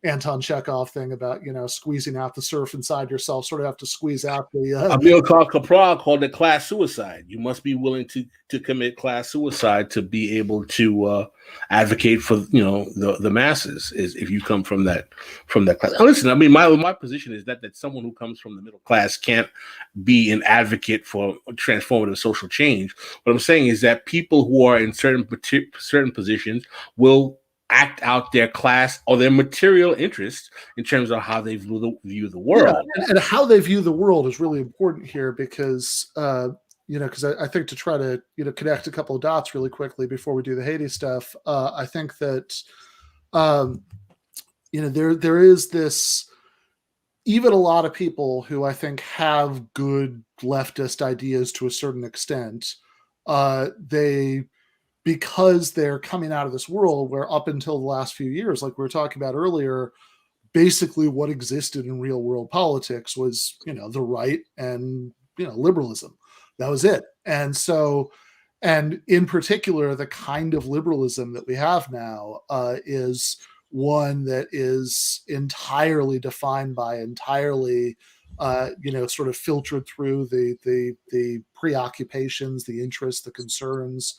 [SPEAKER 3] Anton Chekhov thing about, squeezing out the surf inside yourself, sort of have to squeeze out the...
[SPEAKER 13] Emil Capra called it class suicide. You must be willing to commit class suicide to be able to advocate for, the masses, is if you come from that class. Now, listen, I mean, my position is that someone who comes from the middle class can't be an advocate for transformative social change. What I'm saying is that people who are in certain positions will act out their class or their material interests in terms of how they view the world.
[SPEAKER 3] Yeah, and how they view the world is really important here because, because I think to try to, connect a couple of dots really quickly before we do the Haiti stuff, I think that, there is this, even a lot of people who I think have good leftist ideas to a certain extent, because they're coming out of this world where up until the last few years, like we were talking about earlier, basically what existed in real world politics was, the right and, liberalism. That was it. And so, and in particular, the kind of liberalism that we have now is one that is entirely defined by sort of filtered through the preoccupations, the interests, the concerns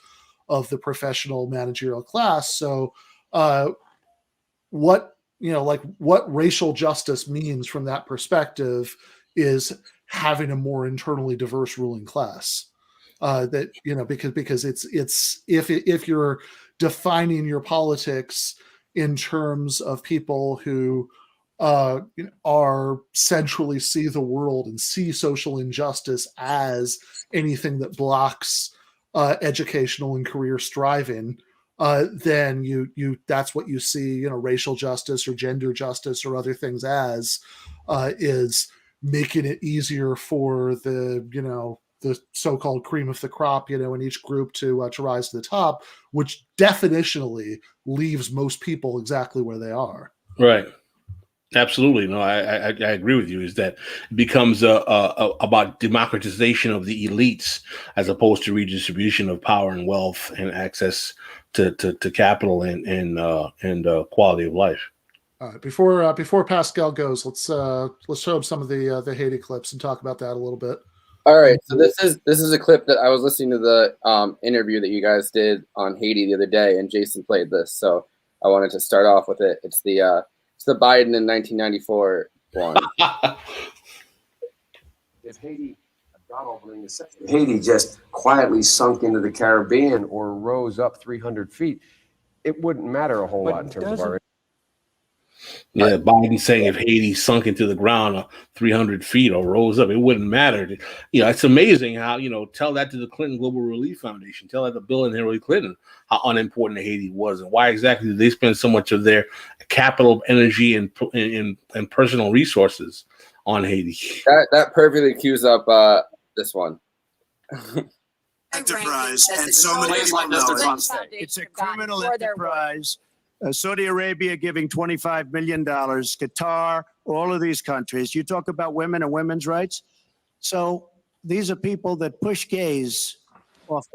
[SPEAKER 3] of the professional managerial class. So what racial justice means from that perspective is having a more internally diverse ruling class. Because it's if you're defining your politics in terms of people who are centrally see the world and see social injustice as anything that blocks educational and career striving, then you that's what you see, racial justice or gender justice or other things as is making it easier for the so-called cream of the crop, in each group to rise to the top, which definitionally leaves most people exactly where they are.
[SPEAKER 13] Right. Absolutely. No, I agree with you, is that it becomes about democratization of the elites as opposed to redistribution of power and wealth and access to capital and quality of life.
[SPEAKER 3] All right. Before Pascal goes, let's show him some of the Haiti clips and talk about that a little bit.
[SPEAKER 4] All right. So this is a clip that I was listening to the interview that you guys did on Haiti the other day, and Jason played this. So I wanted to start off with it. It's the Biden in 1994 one.
[SPEAKER 17] If Haiti just quietly sunk into the Caribbean or rose up 300 feet, it wouldn't matter a whole lot in terms of our.
[SPEAKER 13] Yeah, Biden saying if Haiti sunk into the ground 300 feet or rose up, it wouldn't matter. You know, it's amazing how, you know, tell that to the Clinton Global Relief Foundation, tell that to Bill and Hillary Clinton, how unimportant Haiti was and why exactly did they spend so much of their capital, energy, and personal resources on Haiti.
[SPEAKER 4] That perfectly cues up this one.
[SPEAKER 18] Enterprise, and so many people know it. It's a criminal enterprise. Saudi Arabia giving $25 million, Qatar, all of these countries. You talk about women and women's rights. So these are people that push gays off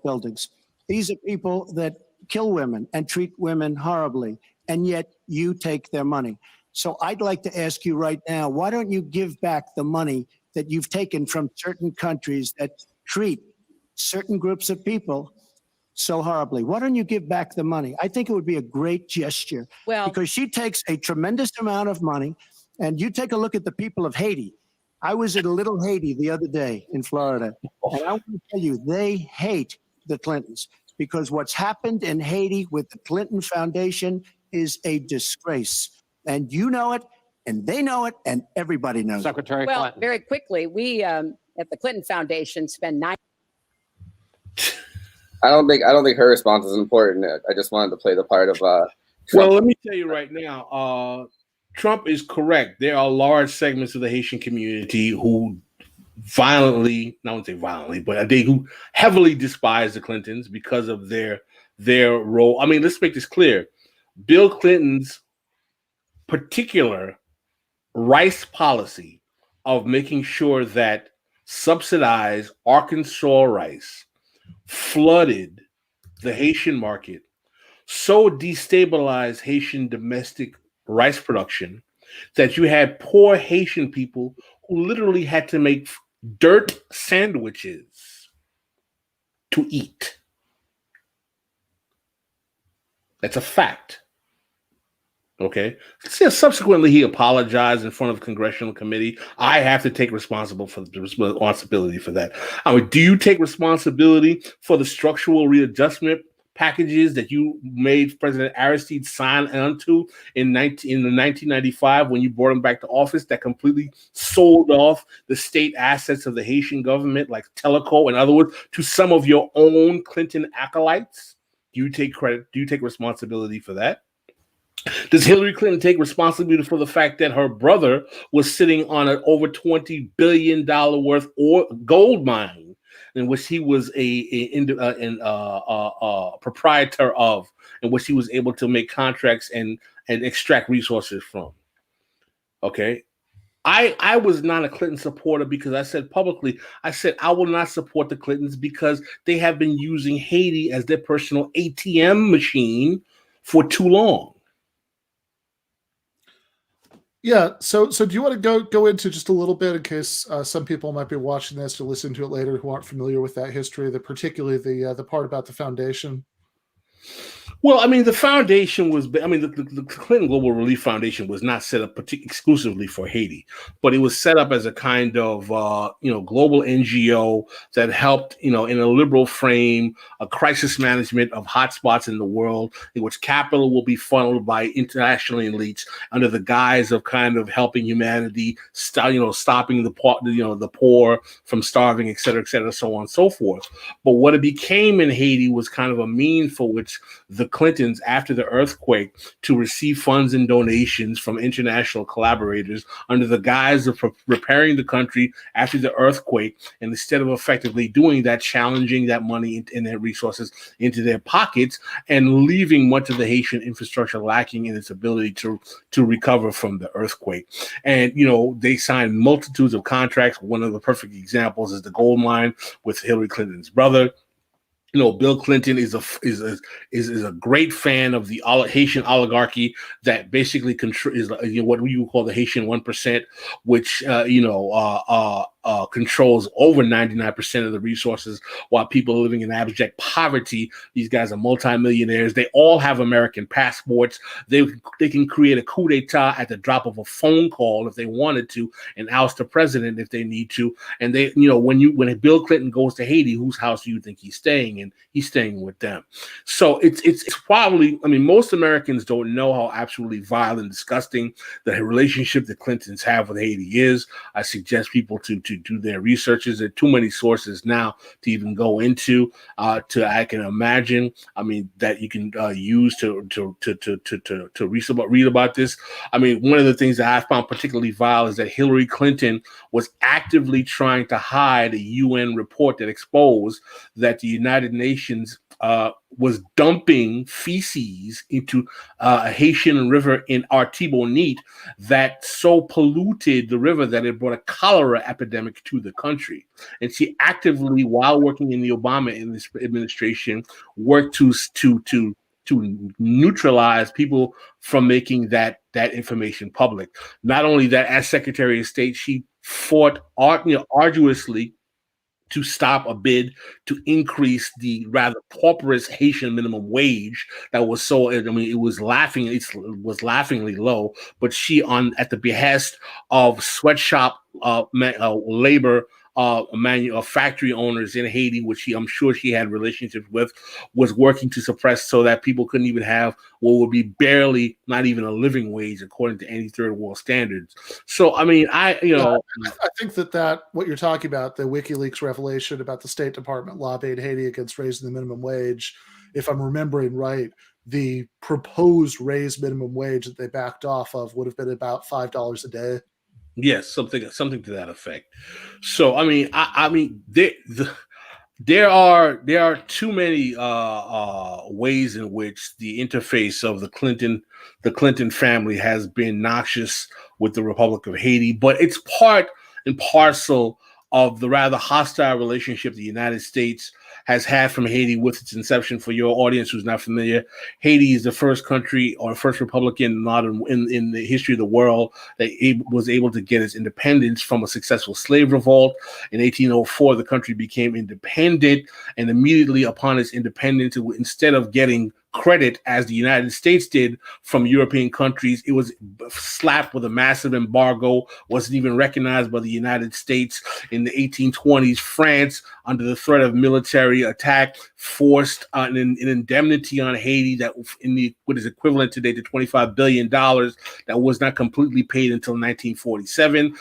[SPEAKER 18] buildings. These are people that kill women and treat women horribly, and yet you take their money. So I'd like to ask you right now, why don't you give back the money that you've taken from certain countries that treat certain groups of people so horribly? Why don't you give back the money? I think it would be a great gesture. Well, because she takes a tremendous amount of money, and you take a look at the people of Haiti. I was in little Haiti the other day in Florida, and I want to tell you, they hate the Clintons because what's happened in Haiti with the Clinton Foundation is a disgrace. And you know it, and they know it, and everybody knows
[SPEAKER 19] Secretary
[SPEAKER 18] it.
[SPEAKER 19] Well, Clinton. Very quickly, we at the Clinton Foundation spend 9.
[SPEAKER 4] I don't think her response is important. I just wanted to play the part of
[SPEAKER 13] Well, let me tell you right now, Trump is correct. There are large segments of the Haitian community who violently, not want to say violently, but who heavily despise the Clintons because of their role. I mean, let's make this clear. Bill Clinton's particular rice policy of making sure that subsidized Arkansas rice flooded the Haitian market, so destabilized Haitian domestic rice production that you had poor Haitian people who literally had to make dirt sandwiches to eat. That's a fact. Okay. Subsequently, he apologized in front of the congressional committee. I have to take responsibility for that. I mean, do you take responsibility for the structural readjustment packages that you made President Aristide sign onto in 1995 when you brought him back to office, that completely sold off the state assets of the Haitian government, like Teleco, in other words, to some of your own Clinton acolytes? Do you take credit? Do you take responsibility for that? Does Hillary Clinton take responsibility for the fact that her brother was sitting on an over $20 billion worth gold mine in which he was a proprietor of, in which he was able to make contracts and extract resources from? Okay. I was not a Clinton supporter because I said publicly, I will not support the Clintons because they have been using Haiti as their personal ATM machine for too long.
[SPEAKER 3] Yeah. So do you want to go into just a little bit in case some people might be watching this or listen to it later who aren't familiar with that history, particularly the part about the foundation?
[SPEAKER 13] Well, I mean, the foundation was, the Clinton Global Relief Foundation was not set up exclusively for Haiti, but it was set up as a kind of, global NGO that helped, in a liberal frame, a crisis management of hotspots in the world, in which capital will be funneled by international elites under the guise of kind of helping humanity, stopping the poor from starving, et cetera, so on and so forth. But what it became in Haiti was kind of a means for which the Clintons, after the earthquake, to receive funds and donations from international collaborators under the guise of repairing the country after the earthquake, and instead of effectively doing that, challenging that money and their resources into their pockets and leaving much of the Haitian infrastructure lacking in its ability to recover from the earthquake. And they signed multitudes of contracts. One of the perfect examples is the gold mine with Hillary Clinton's brother. Bill Clinton is a great fan of the Haitian oligarchy that basically is what we would call the Haitian 1%, which controls over 99% of the resources, while people are living in abject poverty. These guys are multimillionaires. They all have American passports. They can create a coup d'etat at the drop of a phone call if they wanted to, and oust the president if they need to. And they, when Bill Clinton goes to Haiti, whose house do you think he's staying in? He's staying with them. So it's probably, most Americans don't know how absolutely vile and disgusting the relationship that Clintons have with Haiti is. I suggest people to do their researches. There are too many sources now to even go into. I can imagine. That you can use to read about this. One of the things that I found particularly vile is that Hillary Clinton was actively trying to hide a UN report that exposed that the United Nations was dumping feces into a Haitian river in Artibonite that so polluted the river that it brought a cholera epidemic to the country. And she actively, while working in the Obama administration, worked to neutralize people from making that information public. Not only that, as Secretary of State, she fought arduously to stop a bid to increase the rather pauperous Haitian minimum wage that was it was laughingly low, but she, at the behest of sweatshop labor, factory owners in Haiti, which I'm sure she had relationships with, was working to suppress so that people couldn't even have what would be barely, not even a living wage according to any third world standards. So, I
[SPEAKER 3] think that what you're talking about, the WikiLeaks revelation about the State Department lobbying Haiti against raising the minimum wage, if I'm remembering right, the proposed raised minimum wage that they backed off of would have been about $5 a day.
[SPEAKER 13] Yes, something to that effect. So there are too many ways in which the interface of the Clinton family has been noxious with the Republic of Haiti, but it's part and parcel of the rather hostile relationship the United States has had from Haiti with its inception. For your audience who's not familiar, Haiti is the first country or first republic in the history of the world that was able to get its independence from a successful slave revolt. In 1804, the country became independent, and immediately upon its independence, instead of getting credit as the United States did from European countries, it was slapped with a massive embargo, wasn't even recognized by the United States. In the 1820s, France, under the threat of military attack, forced an indemnity on Haiti that what is equivalent today to $25 billion that was not completely paid until 1947.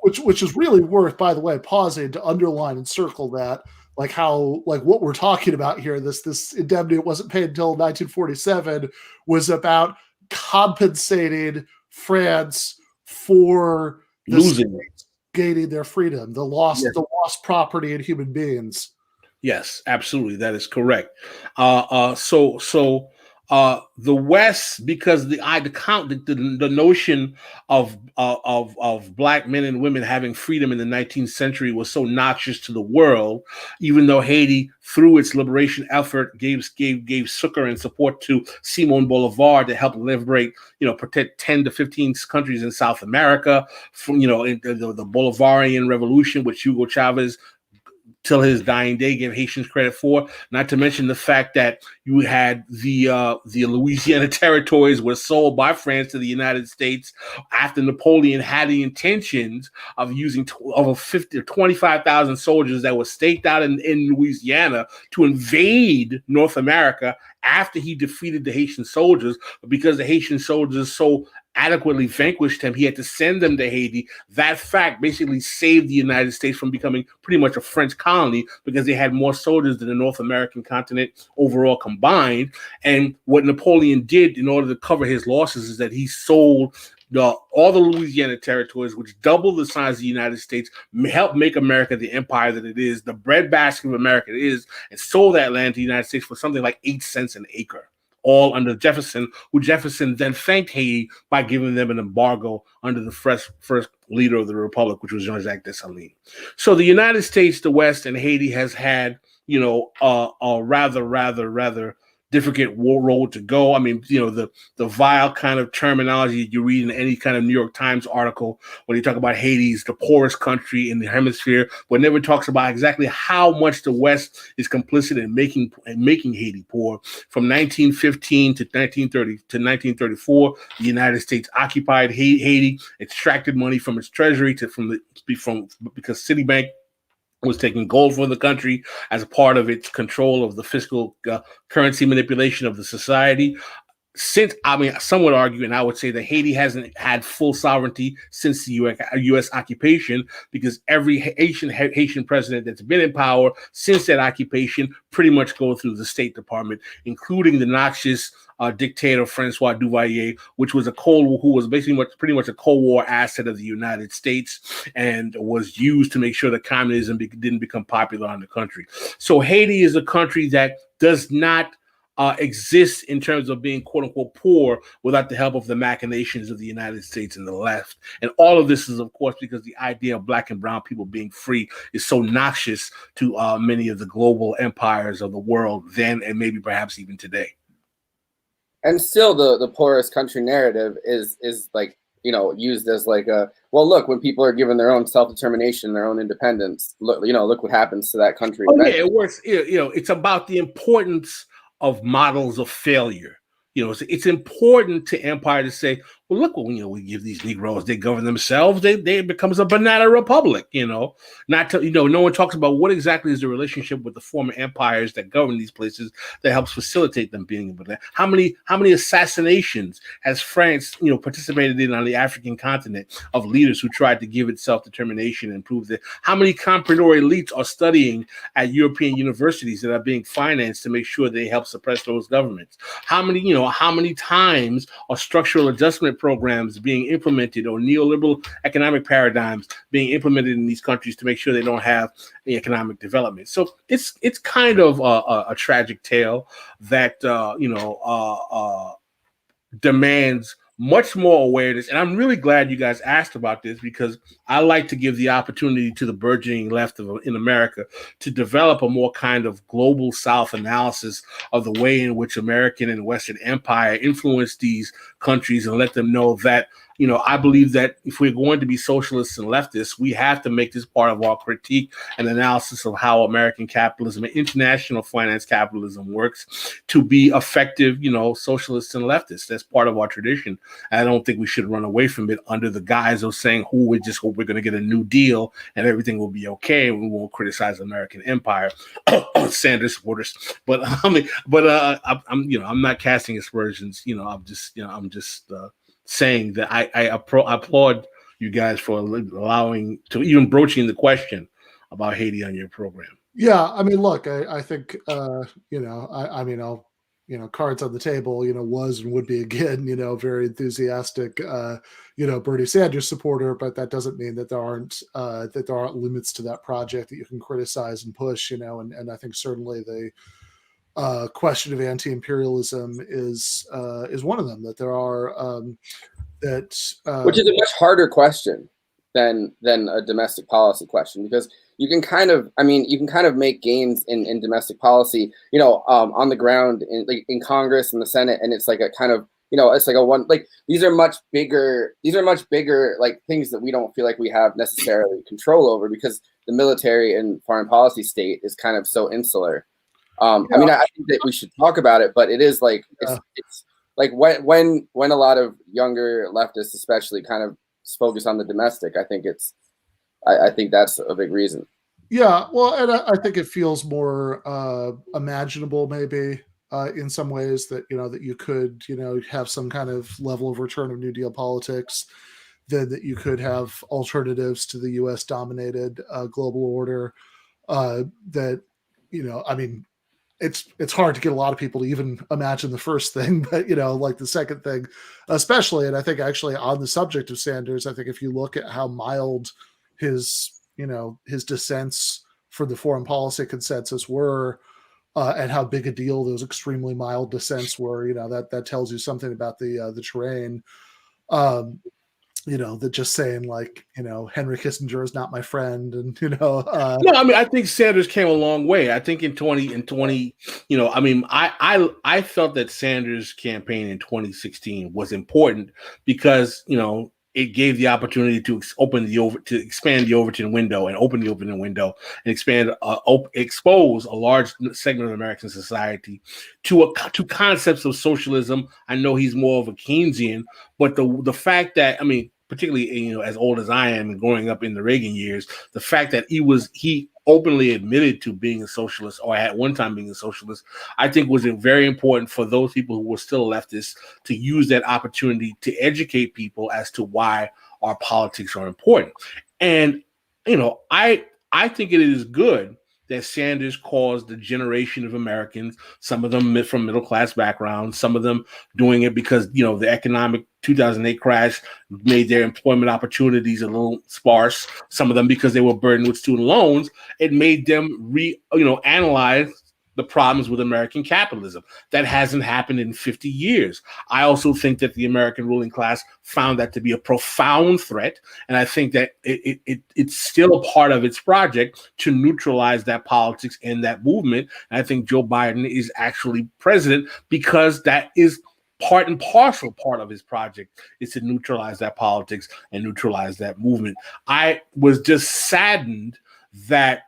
[SPEAKER 3] Which is really worth, by the way, pausing to underline and circle that. What we're talking about here, this indemnity, it wasn't paid until 1947, was about compensating France for
[SPEAKER 13] losing,
[SPEAKER 3] gaining their freedom, the lost property and human beings.
[SPEAKER 13] Yes, absolutely, that is correct. The West, because the notion of black men and women having freedom in the 19th century was so noxious to the world, even though Haiti, through its liberation effort, gave succor and support to Simon Bolivar to help liberate, protect 10 to 15 countries in South America from, in the Bolivarian Revolution, which Hugo Chavez, till his dying day, gave Haitians credit for. Not to mention the fact that you had the Louisiana territories were sold by France to the United States after Napoleon had the intentions of using over 25,000 soldiers that were staked out in Louisiana to invade North America after he defeated the Haitian soldiers. But because the Haitian soldiers so adequately vanquished him, he had to send them to Haiti. That fact basically saved the United States from becoming pretty much a French colony, because they had more soldiers than the North American continent overall combined. And what Napoleon did in order to cover his losses is that he sold all the Louisiana territories, which doubled the size of the United States, helped make America the empire that it is, the breadbasket of America it is, and sold that land to the United States for something like 8 cents an acre, all under Jefferson, who Jefferson then thanked Haiti by giving them an embargo under the first leader of the Republic, which was Jean-Jacques Dessalines. So the United States, the West, and Haiti has had, a rather difficult road to go. I mean, the vile kind of terminology you read in any kind of New York Times article when you talk about Haiti is the poorest country in the hemisphere, but never talks about exactly how much the West is complicit in making Haiti poor. From 1915 to 1930 to 1934, the United States occupied Haiti, extracted money from its treasury because Citibank was taking gold from the country as a part of its control of the fiscal currency manipulation of the society. Some would argue, and I would say that Haiti hasn't had full sovereignty since the U.S. occupation, because every Haitian president that's been in power since that occupation pretty much go through the State Department, including the noxious dictator Francois Duvalier, who was pretty much a Cold War asset of the United States and was used to make sure that communism didn't become popular in the country. So Haiti is a country that does not exists in terms of being quote unquote poor without the help of the machinations of the United States and the left. And all of this is, of course, because the idea of black and brown people being free is so noxious to many of the global empires of the world then and maybe perhaps even today.
[SPEAKER 4] And still the poorest country narrative is like, used as like look, when people are given their own self-determination, their own independence, look what happens to that country.
[SPEAKER 13] Oh, yeah, it works. It's about the importance of models of failure. It's important to empire to say, well, look, we give these Negroes, they govern themselves, it becomes a banana republic, no one talks about what exactly is the relationship with the former empires that govern these places that helps facilitate them being able to. How many assassinations has France, participated in on the African continent of leaders who tried to give it self-determination and prove that? How many comprador elites are studying at European universities that are being financed to make sure they help suppress those governments? How many times are structural adjustment programs being implemented or neoliberal economic paradigms being implemented in these countries to make sure they don't have the economic development? So it's kind of a tragic tale that demands much more awareness. And I'm really glad you guys asked about this, because I like to give the opportunity to the burgeoning left in America to develop a more kind of global South analysis of the way in which American and Western empire influenced these countries, and let them know that, I believe that if we're going to be socialists and leftists, we have to make this part of our critique and analysis of how American capitalism and international finance capitalism works to be effective, socialists and leftists. That's part of our tradition. I don't think we should run away from it under the guise of saying, we just hope we're going to get a new deal and everything will be okay and we won't criticize American empire. Sanders supporters, but I'm not casting aspersions. I'm just saying that I applaud you guys for allowing to even broaching the question about Haiti on your program.
[SPEAKER 3] Yeah, I mean, look, I think I'll cards on the table, was and would be again, very enthusiastic, Bernie Sanders supporter, but that doesn't mean that there aren't limits to that project that you can criticize and push, and I think certainly the question of anti-imperialism is one of them. That there are
[SPEAKER 4] which is a much harder question than a domestic policy question, because you can kind of make gains in domestic policy, on the ground in Congress and the Senate, and it's like a kind of, it's like a one, like these are much bigger like things that we don't feel like we have necessarily control over, because the military and foreign policy state is kind of so insular. I think that we should talk about it, but it is like it's like when a lot of younger leftists, especially, kind of focus on the domestic, I think that's a big reason.
[SPEAKER 3] Yeah, well, and I think it feels more imaginable, maybe in some ways, that that you could have some kind of level of return of New Deal politics, then that you could have alternatives to the U.S. dominated global order. That I mean, it's hard to get a lot of people to even imagine the first thing, but like the second thing, especially. And I think actually on the subject of Sanders, I think if you look at how mild his dissents for the foreign policy consensus were, and how big a deal those extremely mild dissents were, that tells you something about the terrain. that just saying like, Henry Kissinger is not my friend, and
[SPEAKER 13] No, I mean, I think Sanders came a long way. I think in 2020, I mean, I felt that Sanders' campaign in 2016 was important because, it gave the opportunity to expand the Overton window and open the Overton window and expose a large segment of American society to concepts of socialism. I know he's more of a Keynesian, but the fact that, I mean, particularly, as old as I am and growing up in the Reagan years, the fact that he openly admitted to being a socialist, or at one time being a socialist, I think was very important for those people who were still leftists to use that opportunity to educate people as to why our politics are important. And, I think it is good that Sanders caused a generation of Americans, some of them from middle-class backgrounds, some of them doing it because, the economic 2008 crash made their employment opportunities a little sparse, some of them because they were burdened with student loans. It made them analyze the problems with American capitalism. That hasn't happened in 50 years. I also think that the American ruling class found that to be a profound threat, and I think that it's still a part of its project to neutralize that politics and that movement. And I think Joe Biden is actually president because that is part and parcel part of his project, is to neutralize that politics and neutralize that movement. I was just saddened that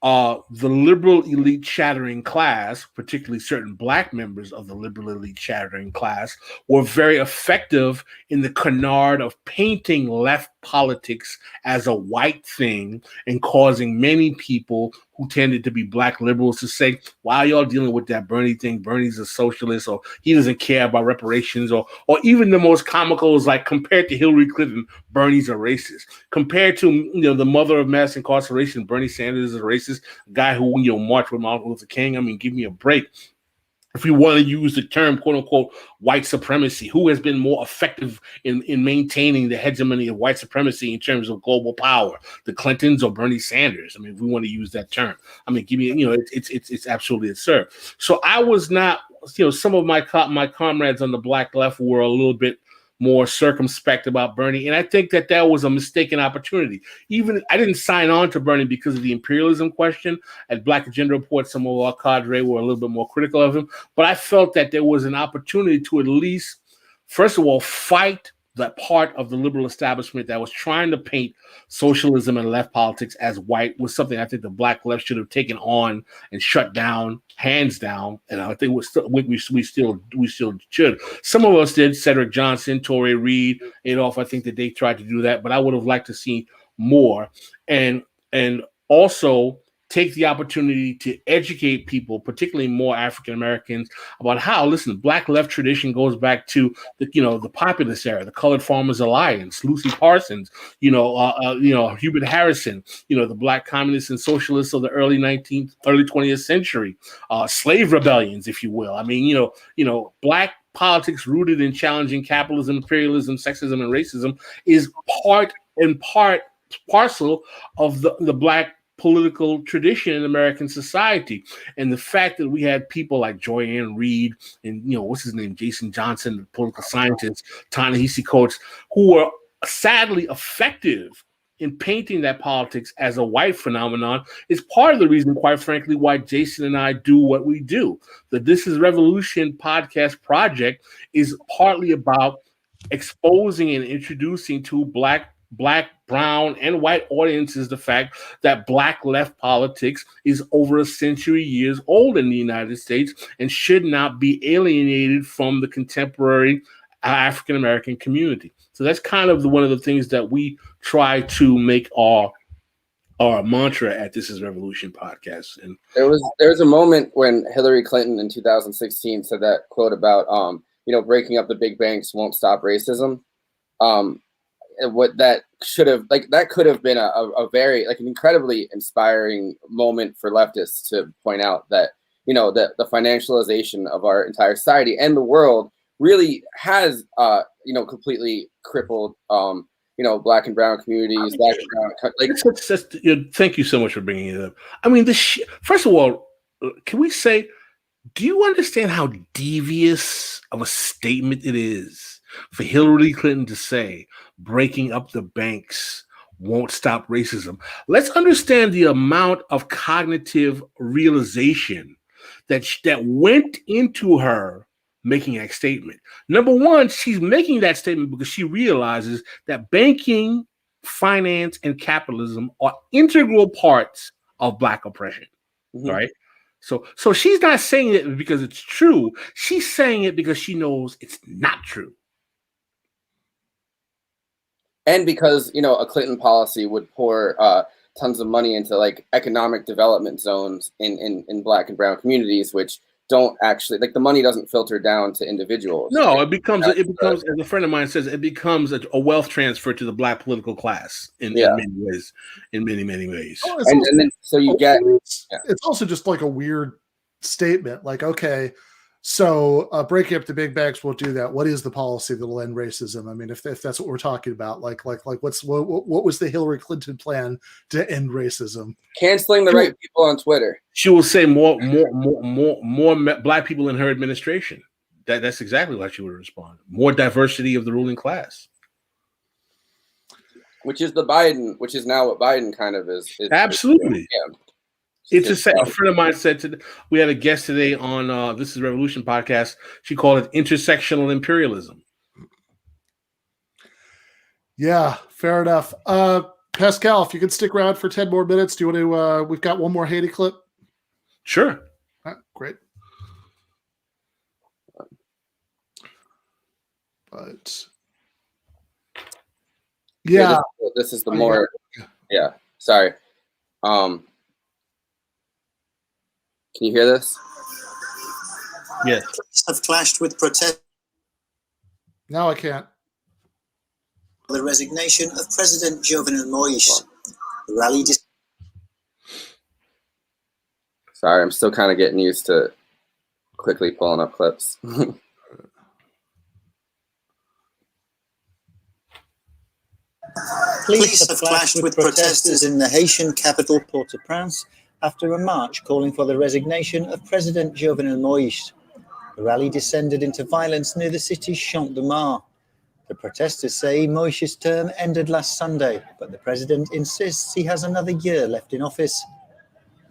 [SPEAKER 13] the liberal elite chattering class, particularly certain black members of the liberal elite chattering class, were very effective in the canard of painting left politics as a white thing and causing many people who tended to be black liberals to say, why are y'all dealing with that Bernie thing? Bernie's a socialist, or he doesn't care about reparations, or even the most comical is like, compared to Hillary Clinton, Bernie's a racist. Compared to the mother of mass incarceration, Bernie Sanders is a racist, a guy who marched with Martin Luther King. I mean, give me a break. If we want to use the term, quote unquote, white supremacy, who has been more effective in maintaining the hegemony of white supremacy in terms of global power, the Clintons or Bernie Sanders? I mean, if we want to use that term, I mean, give me, it's absolutely absurd. So I was not, some of my comrades on the black left were a little bit more circumspect about Bernie. And I think that was a mistaken opportunity. Even I didn't sign on to Bernie because of the imperialism question. At Black Agenda Report, some of our cadre were a little bit more critical of him. But I felt that there was an opportunity to at least, first of all, fight that part of the liberal establishment that was trying to paint socialism and left politics as white, was something I think the black left should have taken on and shut down, hands down. And I think we still should. Some of us did. Cedric Johnson, Torrey Reed, Adolph. I think that they tried to do that, but I would have liked to see more, and also take the opportunity to educate people, particularly more African Americans, about how, listen, black left tradition goes back to the populist era, the Colored Farmers Alliance, Lucy Parsons, Hubert Harrison, the black communists and socialists of the early 20th century, slave rebellions, if you will. I mean, black politics rooted in challenging capitalism, imperialism, sexism, and racism is part and parcel of the black political tradition in American society. And the fact that we had people like Joy-Ann Reid and, what's his name, Jason Johnson, the political scientist, Ta-Nehisi Coates, who were sadly effective in painting that politics as a white phenomenon, is part of the reason, quite frankly, why Jason and I do what we do. The This Is Revolution podcast project is partly about exposing and introducing to black, brown, and white audiences the fact that black left politics is over a century years old in the United States and should not be alienated from the contemporary African American community. So that's kind of one of the things that we try to make our mantra at This Is Revolution podcast. And
[SPEAKER 4] there was a moment when Hillary Clinton in 2016 said that quote about breaking up the big banks won't stop racism. What that should have that could have been a very an incredibly inspiring moment for leftists to point out that that the financialization of our entire society and the world really has completely crippled black and brown communities.
[SPEAKER 13] Thank you so much for bringing it up. I mean, first of all, can we say, do you understand how devious of a statement it is For Hillary Clinton to say breaking up the banks won't stop racism, let's understand the amount of cognitive realization that went into her making that statement. Number one, she's making that statement because she realizes that banking, finance, and capitalism are integral parts of Black oppression, right? So she's not saying it because it's true. She's saying it because she knows it's not true.
[SPEAKER 4] And because, you know, a Clinton policy would pour tons of money into like economic development zones in Black and brown communities, which don't actually, like, the money doesn't filter down to individuals.
[SPEAKER 13] No, it becomes as a friend of mine says, it becomes a wealth transfer to the Black political class in many ways, in many ways.
[SPEAKER 3] Oh,
[SPEAKER 4] And then so you get
[SPEAKER 3] it's also just like a weird statement. Like, okay, so breaking up the big banks won't do that. What is the policy that will end racism? I mean, if that's what we're talking about, like what was the Hillary Clinton plan to end racism?
[SPEAKER 4] Canceling the right people on Twitter.
[SPEAKER 13] She will say more Black people in her administration. That's exactly what she would respond. More diversity of the ruling class.
[SPEAKER 4] Which is now what Biden kind of is.
[SPEAKER 13] Absolutely.
[SPEAKER 4] Yeah.
[SPEAKER 13] It's just a friend of mine said we had a guest today on This is Revolution podcast. She called it intersectional imperialism.
[SPEAKER 3] Yeah, fair enough. Pascal, if you could stick around for 10 more minutes, do you want to? We've got one more Haiti clip.
[SPEAKER 13] Sure.
[SPEAKER 3] All right, great. But yeah,
[SPEAKER 4] this is the more. Yeah, sorry. Can you hear this?
[SPEAKER 13] Yes.
[SPEAKER 20] Have clashed with protest.
[SPEAKER 3] No, I can't.
[SPEAKER 20] The resignation of President Jovenel Moïse. The rally.
[SPEAKER 4] Sorry, I'm still kind of getting used to quickly pulling up clips.
[SPEAKER 20] Police have clashed with protesters in the Haitian capital, Port-au-Prince, after a march calling for the resignation of President Jovenel Moïse. The rally descended into violence near the city's Champ de Mars. The protesters say Moïse's term ended last Sunday, but the president insists he has another year left in office.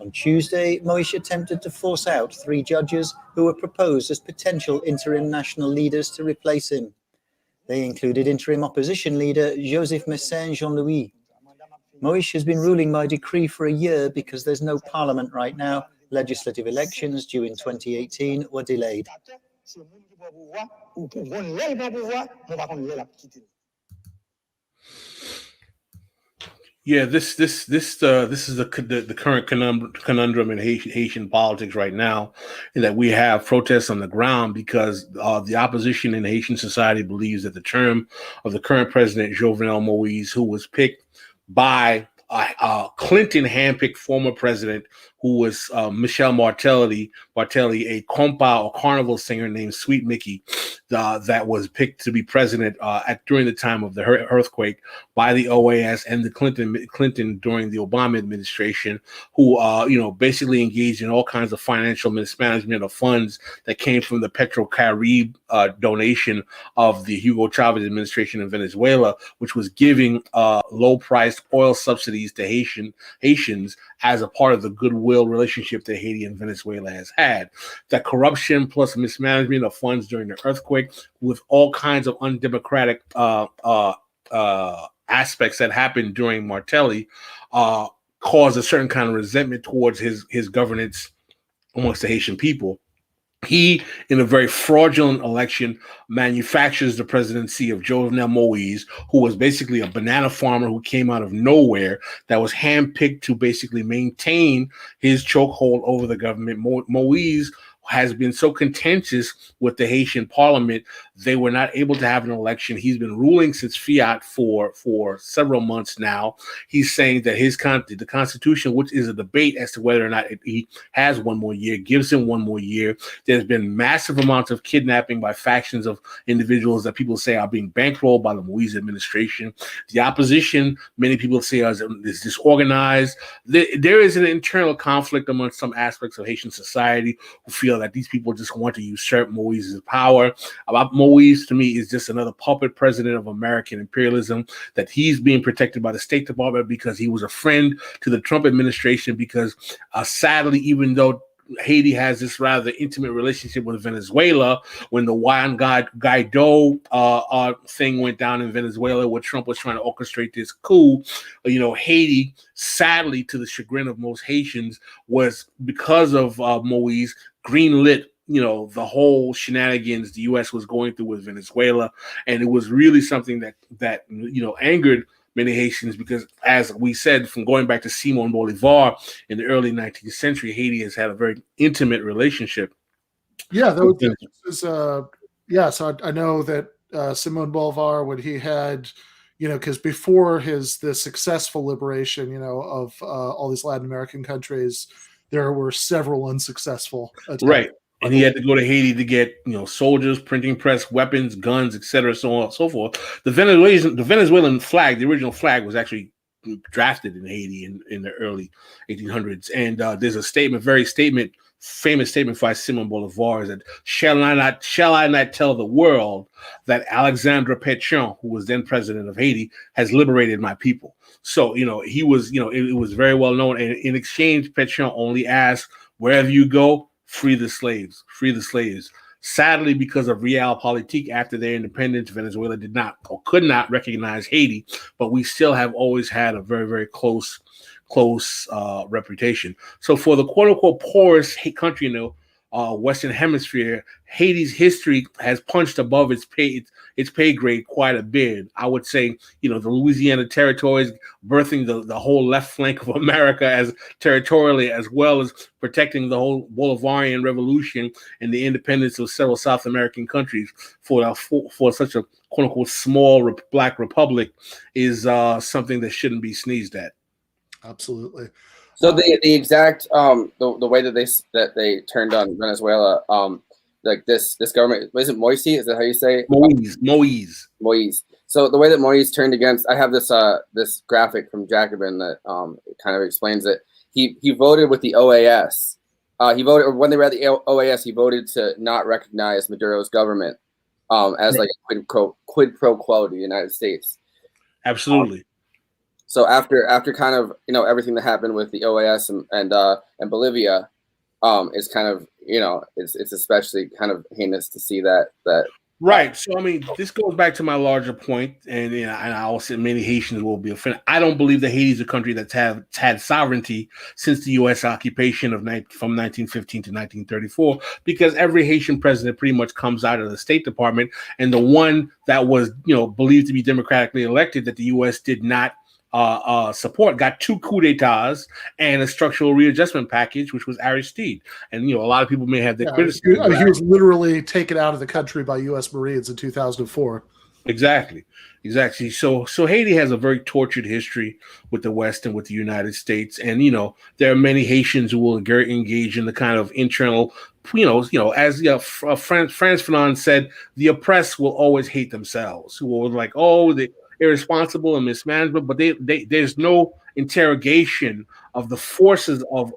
[SPEAKER 20] On Tuesday, Moïse attempted to force out 3 judges who were proposed as potential interim national leaders to replace him. They included interim opposition leader Joseph Messin Jean-Louis. Moïse has been ruling by decree for a year because there's no parliament right now. Legislative elections due in 2018 were delayed.
[SPEAKER 13] Yeah, this is the current conundrum in Haitian politics right now, in that we have protests on the ground because the opposition in Haitian society believes that the term of the current president, Jovenel Moïse, who was picked by Clinton handpicked former president who was Michel Martelly, a compa or carnival singer named Sweet Mickey, that was picked to be president during the time of the earthquake by the OAS and the Clinton during the Obama administration, who basically engaged in all kinds of financial mismanagement of funds that came from the Petrocaribe donation of the Hugo Chavez administration in Venezuela, which was giving low-priced oil subsidies to Haitians as a part of the goodwill relationship that Haiti and Venezuela has had. That corruption plus mismanagement of funds during the earthquake, with all kinds of undemocratic aspects that happened during Martelly, caused a certain kind of resentment towards his governance amongst the Haitian people. He, in a very fraudulent election, manufactures the presidency of Jovenel Moïse, who was basically a banana farmer who came out of nowhere, that was handpicked to basically maintain his chokehold over the government. Moïse has been so contentious with the Haitian parliament, they were not able to have an election. He's been ruling since fiat for several months now. He's saying that the Constitution, which is a debate as to whether or not he has one more year, gives him one more year. There's been massive amounts of kidnapping by factions of individuals that people say are being bankrolled by the Moïse administration. The opposition, many people say, is disorganized. There is an internal conflict amongst some aspects of Haitian society who feel that these people just want to usurp Moïse's power. Moise, to me, is just another puppet president of American imperialism, that he's being protected by the State Department because he was a friend to the Trump administration, because sadly, even though Haiti has this rather intimate relationship with Venezuela, when the Juan Guaido thing went down in Venezuela, where Trump was trying to orchestrate this coup, Haiti, sadly, to the chagrin of most Haitians, was, because of Moise, greenlit the whole shenanigans the U.S. was going through with Venezuela. And it was really something that angered many Haitians, because, as we said, from going back to Simon Bolivar in the early 19th century, Haiti has had a very intimate relationship.
[SPEAKER 3] Yeah, so I know that Simon Bolivar, when he had, because before the successful liberation, of all these Latin American countries, there were several unsuccessful attempts.
[SPEAKER 13] Right. And he had to go to Haiti to get, soldiers, printing press, weapons, guns, etc., so on and so forth. The Venezuelan flag, the original flag, was actually drafted in Haiti in the early 1800s. And there's a famous statement by Simon Bolivar, is that shall I not tell the world that Alexandre Pétion, who was then president of Haiti, has liberated my people. So, he was, it was very well known. And in exchange, Pétion only asked, wherever you go, free the slaves, free the slaves. Sadly, because of realpolitik, after their independence, Venezuela did not or could not recognize Haiti, but we still have always had a very, very close reputation. So for the quote-unquote poorest country in the Western Hemisphere, Haiti's history has punched above its pay grade quite a bit. I would say, the Louisiana territories birthing the whole left flank of America as territorially, as well as protecting the whole Bolivarian revolution and the independence of several South American countries for such a quote unquote small black republic is something that shouldn't be sneezed at.
[SPEAKER 3] Absolutely.
[SPEAKER 4] So the exact the way that they turned on Venezuela, like this government, is it Moise? Is that how you say it? Moise. So the way that Moise turned against, I have this this graphic from Jacobin that kind of explains it. He voted with the OAS. He voted when they were at the OAS. He voted to not recognize Maduro's government as like a quid pro quo to the United States.
[SPEAKER 13] Absolutely.
[SPEAKER 4] So after kind of everything that happened with the OAS and Bolivia, it's kind of it's especially kind of heinous to see that.
[SPEAKER 13] Right. So I mean, this goes back to my larger point, and and I'll say many Haitians will be offended. I don't believe that Haiti is a country that's had sovereignty since the U.S. occupation from 1915 to 1934, because every Haitian president pretty much comes out of the State Department, and the one that was believed to be democratically elected that the U.S. did not support got 2 coups d'etats and a structural readjustment package, which was Aristide. And a lot of people may have their criticism.
[SPEAKER 3] He was literally taken out of the country by U.S. Marines in 2004.
[SPEAKER 13] Exactly. So Haiti has a very tortured history with the West and with the United States, and there are many Haitians who will engage in the kind of internal, as Frantz Fanon said, the oppressed will always hate themselves. Who will like, they irresponsible and mismanagement, but there's no interrogation of the forces of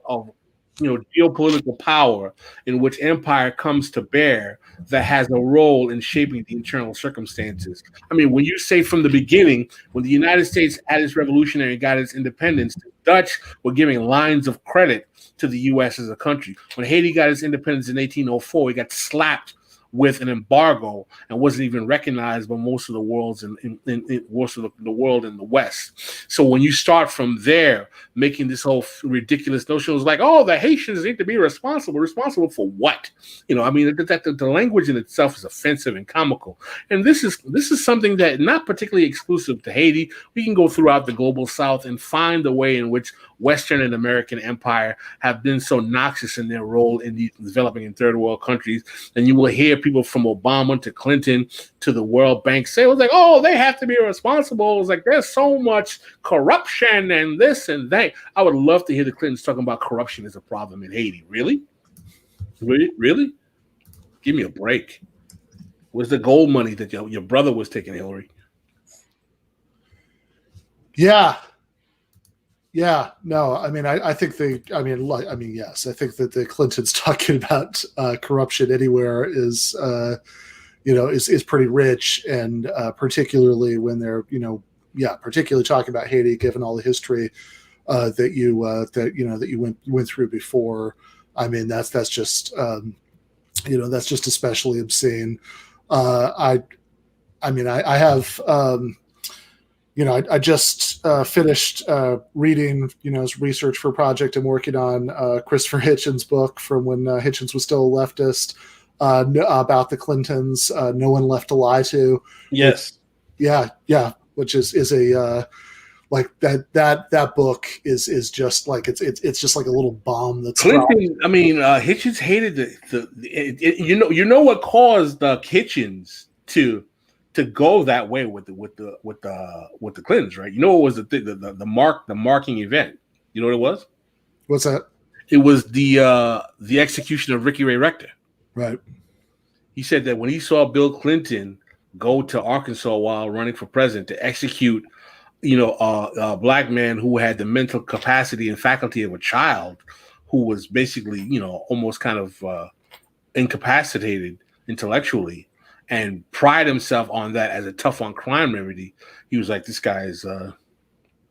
[SPEAKER 13] geopolitical power in which empire comes to bear that has a role in shaping the internal circumstances. I mean, when you say from the beginning, when the United States had its revolutionary, got its independence, the Dutch were giving lines of credit to the U.S. as a country. When Haiti got its independence in 1804, it got slapped with an embargo and wasn't even recognized by most of the world in the West. So when you start from there, making this whole ridiculous notion, was like, the Haitians need to be responsible for what? The language in itself is offensive and comical. And this is something that not particularly exclusive to Haiti. We can go throughout the global South and find the way in which Western and American empire have been so noxious in their role in the developing and third world countries. And you will hear people from Obama to Clinton to the World Bank say, they have to be responsible. It's like, there's so much corruption and this and that. I would love to hear the Clintons talking about corruption as a problem in Haiti. Really? Give me a break. Where's the gold money that your brother was taking, Hillary?
[SPEAKER 3] Yeah, no, I mean, I think yes, I think that the Clintons talking about corruption anywhere is is pretty rich, and particularly when they're particularly talking about Haiti, given all the history that you went through before. I mean, that's just that's just especially obscene. I have I just finished reading research for a project I'm working on, Christopher Hitchens' book from when Hitchens was still a leftist, about the Clintons, No One Left to Lie To.
[SPEAKER 13] Yes.
[SPEAKER 3] Which is a like that book is just like it's just like a little bomb that's
[SPEAKER 13] Clinton. I mean, Hitchens hated what caused Hitchens to go that way with the Clintons, right? You know what was the marking event? You know what it was?
[SPEAKER 3] What's that?
[SPEAKER 13] It was the execution of Ricky Ray Rector.
[SPEAKER 3] Right.
[SPEAKER 13] He said that when he saw Bill Clinton go to Arkansas while running for president to execute, a black man who had the mental capacity and faculty of a child, who was basically, almost kind of incapacitated intellectually, and pride himself on that as a tough on crime remedy. He was like, this guy's a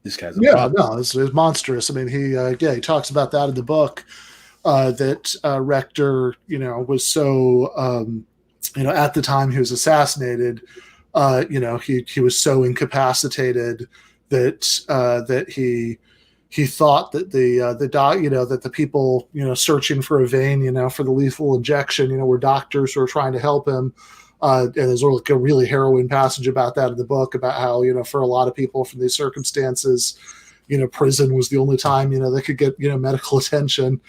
[SPEAKER 13] problem.
[SPEAKER 3] No, it's monstrous. I mean, he talks about that in the book, that Rector, was so, at the time he was assassinated, he was so incapacitated that he thought that that the people, searching for a vein, for the lethal injection, were doctors who were trying to help him. And there's like a really harrowing passage about that in the book, about how, for a lot of people from these circumstances, prison was the only time, they could get, medical attention.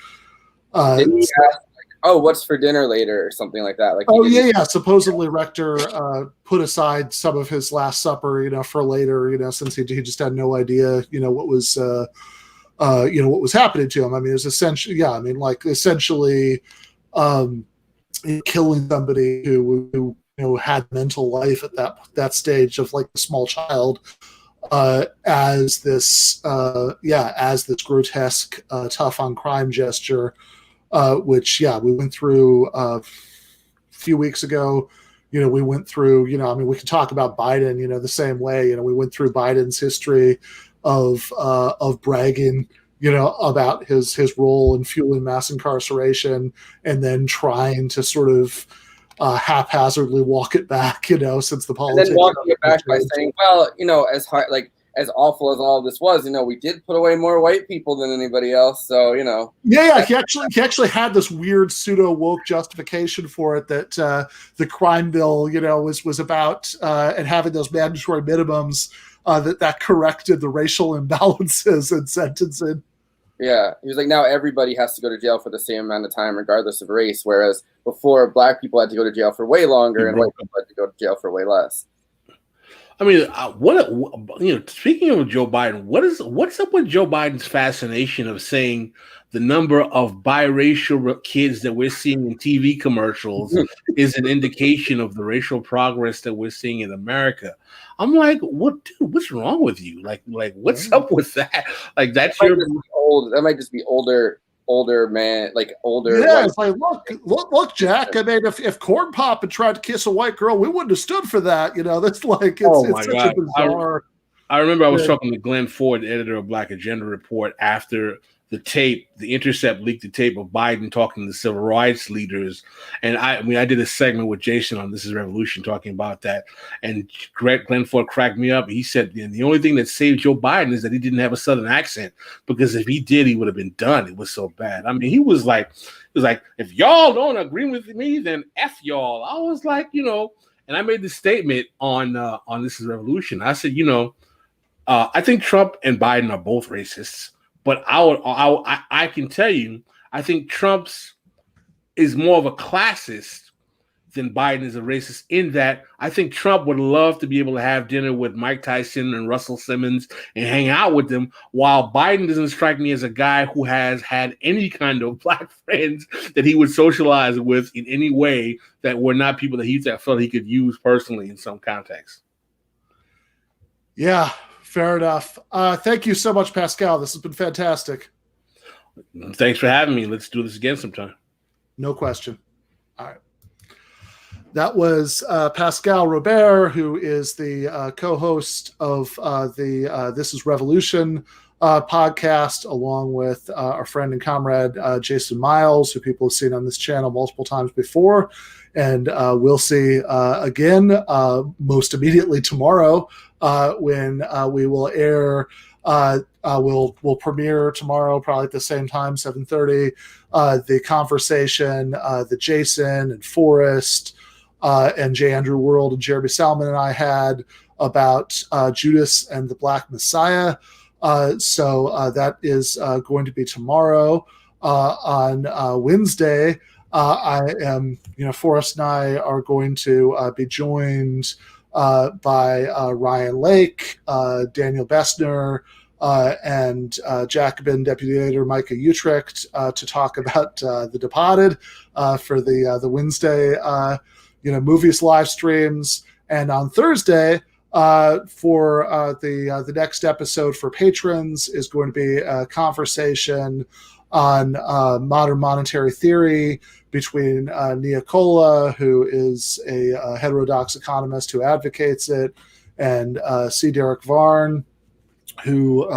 [SPEAKER 4] Didn't he ask, oh, what's for dinner later, or something like that?
[SPEAKER 3] Supposedly Rector put aside some of his Last Supper, for later, since he just had no idea, what was happening to him. I mean, it was essentially, killing somebody who had mental life at that stage of like a small child, as this grotesque tough on crime gesture, which we went through a few weeks ago. We went through, we can talk about Biden, the same way. We went through Biden's history of bragging, about his role in fueling mass incarceration, and then trying to sort of haphazardly walk it back, since the politics.
[SPEAKER 4] And then walking it back by saying, well, as hard, as awful as all of this was, we did put away more white people than anybody else. So,
[SPEAKER 3] Yeah. He actually had this weird pseudo woke justification for it, that the crime bill, was about and having those mandatory minimums that corrected the racial imbalances in sentencing.
[SPEAKER 4] Yeah, he was like, now everybody has to go to jail for the same amount of time, regardless of race. Whereas before, black people had to go to jail for way longer, and white people had to go to jail for way less.
[SPEAKER 13] I mean, speaking of Joe Biden, what's up with Joe Biden's fascination of saying the number of biracial kids that we're seeing in TV commercials is an indication of the racial progress that we're seeing in America? I'm like, what's wrong with you? Like, what's up with that? Like, that's
[SPEAKER 4] that might just be older man, like older.
[SPEAKER 3] Yeah, it's like, look, Jack. I mean, if Corn Pop had tried to kiss a white girl, we wouldn't have stood for that. That's like, it's such a bizarre.
[SPEAKER 13] I remember I was talking to Glenn Ford, editor of Black Agenda Report, after the Intercept leaked the tape of Biden talking to civil rights leaders. And I did a segment with Jason on This Is Revolution talking about that. And Glenn Ford cracked me up. He said, the only thing that saved Joe Biden is that he didn't have a Southern accent, because if he did, he would have been done. It was so bad. I mean, he was like, if y'all don't agree with me, then F y'all. I was like, and I made this statement on This Is Revolution. I said, I think Trump and Biden are both racists. But I can tell you, I think Trump's is more of a classist than Biden is a racist, in that I think Trump would love to be able to have dinner with Mike Tyson and Russell Simmons and hang out with them, while Biden doesn't strike me as a guy who has had any kind of black friends that he would socialize with in any way that were not people that he felt he could use personally in some context.
[SPEAKER 3] Yeah. Fair enough. Thank you so much, Pascal. This has been fantastic.
[SPEAKER 13] Thanks for having me. Let's do this again sometime.
[SPEAKER 3] No question. All right. That was Pascal Robert, who is the co-host of the This is Revolution podcast, along with our friend and comrade Jason Miles, who people have seen on this channel multiple times before. And we'll see again most immediately tomorrow when we will air. We'll premiere tomorrow, probably at the same time, 7:30. The conversation that Jason and Forrest and J. Andrew World and Jeremy Salmon and I had about Judas and the Black Messiah. So that is going to be tomorrow. On Wednesday, Forrest and I are going to be joined by Ryan Lake, Daniel Bessner, and Jacobin Deputy Editor Micah Utrecht to talk about The Departed for the Wednesday movies live streams. And on Thursday, for the next episode for patrons is going to be a conversation on modern monetary theory between Nia Kola, who is a heterodox economist who advocates it, and C. Derek Varn, who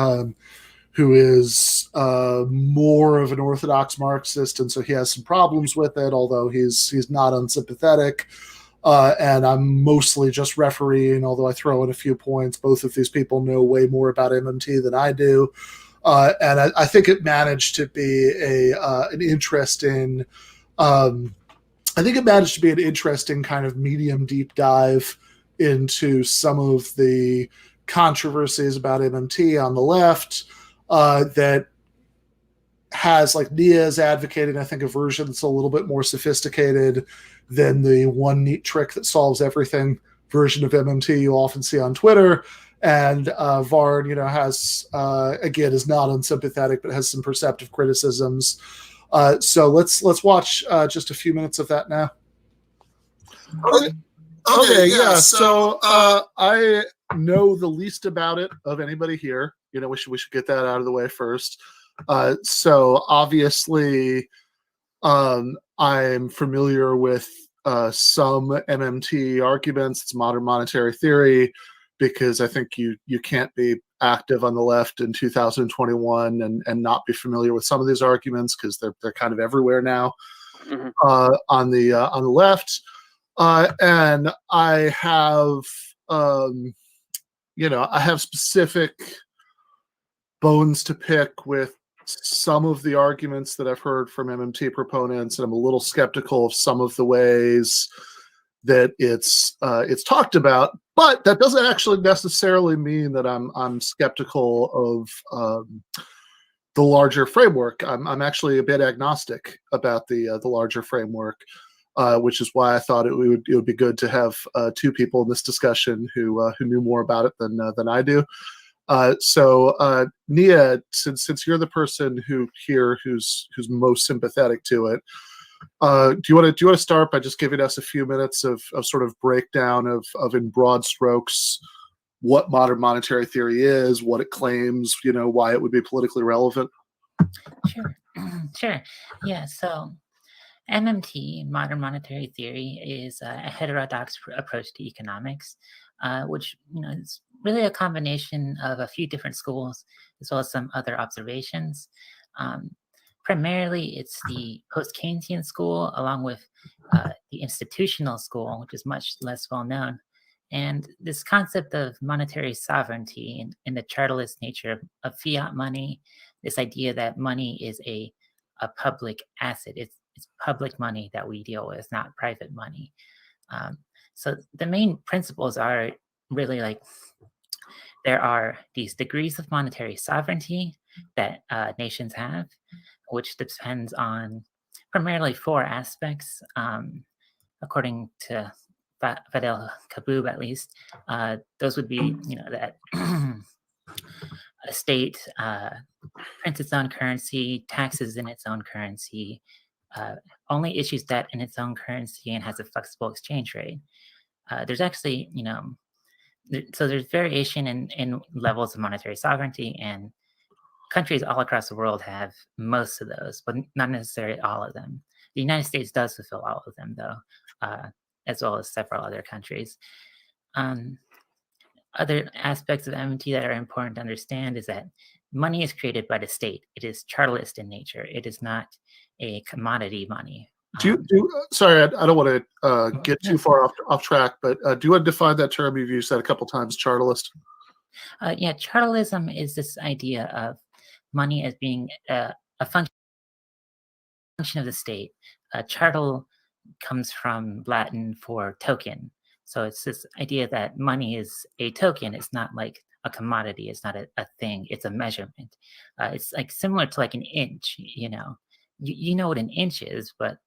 [SPEAKER 3] is more of an orthodox Marxist, and so he has some problems with it, although he's not unsympathetic. And I'm mostly just refereeing, although I throw in a few points. Both of these people know way more about MMT than I do. And I think it managed to be an interesting kind of medium deep dive into some of the controversies about MMT on the left that has, like, Nia is advocating, I think, a version that's a little bit more sophisticated than the one neat trick that solves everything version of MMT you often see on Twitter. And Varn, has, again, is not unsympathetic, but has some perceptive criticisms. So let's watch just a few minutes of that now. Okay, yeah. So I know the least about it of anybody here. We should get that out of the way first. So obviously, I'm familiar with some MMT arguments. It's modern monetary theory, because I think you can't be active on the left in 2021 and not be familiar with some of these arguments, because they're kind of everywhere now. Mm-hmm. On the left. And I have I have specific bones to pick with some of the arguments that I've heard from MMT proponents, and I'm a little skeptical of some of the ways that it's talked about. But that doesn't actually necessarily mean that I'm skeptical of the larger framework. I'm actually a bit agnostic about the larger framework, which is why I thought it would be good to have two people in this discussion who knew more about it than I do. So Nia, since you're the person who's most sympathetic to it, do you want to start by just giving us a few minutes of sort of breakdown of in broad strokes what modern monetary theory is, what it claims, why it would be politically relevant?
[SPEAKER 21] Sure. Yeah. So MMT, modern monetary theory, is a heterodox approach to economics, which is really a combination of a few different schools as well as some other observations. Primarily, it's the post-Keynesian school, along with the institutional school, which is much less well known. And this concept of monetary sovereignty and the charterless nature of fiat money, this idea that money is a public asset, it's public money that we deal with, not private money. So the main principles are really like there are these degrees of monetary sovereignty that nations have, which depends on primarily four aspects, according to Fidel Kaboub, at least. Those would be, that a state prints its own currency, taxes in its own currency, only issues debt in its own currency, and has a flexible exchange rate. There's actually, so there's variation in levels of monetary sovereignty, and countries all across the world have most of those, but not necessarily all of them. The United States does fulfill all of them, though. as well as several other countries. Other aspects of MMT that are important to understand is that money is created by the state. It is chartalist in nature. It is not a commodity money.
[SPEAKER 3] Sorry, I don't want to get too far off track, but do you want to define that term you've used that a couple times, chartalist?
[SPEAKER 21] Yeah, chartalism is this idea of money as being a function of the state. Chartal comes from Latin for token. So it's this idea that money is a token. It's not like a commodity. It's not a thing. It's a measurement. It's like similar to like an inch, you know. You know what an inch is, but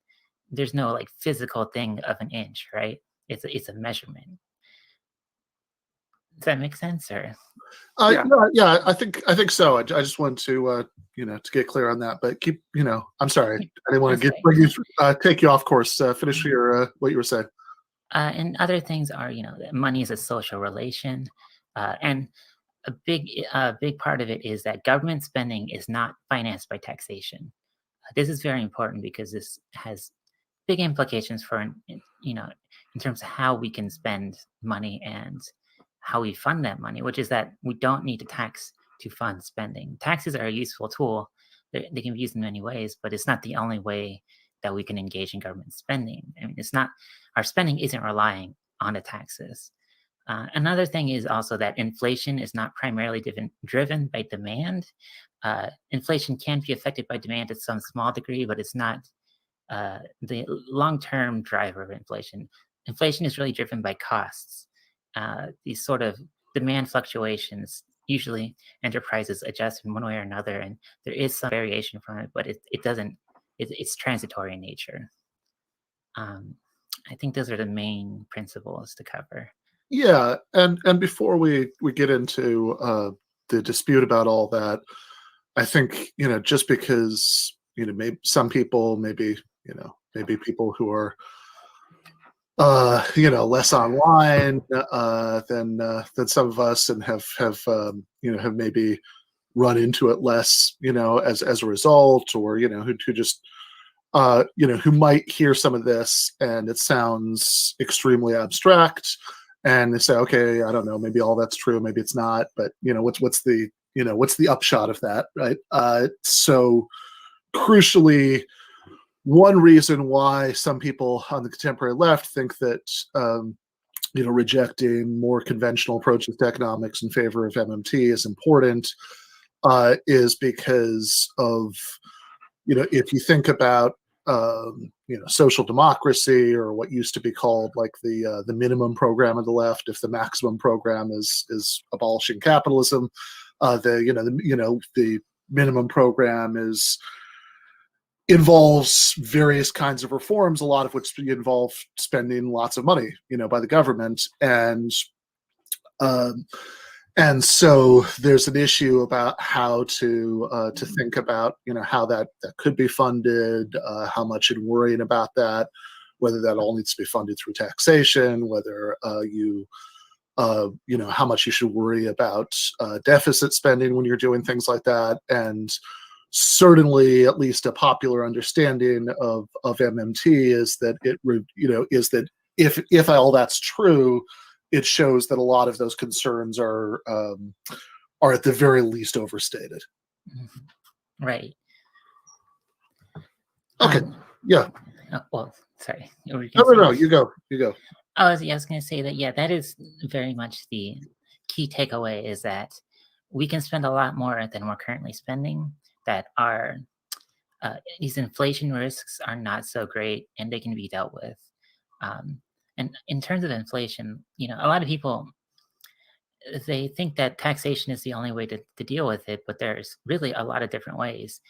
[SPEAKER 21] there's no like physical thing of an inch, right? It's a measurement. Does that make sense, or?
[SPEAKER 3] Yeah, I think so. I just wanted to to get clear on that. But keep, I'm sorry, I didn't want to take you off course. Finish your what you were saying.
[SPEAKER 21] And other things are, that money is a social relation, and a big part of it is that government spending is not financed by taxation. This is very important because this has big implications for, in terms of how we can spend money and how we fund that money, which is that we don't need to tax to fund spending. Taxes are a useful tool. They can be used in many ways, but it's not the only way that we can engage in government spending. I mean, our spending isn't relying on the taxes. Another thing is also that inflation is not primarily driven by demand. Inflation can be affected by demand to some small degree, but it's not the long-term driver of inflation. Inflation is really driven by costs. These sort of demand fluctuations, usually enterprises adjust in one way or another, and there is some variation from it, but it's transitory in nature. I think those are the main principles to cover.
[SPEAKER 3] Yeah, and before we get into the dispute about all that, I think just because maybe some people, maybe people who are less online than some of us, and have maybe run into it less as a result, or who just who might hear some of this and it sounds extremely abstract, and they say, okay, I don't know, maybe all that's true, maybe it's not, but what's the upshot of that, right? So crucially, one reason why some people on the contemporary left think that rejecting more conventional approaches to economics in favor of MMT is important is because of if you think about social democracy, or what used to be called like the minimum program of the left, if the maximum program is abolishing capitalism, the minimum program involves various kinds of reforms, a lot of which involve spending lots of money by the government, and so there's an issue about how to think about how that could be funded, how much in worrying about that, whether that all needs to be funded through taxation, whether how much you should worry about deficit spending when you're doing things like that. And certainly, at least a popular understanding of MMT is that if all that's true, it shows that a lot of those concerns are at the very least overstated.
[SPEAKER 21] Right.
[SPEAKER 3] Okay. Yeah.
[SPEAKER 21] Well, sorry.
[SPEAKER 3] No. You go.
[SPEAKER 21] I was going to say that, yeah, that is very much the key takeaway, is that we can spend a lot more than we're currently spending, that these inflation risks are not so great and they can be dealt with. And in terms of inflation, a lot of people, they think that taxation is the only way to deal with it, but there's really a lot of different ways.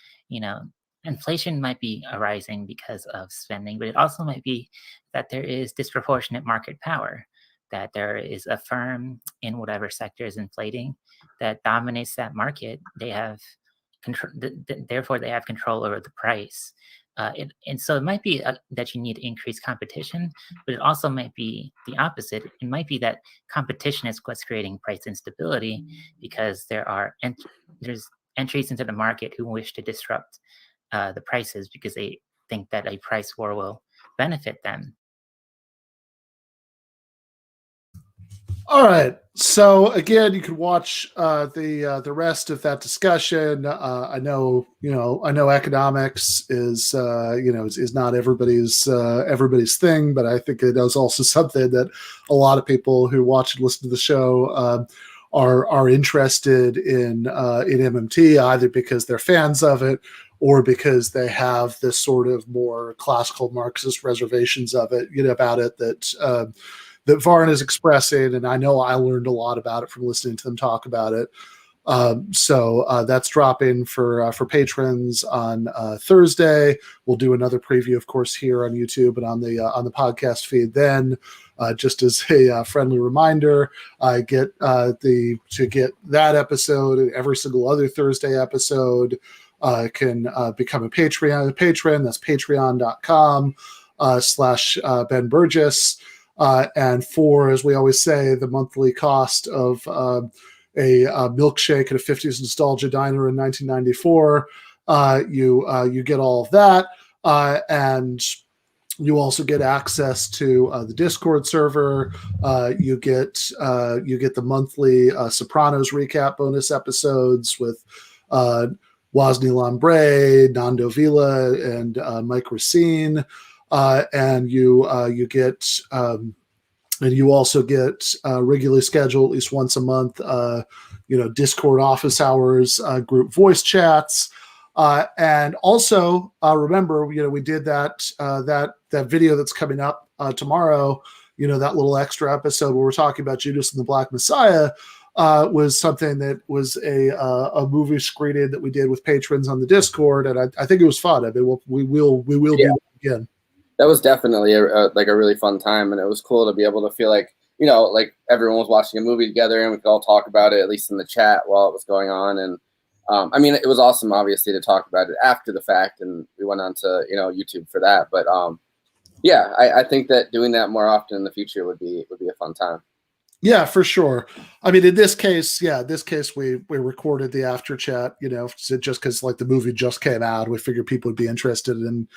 [SPEAKER 21] Inflation might be arising because of spending, but it also might be that there is disproportionate market power, that there is a firm in whatever sector is inflating that dominates that market. They have control, therefore they have control over the price. And so it might be that you need increased competition, but it also might be the opposite. It might be that competition is what's creating price instability, because there's entries into the market who wish to disrupt the prices because they think that a price war will benefit them.
[SPEAKER 3] All right. So again, you can watch the rest of that discussion. I know economics is is not everybody's thing, but I think it is also something that a lot of people who watch and listen to the show are interested in MMT, either because they're fans of it or because they have this sort of more classical Marxist reservations of it, about it that Varn is expressing, and I know I learned a lot about it from listening to them talk about it. So that's dropping for patrons on Thursday. We'll do another preview, of course, here on YouTube and on the podcast feed. Then, just as a friendly reminder, to get that episode and every single other Thursday episode, can become a patron. That's patreon.com/Ben Burgess. And for, as we always say, the monthly cost of a milkshake at a 50s nostalgia diner in 1994, you get all of that, and you also get access to the Discord server. You get the monthly Sopranos recap bonus episodes with Wosny Lambre, Nando Villa, and Mike Racine. And you also get regularly scheduled, at least once a month, Discord office hours, group voice chats, and also remember, we did that video that's coming up tomorrow. That little extra episode where we're talking about Judas and the Black Messiah was something that was a movie screening that we did with patrons on the Discord, and I think it was fun. I mean, we will do that again.
[SPEAKER 4] That was definitely a really fun time, and it was cool to be able to feel like everyone was watching a movie together, and we could all talk about it, at least in the chat while it was going on. And I mean, it was awesome, obviously, to talk about it after the fact, and we went on to YouTube for that. But yeah, I think that doing that more often in the future would be a fun time.
[SPEAKER 3] Yeah, for sure. I mean, in this case, we recorded the after chat, just because the movie just came out. We figured people would be interested in,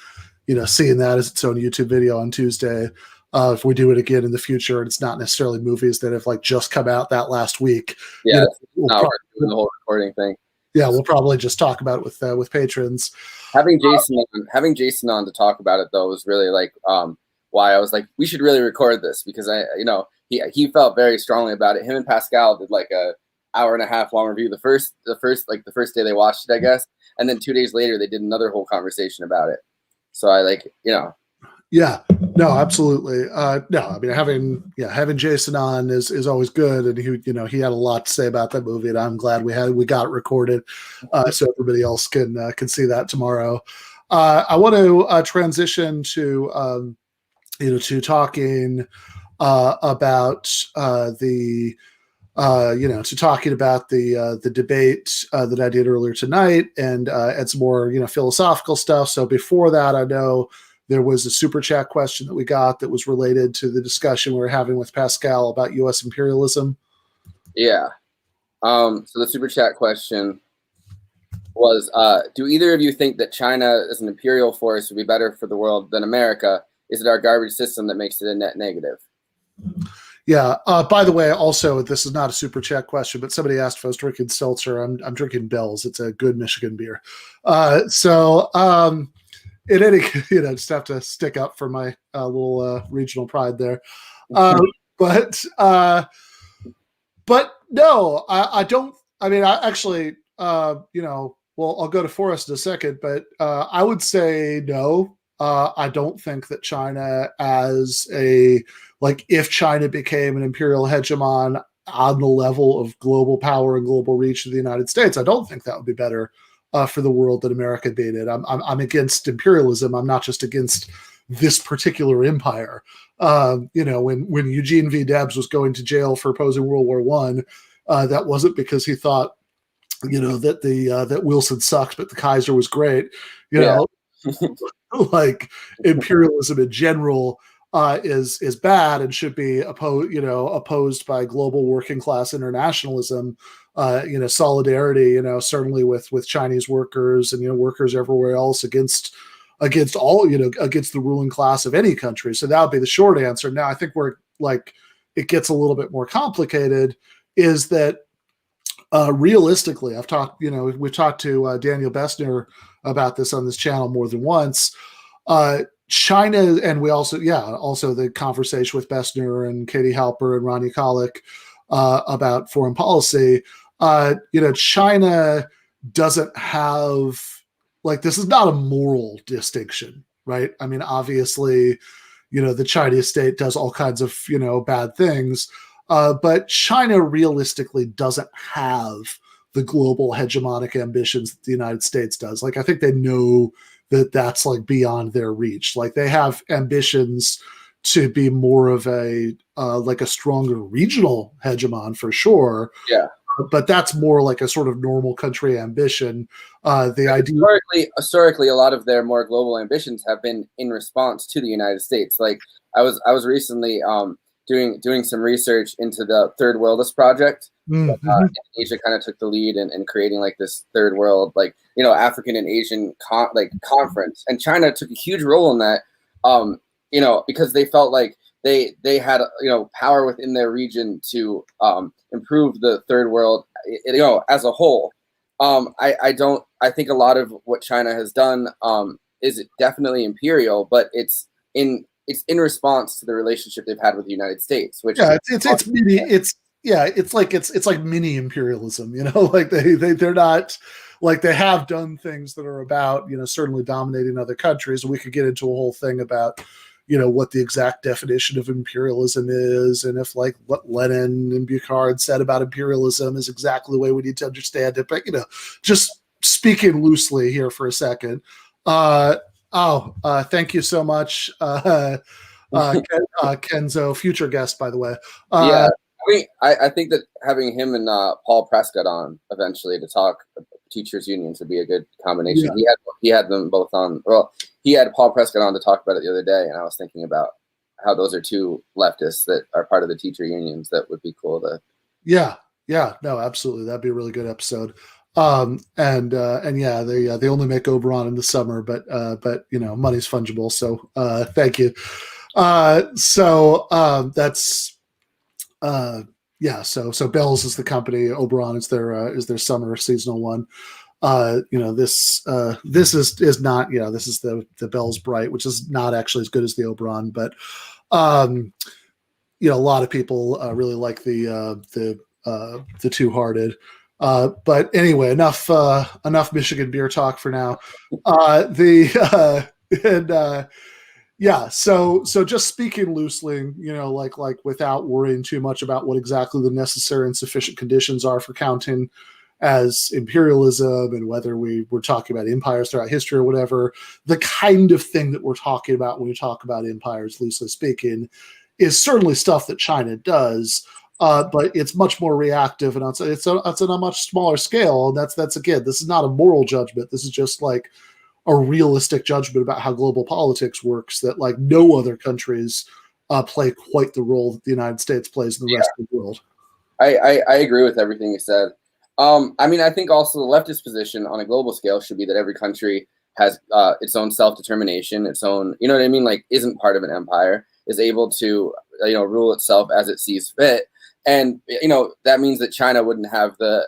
[SPEAKER 3] seeing that as its own YouTube video on Tuesday. If we do it again in the future, and it's not necessarily movies that have just come out that last week.
[SPEAKER 4] Yeah, we'll probably do the whole recording thing.
[SPEAKER 3] Yeah, we'll probably just talk about it with patrons.
[SPEAKER 4] Having Jason on to talk about it though was really why I was like, we should really record this, because he felt very strongly about it. Him and Pascal did a hour-and-a-half long review the first day they watched it, I guess, and then 2 days later they did another whole conversation about it. So
[SPEAKER 3] Yeah, no, absolutely. No, I mean, having Jason on is always good, and he had a lot to say about that movie, and I'm glad we got it recorded, so everybody else can see that tomorrow. I want to transition to talking about the debate that I did earlier tonight, and some more philosophical stuff. So before that, I know there was a super chat question that we got that was related to the discussion we were having with Pascal about U.S. imperialism.
[SPEAKER 4] Yeah. So the super chat question was, do either of you think that China as an imperial force would be better for the world than America? Is it our garbage system that makes it a net negative?
[SPEAKER 3] Yeah. By the way, also, this is not a super chat question, but somebody asked if I was drinking seltzer. I'm drinking Bell's. It's a good Michigan beer. In any, just have to stick up for my little regional pride there. But no, I don't. I mean, I actually, well, I'll go to Forrest in a second, but I would say no. I don't think that China as if China became an imperial hegemon on the level of global power and global reach of the United States, I don't think that would be better for the world than America being it. I'm against imperialism. I'm not just against this particular empire. When Eugene V. Debs was going to jail for opposing World War I, that wasn't because he thought, that Wilson sucked, but the Kaiser was great. Imperialism in general is bad and should be opposed by global working class internationalism. Solidarity, certainly with Chinese workers and workers everywhere else against all against the ruling class of any country. So that would be the short answer. Now I think we're it gets a little bit more complicated is that realistically, we've talked to Daniel Bessner about this on this channel more than once. China, and we also the conversation with Bessner and Katie Halper and Ronnie Kolick about foreign policy. China doesn't have, like, this is not a moral distinction, right? I mean, obviously, the Chinese state does all kinds of, bad things, but China realistically doesn't have the global hegemonic ambitions that the United States does. Like, I think they know that that's like beyond their reach. Like, they have ambitions to be more of a like a stronger regional hegemon for sure.
[SPEAKER 4] Yeah.
[SPEAKER 3] But that's more like a sort of normal country ambition. The idea
[SPEAKER 4] historically, a lot of their more global ambitions have been in response to the United States. Like, I was recently doing some research into the Third Worldist Project. Asia kind of took the lead in creating like this third world, like, African and Asian conference, and China took a huge role in that. Because they felt like they had power within their region to improve the third world, as a whole. I think a lot of what China has done is definitely imperial, but it's in response to the relationship they've had with the United States, which
[SPEAKER 3] it's like mini imperialism, like they're not, like, they have done things that are about, certainly dominating other countries. And we could get into a whole thing about, what the exact definition of imperialism is, and if, like, what Lenin and Bukharin said about imperialism is exactly the way we need to understand it. But, just speaking loosely here for a second. Thank you so much, Kenzo, future guest, by the way.
[SPEAKER 4] I think that having him and Paul Prescott on eventually to talk teachers unions would be a good combination.
[SPEAKER 3] Yeah.
[SPEAKER 4] He had them both on. Well, he had Paul Prescott on to talk about it the other day, and I was thinking about how those are two leftists that are part of the teacher unions that would be cool to.
[SPEAKER 3] Yeah, no, absolutely, that'd be a really good episode. They only make Oberon in the summer, but money's fungible, so thank you. So Bell's is the company, Oberon is their summer seasonal one. This is not, this is the Bell's Bright, which is not actually as good as the Oberon, but a lot of people really like the Two Hearted. But anyway, enough Michigan beer talk for now. So just speaking loosely, like without worrying too much about what exactly the necessary and sufficient conditions are for counting as imperialism, and whether we're talking about empires throughout history or whatever, the kind of thing that we're talking about when we talk about empires, loosely speaking, is certainly stuff that China does. But it's much more reactive, and it's on a much smaller scale. And that's again, this is not a moral judgment. This is just like a realistic judgment about how global politics works, that like no other countries play quite the role that the United States plays in the rest of the world.
[SPEAKER 4] I agree with everything you said. I think also the leftist position on a global scale should be that every country has its own self-determination, its own, like, isn't part of an empire, is able to, rule itself as it sees fit. And, that means that China wouldn't have the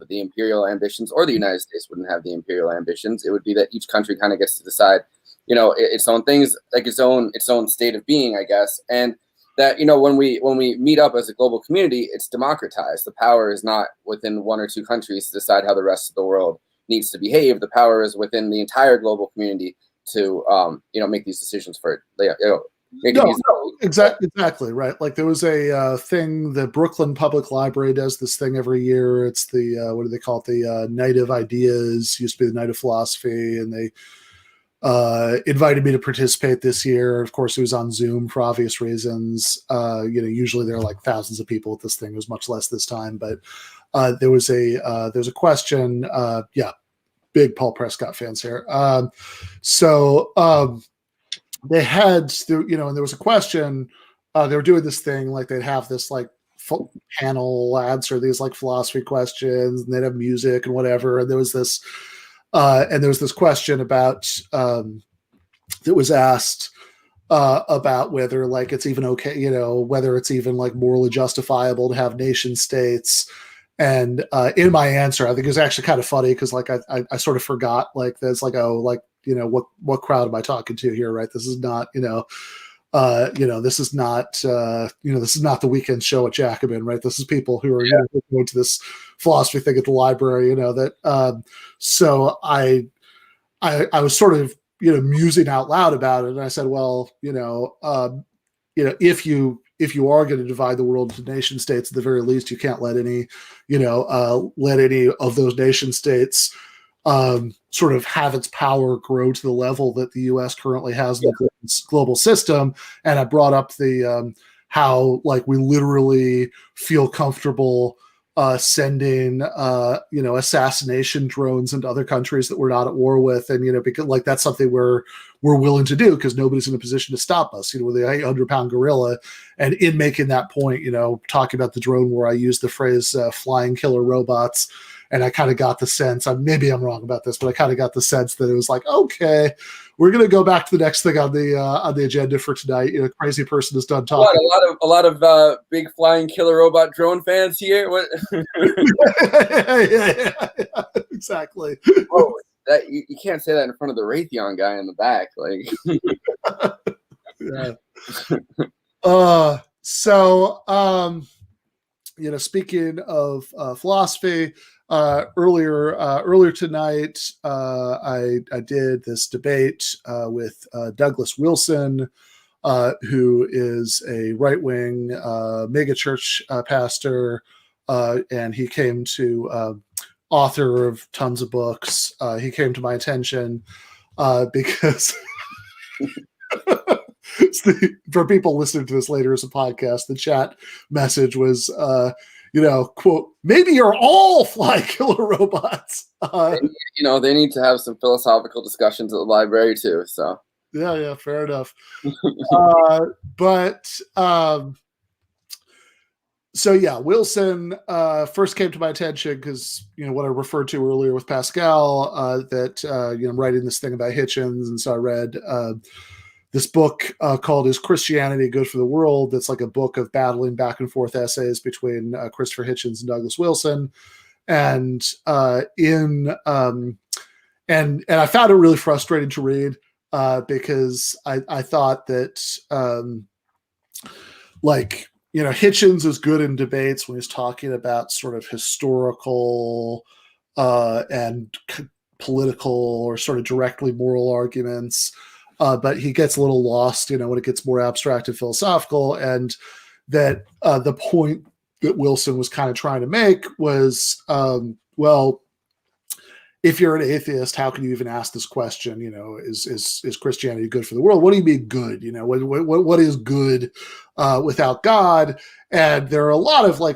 [SPEAKER 4] imperial ambitions, or the United States wouldn't have the imperial ambitions. It would be that each country kind of gets to decide, its own things, like its own state of being, I guess. And that, when we meet up as a global community, it's democratized. The power is not within one or two countries to decide how the rest of the world needs to behave. The power is within the entire global community to, make these decisions for
[SPEAKER 3] exactly right. Like, there was a thing, the Brooklyn Public Library does this thing every year. It's the what do they call it? The Night of Ideas. Used to be the Night of Philosophy, and they invited me to participate this year. Of course, it was on Zoom for obvious reasons. Usually there are like thousands of people at this thing. It was much less this time, but there was a question. Big Paul Prescott fans here. They had, and there was a question. They were doing this thing, like they'd have this like panel answer these like philosophy questions, and they'd have music and whatever. And there was this question about that was asked. about whether like it's even okay, you know, whether it's even like morally justifiable to have nation states. And in my answer, I think it was actually kind of funny because like I sort of forgot, like there's like, oh, like, you know, what crowd am I talking to here, right? This is not, this is not, this is not the weekend show at Jacobin, right? This is people who are going to this philosophy thing at the library, so I was sort of, musing out loud about it. And I said, well, if you are going to divide the world into nation states, at the very least, you can't let any of those nation states sort of have its power grow to the level that the U.S. currently has in the global system. And I brought up the how like we literally feel comfortable sending assassination drones into other countries that we're not at war with, and because like that's something we're willing to do because nobody's in a position to stop us. With the 800-pound gorilla, and in making that point, talking about the drone war, I used the phrase "flying killer robots." And I kind of got the sense, maybe I'm wrong about this, but I kind of got the sense that it was like, okay, we're going to go back to the next thing on the agenda for tonight. Crazy person is done talking.
[SPEAKER 4] What, a lot of big flying killer robot drone fans here. What?
[SPEAKER 3] yeah, exactly.
[SPEAKER 4] Oh, you can't say that in front of the Raytheon guy in the back, like.
[SPEAKER 3] Yeah. Speaking of philosophy. Earlier tonight, I did this debate with Douglas Wilson, who is a right-wing megachurch pastor, and he came to author of tons of books. He came to my attention because for people listening to this later as a podcast, the chat message was quote, maybe you're all fly killer robots.
[SPEAKER 4] They need to have some philosophical discussions at the library too. So
[SPEAKER 3] yeah, fair enough. Wilson first came to my attention because what I referred to earlier with Pascal, that I'm writing this thing about Hitchens, and so I read this book called "Is Christianity Good for the World?" That's like a book of battling back and forth essays between Christopher Hitchens and Douglas Wilson, and I found it really frustrating to read because I thought that Hitchens is good in debates when he's talking about sort of historical and political or sort of directly moral arguments. But he gets a little lost, when it gets more abstract and philosophical. And that the point that Wilson was kind of trying to make was, if you're an atheist, how can you even ask this question? Is Christianity good for the world? What do you mean good? What is good without God? And there are a lot of
[SPEAKER 4] you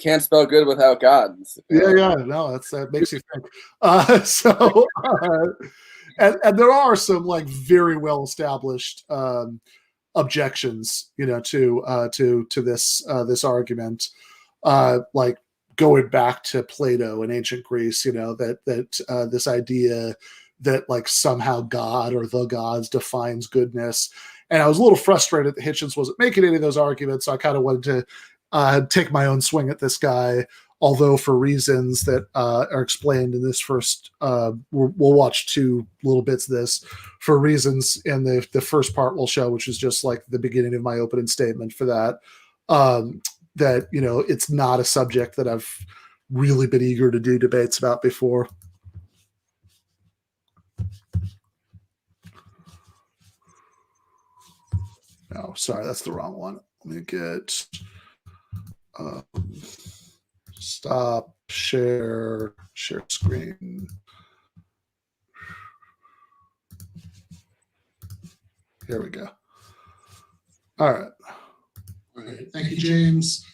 [SPEAKER 4] can't spell good without God.
[SPEAKER 3] Yeah, no, that makes you think. And there are some very well established objections, to this argument, going back to Plato in ancient Greece, that this idea that somehow God or the gods defines goodness. And I was a little frustrated that Hitchens wasn't making any of those arguments, so I kind of wanted to take my own swing at this guy. Although for reasons that are explained in this first, we'll watch two little bits of this for reasons in the first part we'll show, which is just like the beginning of my opening statement for that, that, it's not a subject that I've really been eager to do debates about before. No, sorry, that's the wrong one. Let me get... stop, share screen. Here we go. All right. Thank you, James.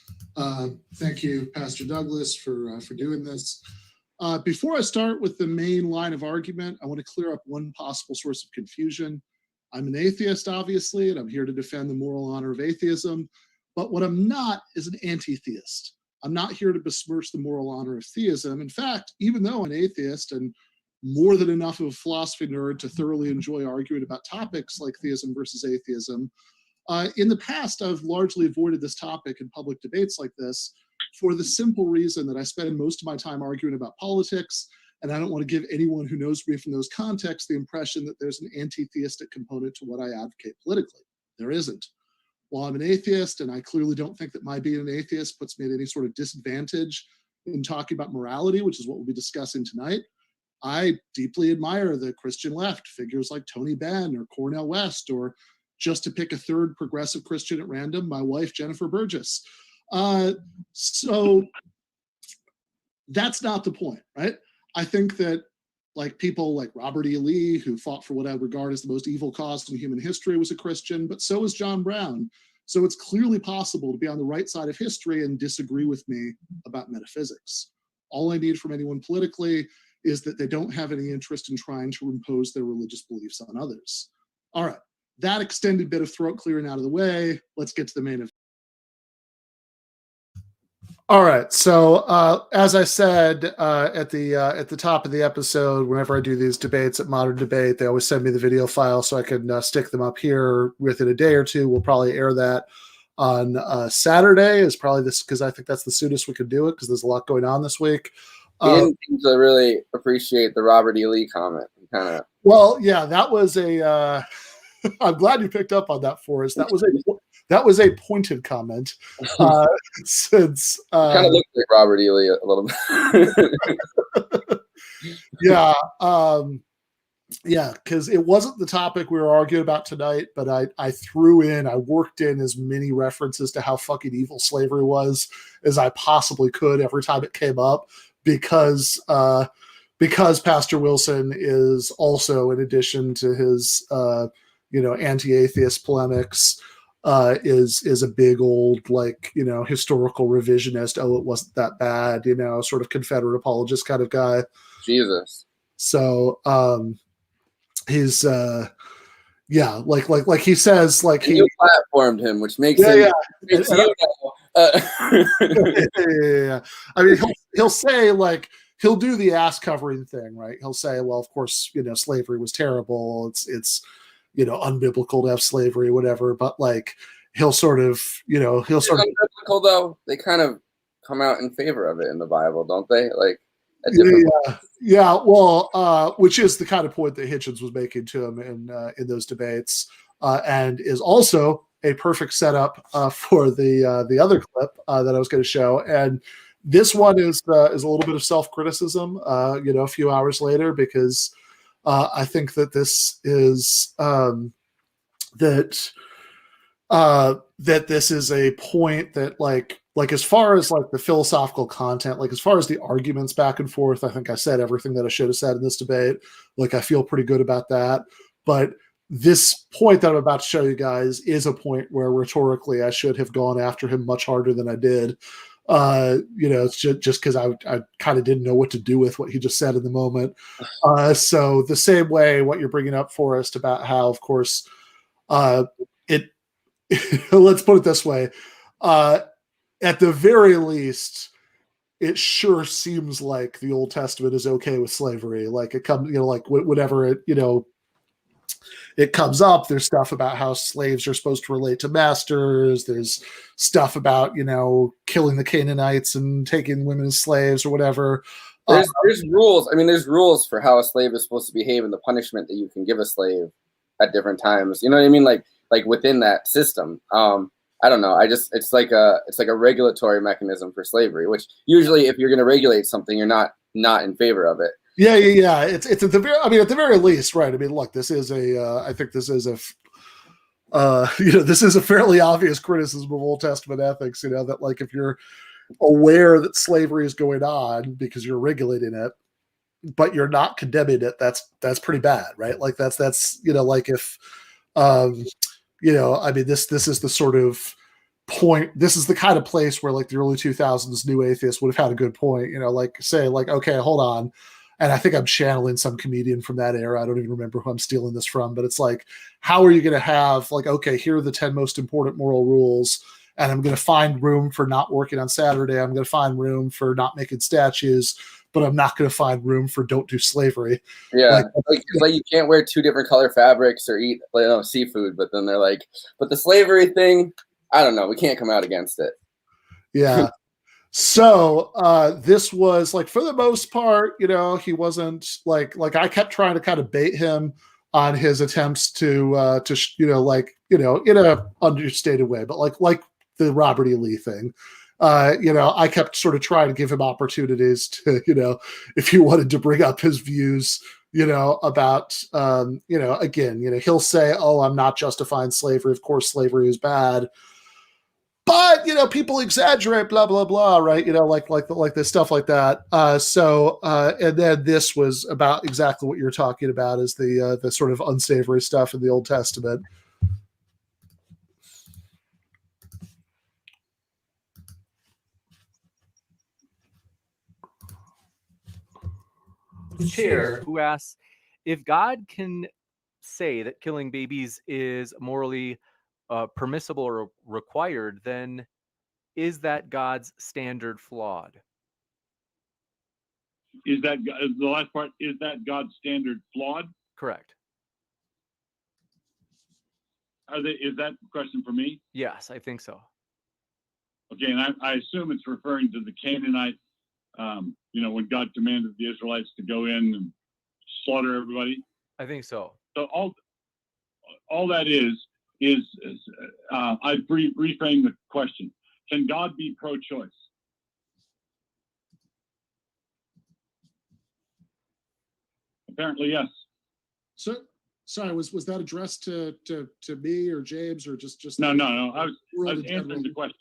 [SPEAKER 3] Thank you, Pastor Douglas, for doing this. Before I start with the main line of argument, I want to clear up one possible source of confusion. I'm an atheist, obviously, and I'm here to defend the moral honor of atheism. But what I'm not is an anti-theist. I'm not here to besmirch the moral honor of theism. In fact, even though I'm an atheist and more than enough of a philosophy nerd to thoroughly enjoy arguing about topics like theism versus atheism. In the past, I've largely avoided this topic in public debates like this for the simple reason that I spend most of my time arguing about politics, and I don't want to give anyone who knows me from those contexts the impression that there's an anti-theistic component to what I advocate politically. There isn't. While I'm an atheist, and I clearly don't think that my being an atheist puts me at any sort of disadvantage in talking about morality, which is what we'll be discussing tonight, I deeply admire the Christian left, figures like Tony Benn or Cornel West, or just to pick a third progressive Christian at random, my wife, Jennifer Burgess. So that's not the point, right? I think that like people like Robert E. Lee, who fought for what I regard as the most evil cause in human history, was a Christian, but so is John Brown. So it's clearly possible to be on the right side of history and disagree with me about metaphysics. All I need from anyone politically is that they don't have any interest in trying to impose their religious beliefs on others. All right, that extended bit of throat clearing out of the way, let's get to the main event. All right, so as I said at the top of the episode, whenever I do these debates at Modern Debate, they always send me the video file so I can stick them up here within a day or two. We'll probably air that on Saturday, is probably this, because I think that's the soonest we could do it, because there's a lot going on this week.
[SPEAKER 4] He didn't seem to really appreciate the Robert E. Lee comment. Kind of.
[SPEAKER 3] Well, yeah, that was a. I'm glad you picked up on that, Forrest. That was a pointed comment. Since
[SPEAKER 4] kind of looked like Robert E. Lee a little bit.
[SPEAKER 3] Yeah, yeah, because it wasn't the topic we were arguing about tonight, but I worked in as many references to how fucking evil slavery was as I possibly could every time it came up, because Pastor Wilson is also, in addition to his anti-atheist polemics, is a big old historical revisionist. Oh, it wasn't that bad, sort of Confederate apologist kind of guy.
[SPEAKER 4] Jesus.
[SPEAKER 3] So he's like he says, like
[SPEAKER 4] you platformed him, which makes him
[SPEAKER 3] yeah. I mean, he'll say, like, he'll do the ass covering thing, right? He'll say, well, of course, slavery was terrible. It's unbiblical to have slavery, whatever. But like, he'll sort of
[SPEAKER 4] unbiblical though. They kind of come out in favor of it in the Bible, don't they? Like,
[SPEAKER 3] yeah. Well, which is the kind of point that Hitchens was making to him in those debates, and is also a perfect setup for the other clip that I was going to show. And this one is a little bit of self-criticism, a few hours later, because I think that this is that this is a point that like as far as like the philosophical content, like as far as the arguments back and forth, I think I said everything that I should have said in this debate. Like, I feel pretty good about that. But this point that I'm about to show you guys is a point where rhetorically I should have gone after him much harder than I did. It's just because I kind of didn't know what to do with what he just said in the moment. So the same way what you're bringing up, Forrest, about how, of course, it let's put it this way, at the very least, it sure seems like the Old Testament is okay with slavery. Like, it comes, like whenever it comes up, there's stuff about how slaves are supposed to relate to masters. There's stuff about, killing the Canaanites and taking women as slaves or whatever.
[SPEAKER 4] There's rules. I mean, there's rules for how a slave is supposed to behave and the punishment that you can give a slave at different times. You know what I mean? Like within that system. I don't know. It's like a regulatory mechanism for slavery, which usually if you're going to regulate something, you're not in favor of it.
[SPEAKER 3] Yeah. It's at the very, at the very least, right? I mean, look, this is I think this is this is a fairly obvious criticism of Old Testament ethics, that like, if you're aware that slavery is going on because you're regulating it, but you're not condemning it, that's pretty bad, right? Like that's like if, this is the sort of point, this is the kind of place where like the early 2000s new atheists would have had a good point, like say like, okay, hold on. And I think I'm channeling some comedian from that era. I don't even remember who I'm stealing this from, but it's like, how are you going to have like, okay, here are the 10 most important moral rules, and I'm going to find room for not working on Saturday. I'm going to find room for not making statues. but I'm not going to find room for don't do slavery.
[SPEAKER 4] Yeah, like you can't wear 2 different color fabrics or eat seafood, but then they're like, but the slavery thing, I don't know, we can't come out against it.
[SPEAKER 3] Yeah. So this was like, for the most part, he wasn't like I kept trying to kind of bait him on his attempts to in a understated way, but like the Robert E. Lee thing. I kept sort of trying to give him opportunities to, if he wanted to bring up his views, about, again, he'll say, oh, I'm not justifying slavery. Of course, slavery is bad. But, people exaggerate, blah, blah, blah, right? Like this stuff like that. And then this was about exactly what you're talking about, is the sort of unsavory stuff in the Old Testament.
[SPEAKER 2] Chair, who asks, if God can say that killing babies is morally permissible or required, then is that God's standard flawed?
[SPEAKER 22] Is that the last part? Is that God's standard flawed?
[SPEAKER 2] Correct.
[SPEAKER 22] Is that the question for me?
[SPEAKER 2] Yes, I think so.
[SPEAKER 22] Okay, and I assume it's referring to the Canaanite. When God commanded the Israelites to go in and slaughter everybody.
[SPEAKER 2] I think so.
[SPEAKER 22] So all that is I reframe the question. Can God be pro-choice? Apparently, yes.
[SPEAKER 3] So, sorry, was that addressed to me or James or just?
[SPEAKER 22] No. I was answering the question.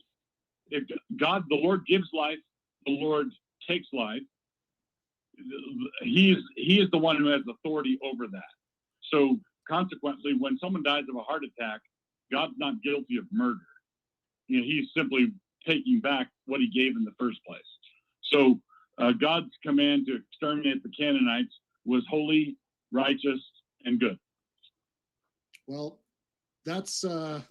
[SPEAKER 22] If God, the Lord gives life, the Lord takes life. He is the one who has authority over that. So consequently, when someone dies of a heart attack, God's not guilty of murder. He's simply taking back what he gave in the first place. So God's command to exterminate the Canaanites was holy, righteous, and good.
[SPEAKER 3] Well, that's I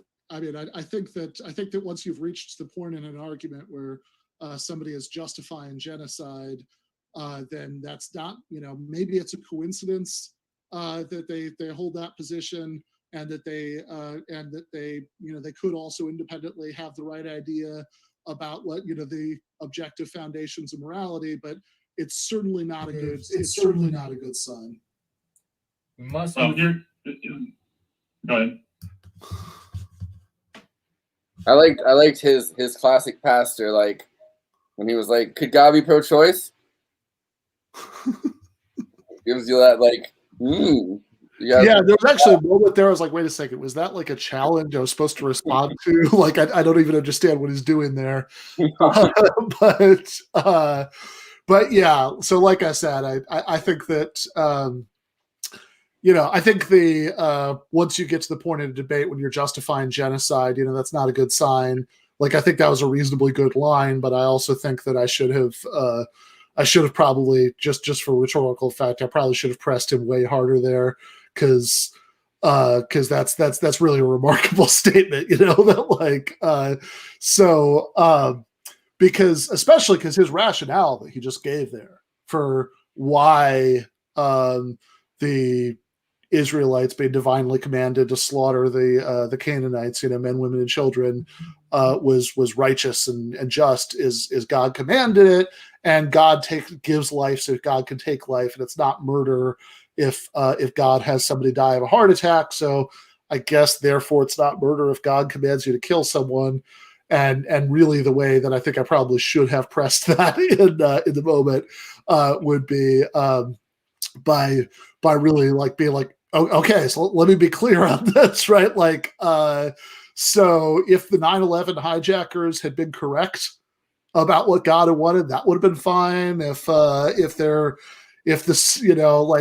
[SPEAKER 3] think that once you've reached the point in an argument where somebody is justifying genocide, then that's not, maybe it's a coincidence that they hold that position, and that they could also independently have the right idea about what the objective foundations of morality, but it's certainly not a good sign.
[SPEAKER 22] Go ahead.
[SPEAKER 4] I liked his classic pastor, like when he was like, could God be pro-choice? Gives you that
[SPEAKER 3] yeah, there was actually a moment there I was like, wait a second, was that like a challenge I was supposed to respond to? Like, I don't even understand what he's doing there. But yeah, so like I said, I think that I think once you get to the point in a debate when you're justifying genocide, that's not a good sign. Like, I think that was a reasonably good line, but I also think that I should have probably, just for rhetorical effect, I probably should have pressed him way harder there, because that's really a remarkable statement, because especially because his rationale that he just gave there for why the Israelites being divinely commanded to slaughter the Canaanites, men, women, and children, was righteous and just, is God commanded it, and God gives life so God can take life, and it's not murder if God has somebody die of a heart attack. So I guess therefore it's not murder if God commands you to kill someone. And really the way that I think I probably should have pressed that in the moment would be by really being like, oh, okay, so let me be clear on this, right? So if the 9/11 hijackers had been correct about what God had wanted, that would have been fine. If the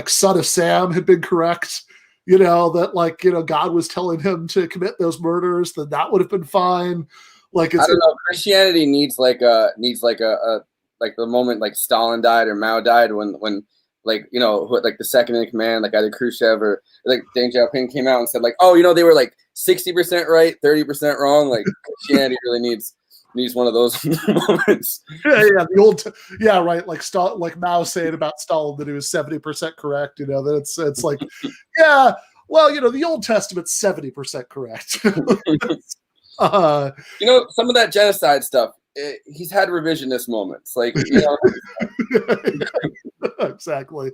[SPEAKER 3] son of Sam had been correct, that God was telling him to commit those murders, then that would have been fine. I don't
[SPEAKER 4] know. Christianity needs the moment like Stalin died or Mao died, when the second in command, like either Khrushchev or like Deng Xiaoping came out and said they were 60% right, 30% wrong. Like Christianity really needs needs one of those moments.
[SPEAKER 3] Yeah, the old, yeah, right. Like Mao saying about Stalin that he was 70% correct. You know, that it's like, yeah, well, you know, the Old Testament's 70% correct.
[SPEAKER 4] You know, some of that genocide stuff, he's had revisionist moments, like, you know.
[SPEAKER 3] Exactly.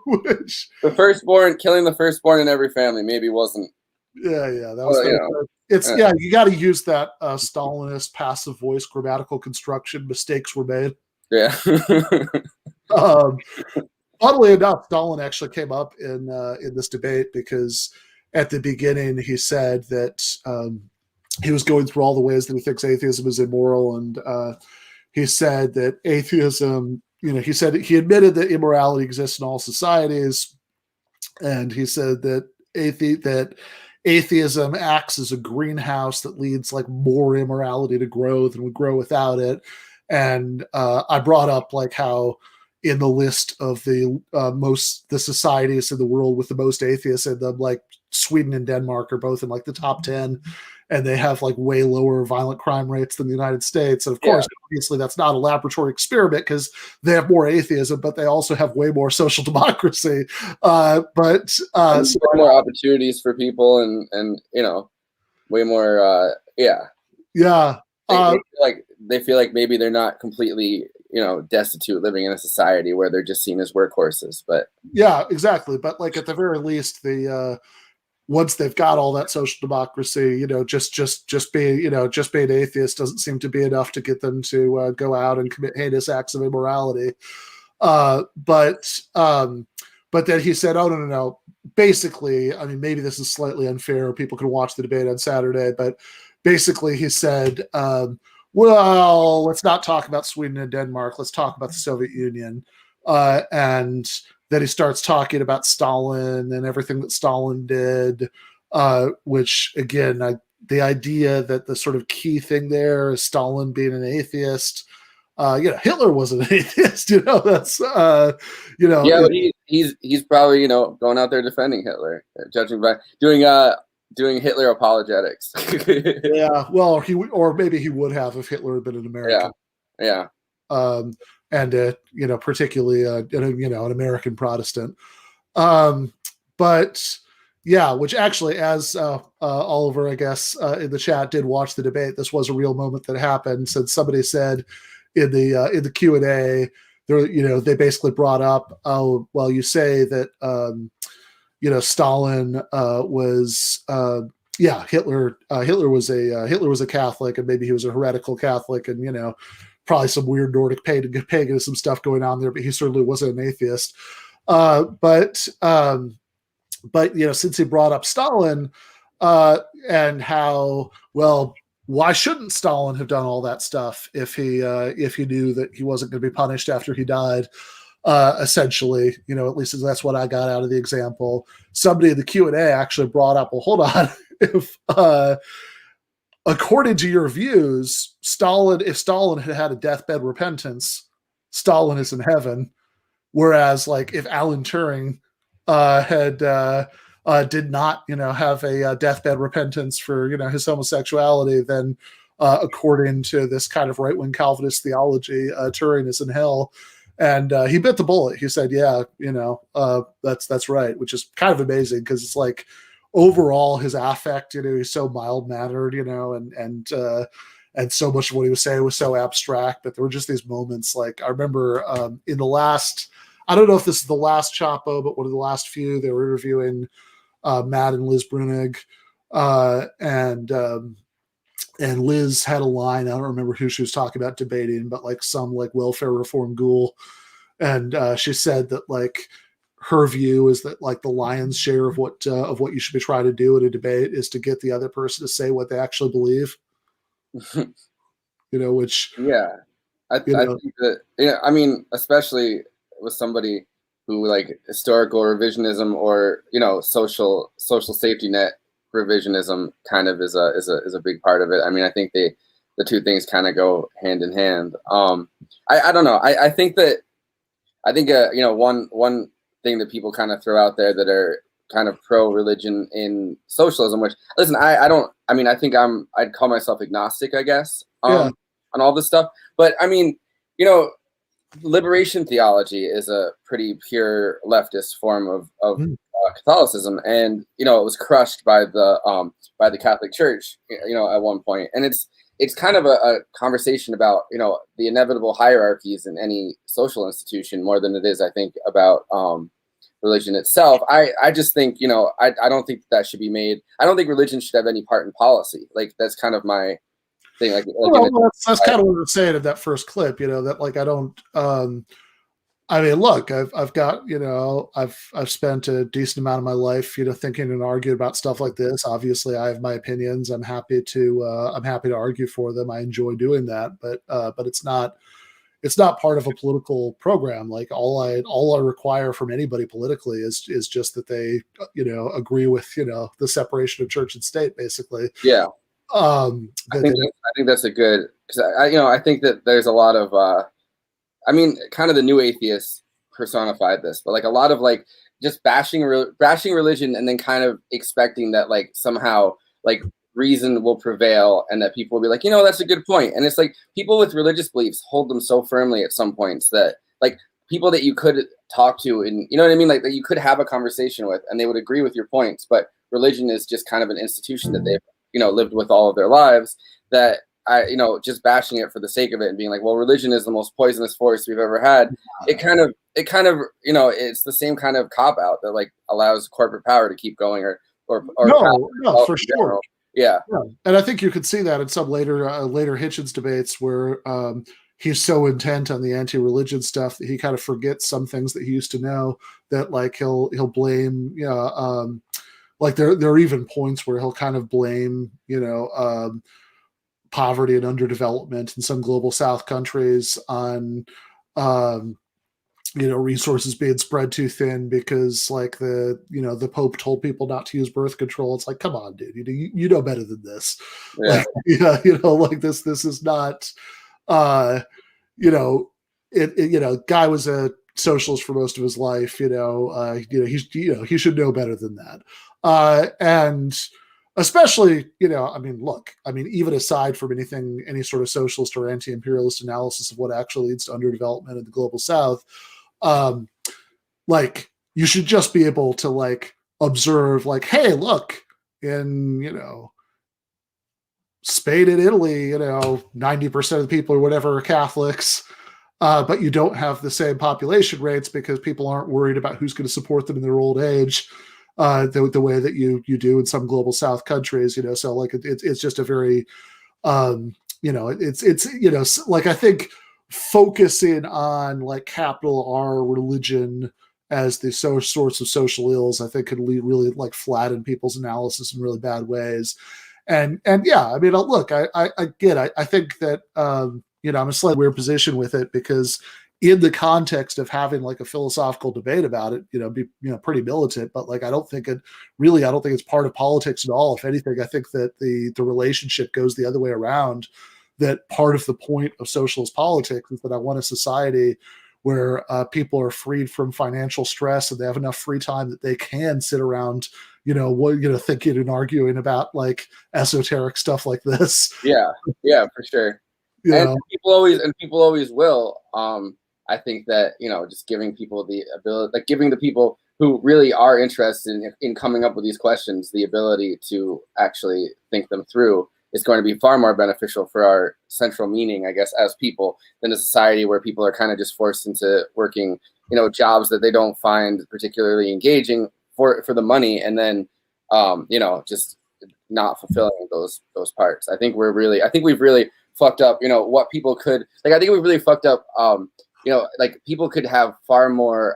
[SPEAKER 3] Which
[SPEAKER 4] the firstborn, killing the firstborn in every family, maybe wasn't.
[SPEAKER 3] Yeah, that was. It's you got to use that Stalinist passive voice grammatical construction. Mistakes were made.
[SPEAKER 4] Yeah.
[SPEAKER 3] Funnily enough, Stalin actually came up in this debate because at the beginning he said that he was going through all the ways that he thinks atheism is immoral, and he said that atheism, you know, he said he admitted that immorality exists in all societies, and he said that atheism acts as a greenhouse that leads like more immorality to grow than would grow without it. And I brought up like how in the list of the societies in the world with the most atheists in them, like Sweden and Denmark are both in like the top 10, and they have like way lower violent crime rates than the United States. And of course, obviously that's not a laboratory experiment because they have more atheism, but they also have way more social democracy. So
[SPEAKER 4] more opportunities for people, and you know, way more. They feel like maybe they're not completely, you know, destitute, living in a society where they're just seen as workhorses. But
[SPEAKER 3] yeah, exactly. But like at the very least, the once they've got all that social democracy, you know, just being atheist doesn't seem to be enough to get them to go out and commit heinous acts of immorality. But then he said, "Oh no. Basically, I mean, maybe this is slightly unfair. People can watch the debate on Saturday, but basically, he said, well, let's not talk about Sweden and Denmark. Let's talk about the Soviet Union." And then he starts talking about Stalin and everything that Stalin did, which, again, the idea that the sort of key thing there is Stalin being an atheist. You know, Hitler was an atheist. You know, that's you know.
[SPEAKER 4] Yeah, but he's probably, you know, going out there defending Hitler, judging by doing Hitler apologetics.
[SPEAKER 3] Yeah, well, or maybe he would have if Hitler had been an American.
[SPEAKER 4] Yeah.
[SPEAKER 3] And you know, particularly an American Protestant. But yeah, which actually, as Oliver, I guess, in the chat did watch the debate, this was a real moment that happened. Since somebody said in the Q&A, they basically brought up, oh, well, you say that Stalin was Hitler was a Catholic, and maybe he was a heretical Catholic, and probably some weird Nordic paganism stuff going on there, but he certainly wasn't an atheist. But since he brought up Stalin and how, well, why shouldn't Stalin have done all that stuff if he knew that he wasn't going to be punished after he died? Essentially, at least that's what I got out of the example. Somebody in the Q&A actually brought up, well, hold on, if according to your views, if Stalin had had a deathbed repentance, Stalin is in heaven. Whereas, like, if Alan Turing did not, have a deathbed repentance for, his homosexuality, then according to this kind of right-wing Calvinist theology, Turing is in hell. And he bit the bullet. He said, "Yeah, that's right," which is kind of amazing because it's like overall his affect, he's so mild-mannered, and so much of what he was saying was so abstract. But there were just these moments. Like I remember in the last, I don't know if this is the last Chapo, but one of the last few, they were interviewing Matt and Liz Brunig, and Liz had a line. I don't remember who she was talking about debating, but like some like welfare reform ghoul. And she said that like her view is that like the lion's share of what you should be trying to do in a debate is to get the other person to say what they actually believe. Which
[SPEAKER 4] I think that I mean, especially with somebody who like historical revisionism or social safety net revisionism kind of is a big part of it. I mean, I think the two things kind of go hand in hand. I don't know. I think one thing that people kind of throw out there that are kind of pro-religion in socialism, which, listen, I think I'd call myself agnostic, I guess, on all this stuff. But I mean, you know, liberation theology is a pretty pure leftist form of Catholicism, and you know, it was crushed by the Catholic Church, you know, at one point, and it's kind of a conversation about, you know, the inevitable hierarchies in any social institution more than it is, I think, about religion itself. I just think, you know, I don't think that should be made. I don't think religion should have any part in policy. Like, that's kind of my thing.
[SPEAKER 3] That's kind of what I'm saying in that first clip, you know, that like, I don't, I mean, look, I've got, you know, I've spent a decent amount of my life, you know, thinking and arguing about stuff like this. Obviously, I have my opinions. I'm happy to argue for them. I enjoy doing that, but it's not part of a political program. Like all I require from anybody politically is just that they, you know, agree with, you know, the separation of church and state, basically.
[SPEAKER 4] Yeah. I think that's a good, because I think that there's a lot of kind of the new atheists personified this, but like a lot of like just bashing religion and then kind of expecting that like somehow like reason will prevail and that people will be like, you know, that's a good point. And it's like people with religious beliefs hold them so firmly at some points that like people that you could talk to and, you know what I mean? Like that you could have a conversation with and they would agree with your points, but religion is just kind of an institution that they've, you know, lived with all of their lives, that just bashing it for the sake of it and being like, well, religion is the most poisonous force we've ever had. It kind of, you know, it's the same kind of cop out that like allows corporate power to keep going or
[SPEAKER 3] no, for sure.
[SPEAKER 4] Yeah.
[SPEAKER 3] And I think you could see that in some later Hitchens debates where he's so intent on the anti-religion stuff that he kind of forgets some things that he used to know, that like he'll blame, you know, like there are even points where he'll kind of blame, you know, poverty and underdevelopment in some global South countries on, you know, resources being spread too thin because like the Pope told people not to use birth control. It's like, come on, dude, you know better than this.
[SPEAKER 4] Yeah.
[SPEAKER 3] Like, yeah, you know, like this is not, you know, you know, guy was a socialist for most of his life, you know, he should know better than that. And especially, you know, I mean, look, I mean, even aside from any sort of socialist or anti-imperialist analysis of what actually leads to underdevelopment in the global South, like you should just be able to like observe like, hey, look, in, you know, Spain and Italy, you know, 90% of the people or whatever are Catholics, but you don't have the same population rates because people aren't worried about who's going to support them in their old age. The way that you do in some global South countries, you know, so like it's just a very, you know, it's you know, like I think focusing on like capital R religion as the source of social ills, I think could really like flatten people's analysis in really bad ways. And yeah, I mean, look, I get, I think that you know, I'm in a slightly weird position with it because in the context of having like a philosophical debate about it, you know, be, you know, pretty militant, but like, I don't think it's part of politics at all. If anything, I think that the relationship goes the other way around, that part of the point of socialist politics is that I want a society where people are freed from financial stress and they have enough free time that they can sit around, you know, thinking and arguing about like esoteric stuff like this.
[SPEAKER 4] Yeah, for sure. And people always will. I think that, you know, just giving people the ability, like giving the people who really are interested in coming up with these questions the ability to actually think them through is going to be far more beneficial for our central meaning, I guess, as people than a society where people are kind of just forced into working, you know, jobs that they don't find particularly engaging for the money, and then, you know, just not fulfilling those parts. I think we've really fucked up, you know, what people could, like, I think we've really fucked up, you know, like people could have far more,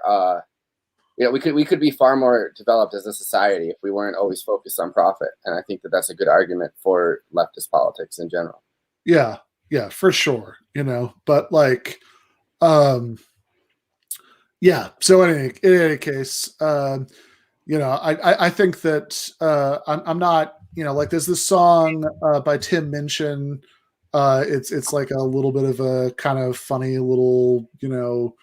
[SPEAKER 4] you know, we could be far more developed as a society if we weren't always focused on profit. And I think that that's a good argument for leftist politics in general.
[SPEAKER 3] Yeah, for sure. You know, but like, yeah. So in any case, you know, I think that I'm not, you know, like there's this song by Tim Minchin. It's like a little bit of a kind of funny little, you know,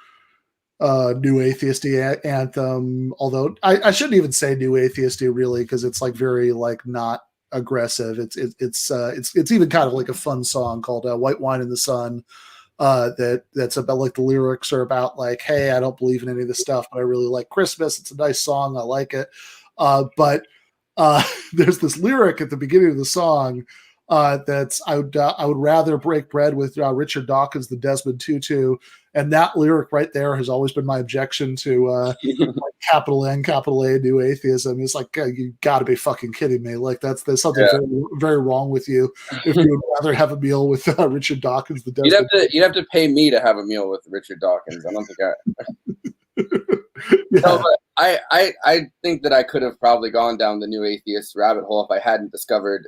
[SPEAKER 3] new atheisty anthem. Although I shouldn't even say new atheisty really, because it's like very like not aggressive. It's even kind of like a fun song called "White Wine in the Sun." That's about like the lyrics are about like, hey, I don't believe in any of this stuff, but I really like Christmas. It's a nice song. I like it. But there's this lyric at the beginning of the song that's I would rather break bread with Richard Dawkins than Desmond Tutu, and that lyric right there has always been my objection to like capital N, capital A, new atheism. It's like you got to be fucking kidding me! Like there's something very, very wrong with you if you would rather have a meal with Richard Dawkins than Desmond.
[SPEAKER 4] You'd have to pay me to have a meal with Richard Dawkins. I don't think No, but I think that I could have probably gone down the new atheist rabbit hole if I hadn't discovered,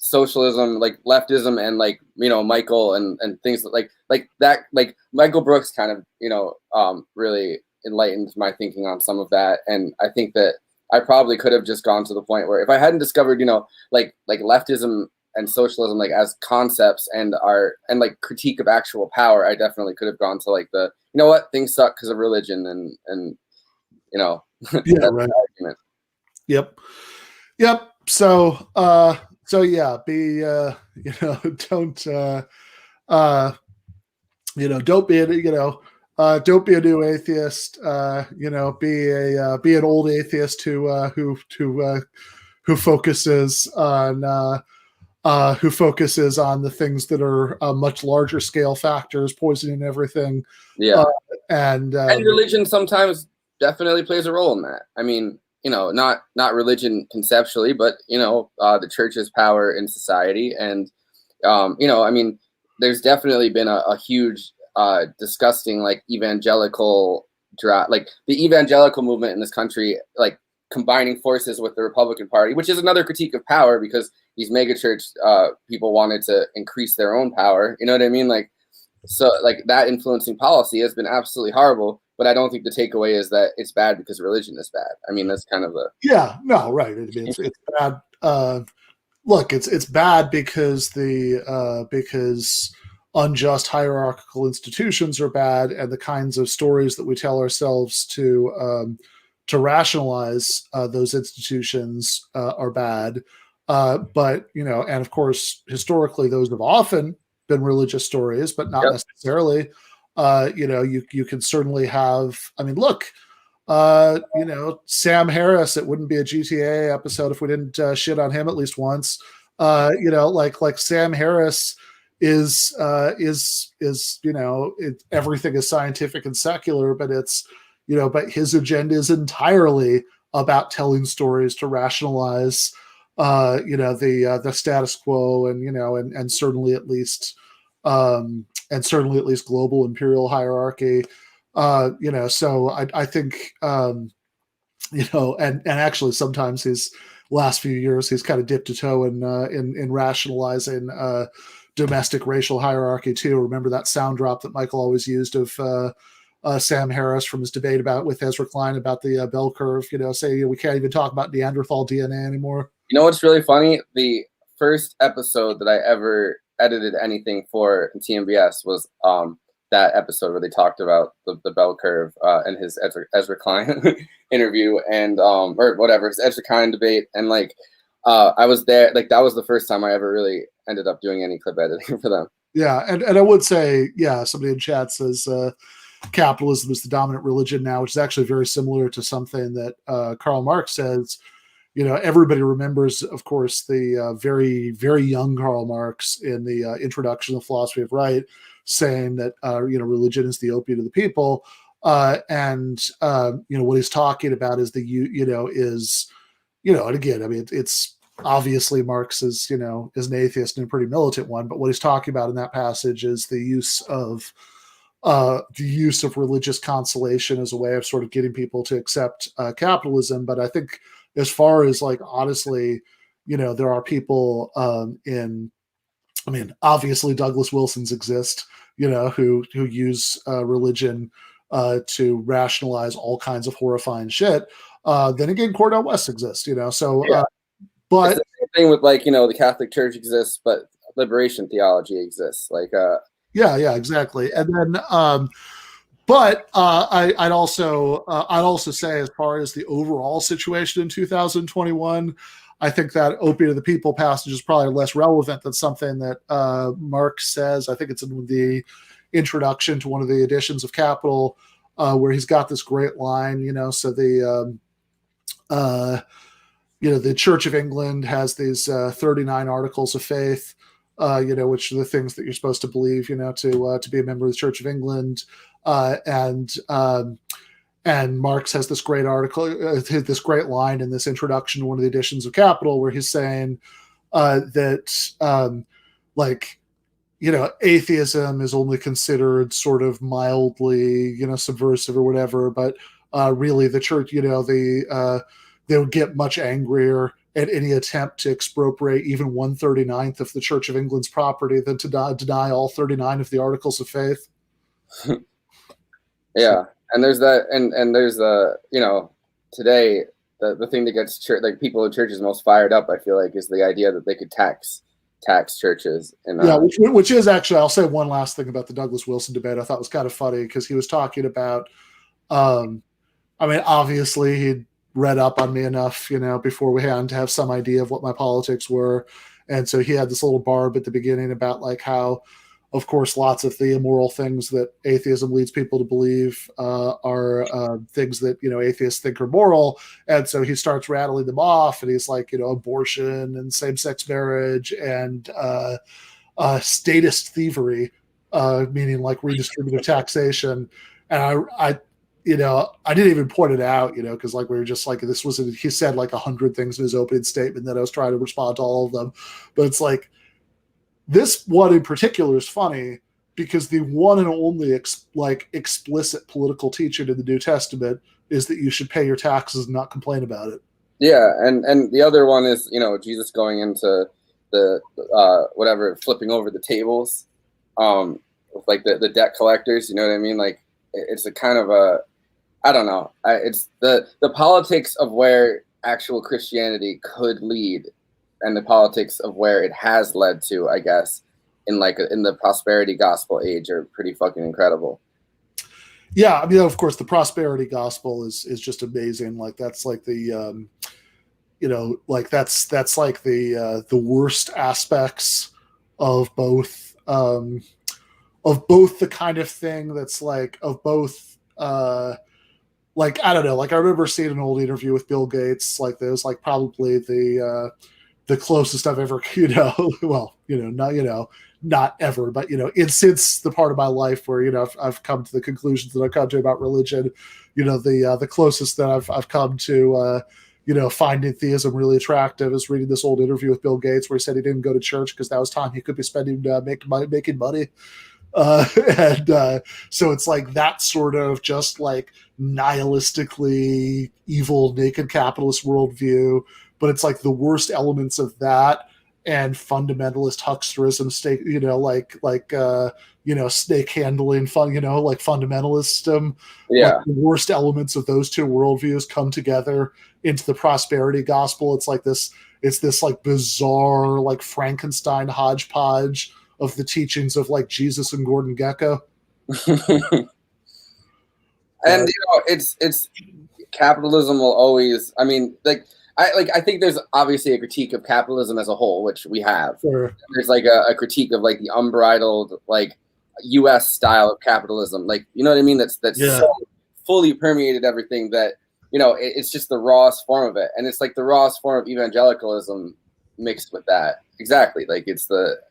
[SPEAKER 4] socialism, like leftism, and like Michael and things like that. Like Michael Brooks kind of really enlightened my thinking on some of that, and I think that I probably could have just gone to the point where if I hadn't discovered like leftism and socialism like as concepts and like critique of actual power, I definitely could have gone to like the things suck because of religion and
[SPEAKER 3] yeah, right.
[SPEAKER 4] Argument.
[SPEAKER 3] Yep. So yeah, be don't don't be a new atheist. Be an old atheist who focuses on the things that are much larger scale factors, poisoning everything.
[SPEAKER 4] Yeah,
[SPEAKER 3] and
[SPEAKER 4] religion sometimes definitely plays a role in that. I mean, not religion conceptually, but the church's power in society, and I mean, there's definitely been a huge disgusting like evangelical like the evangelical movement in this country, like combining forces with the Republican Party, which is another critique of power because these megachurch people wanted to increase their own power. You know what I mean? Like, so like that influencing policy has been absolutely horrible. But I don't think the takeaway is that it's bad because religion is bad. I mean, that's kind of
[SPEAKER 3] right. I mean, it's bad. Look, it's bad because because unjust hierarchical institutions are bad, and the kinds of stories that we tell ourselves to rationalize those institutions are bad. But and of course, historically, those have often been religious stories, but not necessarily. You can certainly have. I mean, look, Sam Harris. It wouldn't be a GTA episode if we didn't shit on him at least once. Like Sam Harris is everything is scientific and secular, but it's but his agenda is entirely about telling stories to rationalize the status quo and certainly at least global imperial hierarchy. So I think and actually sometimes his last few years he's kind of dipped a toe in rationalizing domestic racial hierarchy too. Remember that sound drop that Michael always used of Sam Harris from his debate with Ezra Klein about the bell curve, say we can't even talk about Neanderthal DNA anymore.
[SPEAKER 4] You know what's really funny? The first episode that I ever edited anything for TMBS was that episode where they talked about the bell curve and his Ezra Klein interview and or whatever, his Ezra Klein debate, and like I was there, like that was the first time I ever really ended up doing any clip editing for them.
[SPEAKER 3] Yeah, and I would say, somebody in chat says capitalism is the dominant religion now, which is actually very similar to something that Karl Marx says. Everybody remembers, of course, the very, very young Karl Marx in the Introduction to the Philosophy of Right, saying that religion is the opiate of the people, and what he's talking about is and again, I mean, it's obviously Marx is an atheist and a pretty militant one, but what he's talking about in that passage is the use of religious consolation as a way of sort of getting people to accept capitalism. But I think as far as like, honestly, there are people obviously Douglas Wilsons exist, who use religion to rationalize all kinds of horrifying shit. Then again, Cornel West exists, but
[SPEAKER 4] it's the same thing with like, the Catholic Church exists, but liberation theology exists. Like,
[SPEAKER 3] yeah, exactly. And then, But I'd also say, as far as the overall situation in 2021, I think that opiate of the people passage is probably less relevant than something that Marx says. I think it's in the introduction to one of the editions of Capital, where he's got this great line, so the Church of England has these 39 articles of faith, which are the things that you're supposed to believe, to be a member of the Church of England. And Marx has this great article, this great line in this introduction to one of the editions of Capital, where he's saying that, atheism is only considered sort of mildly, subversive or whatever, but really the church, they would get much angrier at any attempt to expropriate even 1/39th of the Church of England's property than to deny all 39 of the articles of faith.
[SPEAKER 4] Yeah. And there's that, and there's today the thing that gets people in churches most fired up, I feel like, is the idea that they could tax churches. And
[SPEAKER 3] which is actually, I'll say one last thing about the Douglas Wilson debate. I thought was kind of funny because he was talking about, obviously he'd read up on me enough, before we had to have some idea of what my politics were, and so he had this little barb at the beginning about how, of course, lots of the immoral things that atheism leads people to believe are things that, atheists think are moral. And so he starts rattling them off, and he's like, abortion and same-sex marriage and statist thievery, meaning like redistributive taxation. And I didn't even point it out, because we were just like, this wasn't, he said 100 things in his opening statement that I was trying to respond to all of them. But it's like, this one in particular is funny because the one and only explicit political teaching in the New Testament is that you should pay your taxes and not complain about it.
[SPEAKER 4] Yeah, and the other one is, Jesus going into the flipping over the tables, with the debt collectors. You know what I mean? It's a kind of a, I don't know. It's the politics of where actual Christianity could lead, and the politics of where it has led to, I guess, in the prosperity gospel age, are pretty fucking incredible.
[SPEAKER 3] Yeah, of course, the prosperity gospel is just amazing. That's the that's like the worst aspects of both the kind of thing that's of both. I don't know. I remember seeing an old interview with Bill Gates. That was probably the closest I've ever, not ever, but since the part of my life where I've come to the conclusions that I've come to about religion, the closest that I've come to finding theism really attractive is reading this old interview with Bill Gates where he said he didn't go to church because that was time he could be spending making money. So it's that sort of just nihilistically evil naked capitalist worldview, but it's the worst elements of that and fundamentalist hucksterism, snake handling, fundamentalism.
[SPEAKER 4] Yeah,
[SPEAKER 3] the worst elements of those two worldviews come together into the prosperity gospel. It's this bizarre Frankenstein hodgepodge of the teachings of Jesus and Gordon Gekko.
[SPEAKER 4] And it's capitalism will always, I think there's obviously a critique of capitalism as a whole, which we have.
[SPEAKER 3] Sure.
[SPEAKER 4] There's a critique of the unbridled US style of capitalism. You know what I mean? That's so fully permeated everything that, it's just the rawest form of it. And it's the rawest form of evangelicalism mixed with that. Exactly. It's the,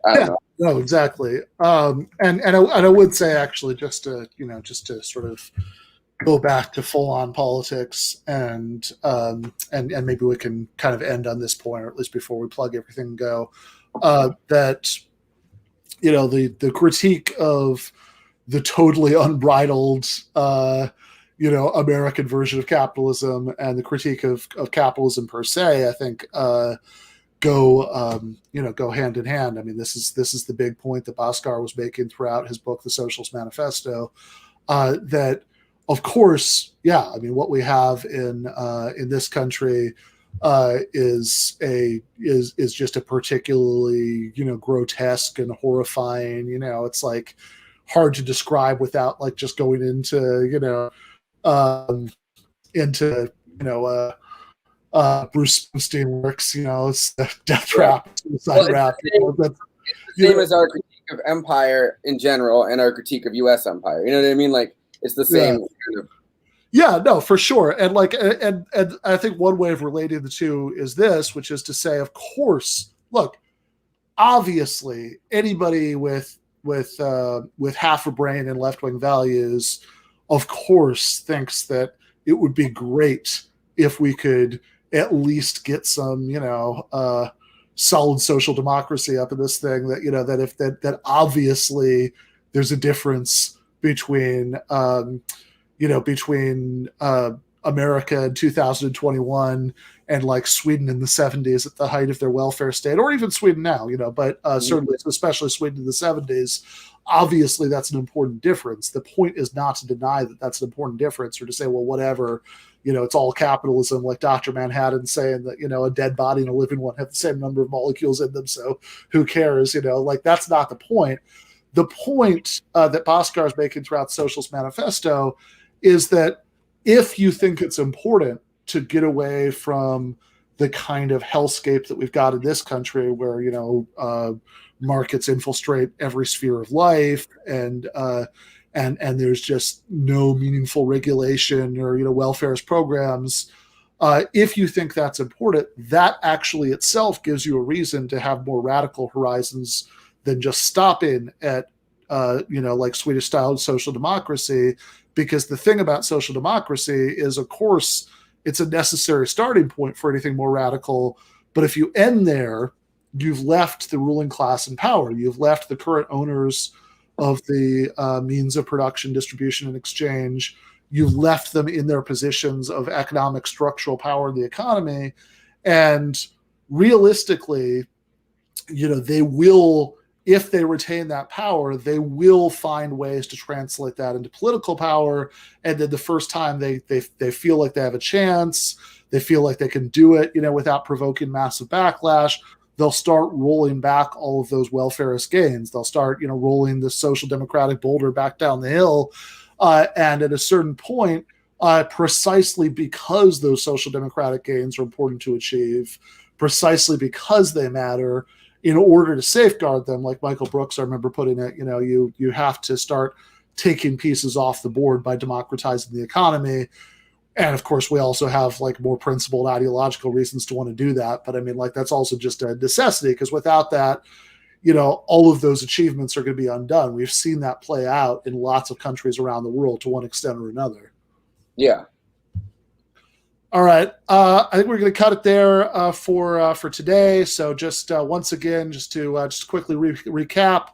[SPEAKER 4] I don't know.
[SPEAKER 3] No, exactly. And I would say actually just to sort of go back to full on politics and maybe we can kind of end on this point, or at least before we plug everything and go, that the critique of the totally unbridled American version of capitalism and the critique of capitalism per se, I think go hand in hand. This is the big point that Pascal was making throughout his book, The Socialist Manifesto, that of course, what we have in this country is just a particularly grotesque and horrifying. It's hard to describe without like just going into Bruce Springsteen works. It's the death rap, suicide rap.
[SPEAKER 4] It's the same as our critique of empire in general and our critique of U.S. empire. You know what I mean? Like it's the same kind of.
[SPEAKER 3] Yeah, no, for sure. And like, and I think one way of relating the two is this, which is to say, of course, look, obviously, anybody with half a brain and left-wing values, of course, thinks that it would be great if we could at least get some, solid social democracy up in this thing. That obviously there's a difference between America in 2021 and like Sweden in the 70s at the height of their welfare state, or even Sweden now, but certainly, especially Sweden in the 70s. Obviously, that's an important difference. The point is not to deny that that's an important difference or to say, well, whatever, it's all capitalism, like Dr. Manhattan saying that, a dead body and a living one have the same number of molecules in them. So who cares? Like that's not the point. The point that Bhaskar is making throughout the Socialist Manifesto is that if you think it's important to get away from the kind of hellscape that we've got in this country where, markets infiltrate every sphere of life and there's just no meaningful regulation or, welfarist programs, if you think that's important, that actually itself gives you a reason to have more radical horizons than just stopping at, like Swedish style social democracy. Because the thing about social democracy is, of course, it's a necessary starting point for anything more radical. But if you end there, you've left the ruling class in power. You've left the current owners of the means of production, distribution, and exchange. You've left them in their positions of economic structural power in the economy. And realistically, they will, if they retain that power, they will find ways to translate that into political power. And then the first time they feel like they have a chance, they feel like they can do it, without provoking massive backlash, they'll start rolling back all of those welfarist gains. They'll start, rolling the social democratic boulder back down the hill. And at a certain point, precisely because those social democratic gains are important to achieve, precisely because they matter, in order to safeguard them, like Michael Brooks, I remember putting it, you have to start taking pieces off the board by democratizing the economy. And of course, we also have like more principled ideological reasons to want to do that. But I mean, like, that's also just a necessity, because without that, all of those achievements are going to be undone. We've seen that play out in lots of countries around the world to one extent or another.
[SPEAKER 4] Yeah.
[SPEAKER 3] All right. I think we're going to cut it there for today. So just once again, just to just quickly recap,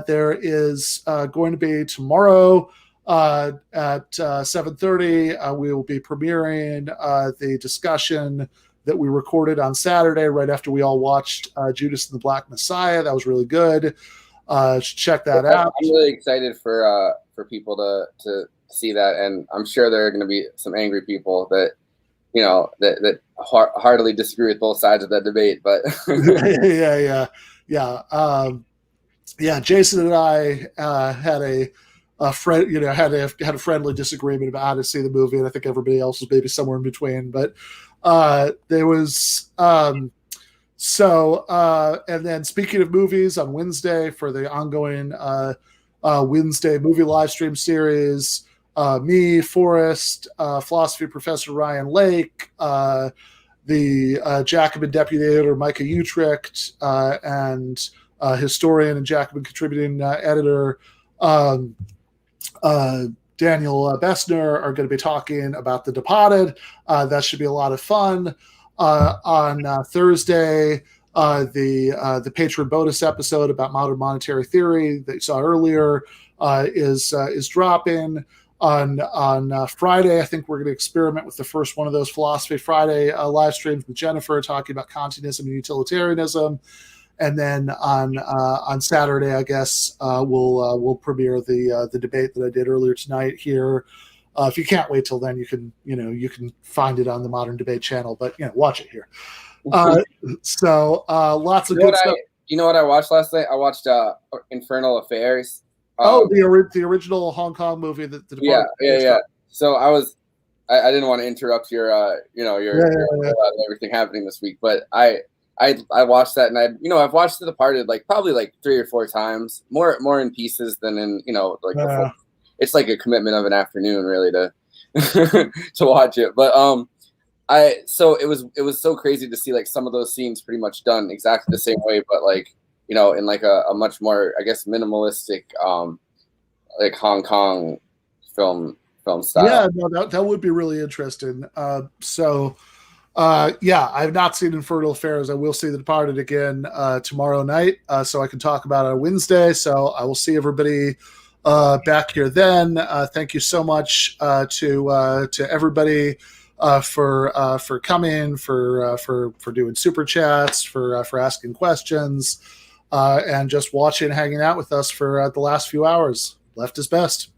[SPEAKER 3] there is going to be tomorrow at 7:30. We will be premiering the discussion that we recorded on Saturday right after we all watched Judas and the Black Messiah. That was really good. Check that out.
[SPEAKER 4] I'm really excited for people to see that, and I'm sure there are going to be some angry people that that heartily disagree with both sides of that debate. But
[SPEAKER 3] yeah. Jason and I had a friend, had a friendly disagreement about how to see the movie, and I think everybody else was maybe somewhere in between. But there was and then speaking of movies, on Wednesday for the ongoing Wednesday movie live stream series, me, Forrest, philosophy professor Ryan Lake, the Jacobin deputy editor Micah Utrecht, and historian and Jacobin contributing editor Daniel Bessner are going to be talking about The Departed. That should be a lot of fun. On Thursday, the Patreon bonus episode about modern monetary theory that you saw earlier is dropping. On Friday, I think we're going to experiment with the first one of those Philosophy Friday live streams with Jennifer, talking about Kantianism and utilitarianism. And then on Saturday, I guess we'll premiere the debate that I did earlier tonight here. If you can't wait till then, you can find it on the Modern Debate channel. But watch it here. So lots of good stuff.
[SPEAKER 4] You know what I watched last night? I watched Infernal Affairs.
[SPEAKER 3] The original Hong Kong movie that the
[SPEAKER 4] yeah. So I didn't want to interrupt your everything happening this week, but I watched that, and I've watched The Departed like probably like 3 or 4 times, more in pieces than in it's like a commitment of an afternoon really to to watch it. But so it was so crazy to see like some of those scenes pretty much done exactly the same way, but like in like a much more, I guess, minimalistic like Hong Kong film style.
[SPEAKER 3] Yeah, no, that would be really interesting. I've not seen Infernal Affairs. I will see The Departed again tomorrow night, so I can talk about it on Wednesday. So I will see everybody back here then. Thank you so much to everybody for coming, for doing super chats, for asking questions, and just watching, hanging out with us for the last few hours. Left is best.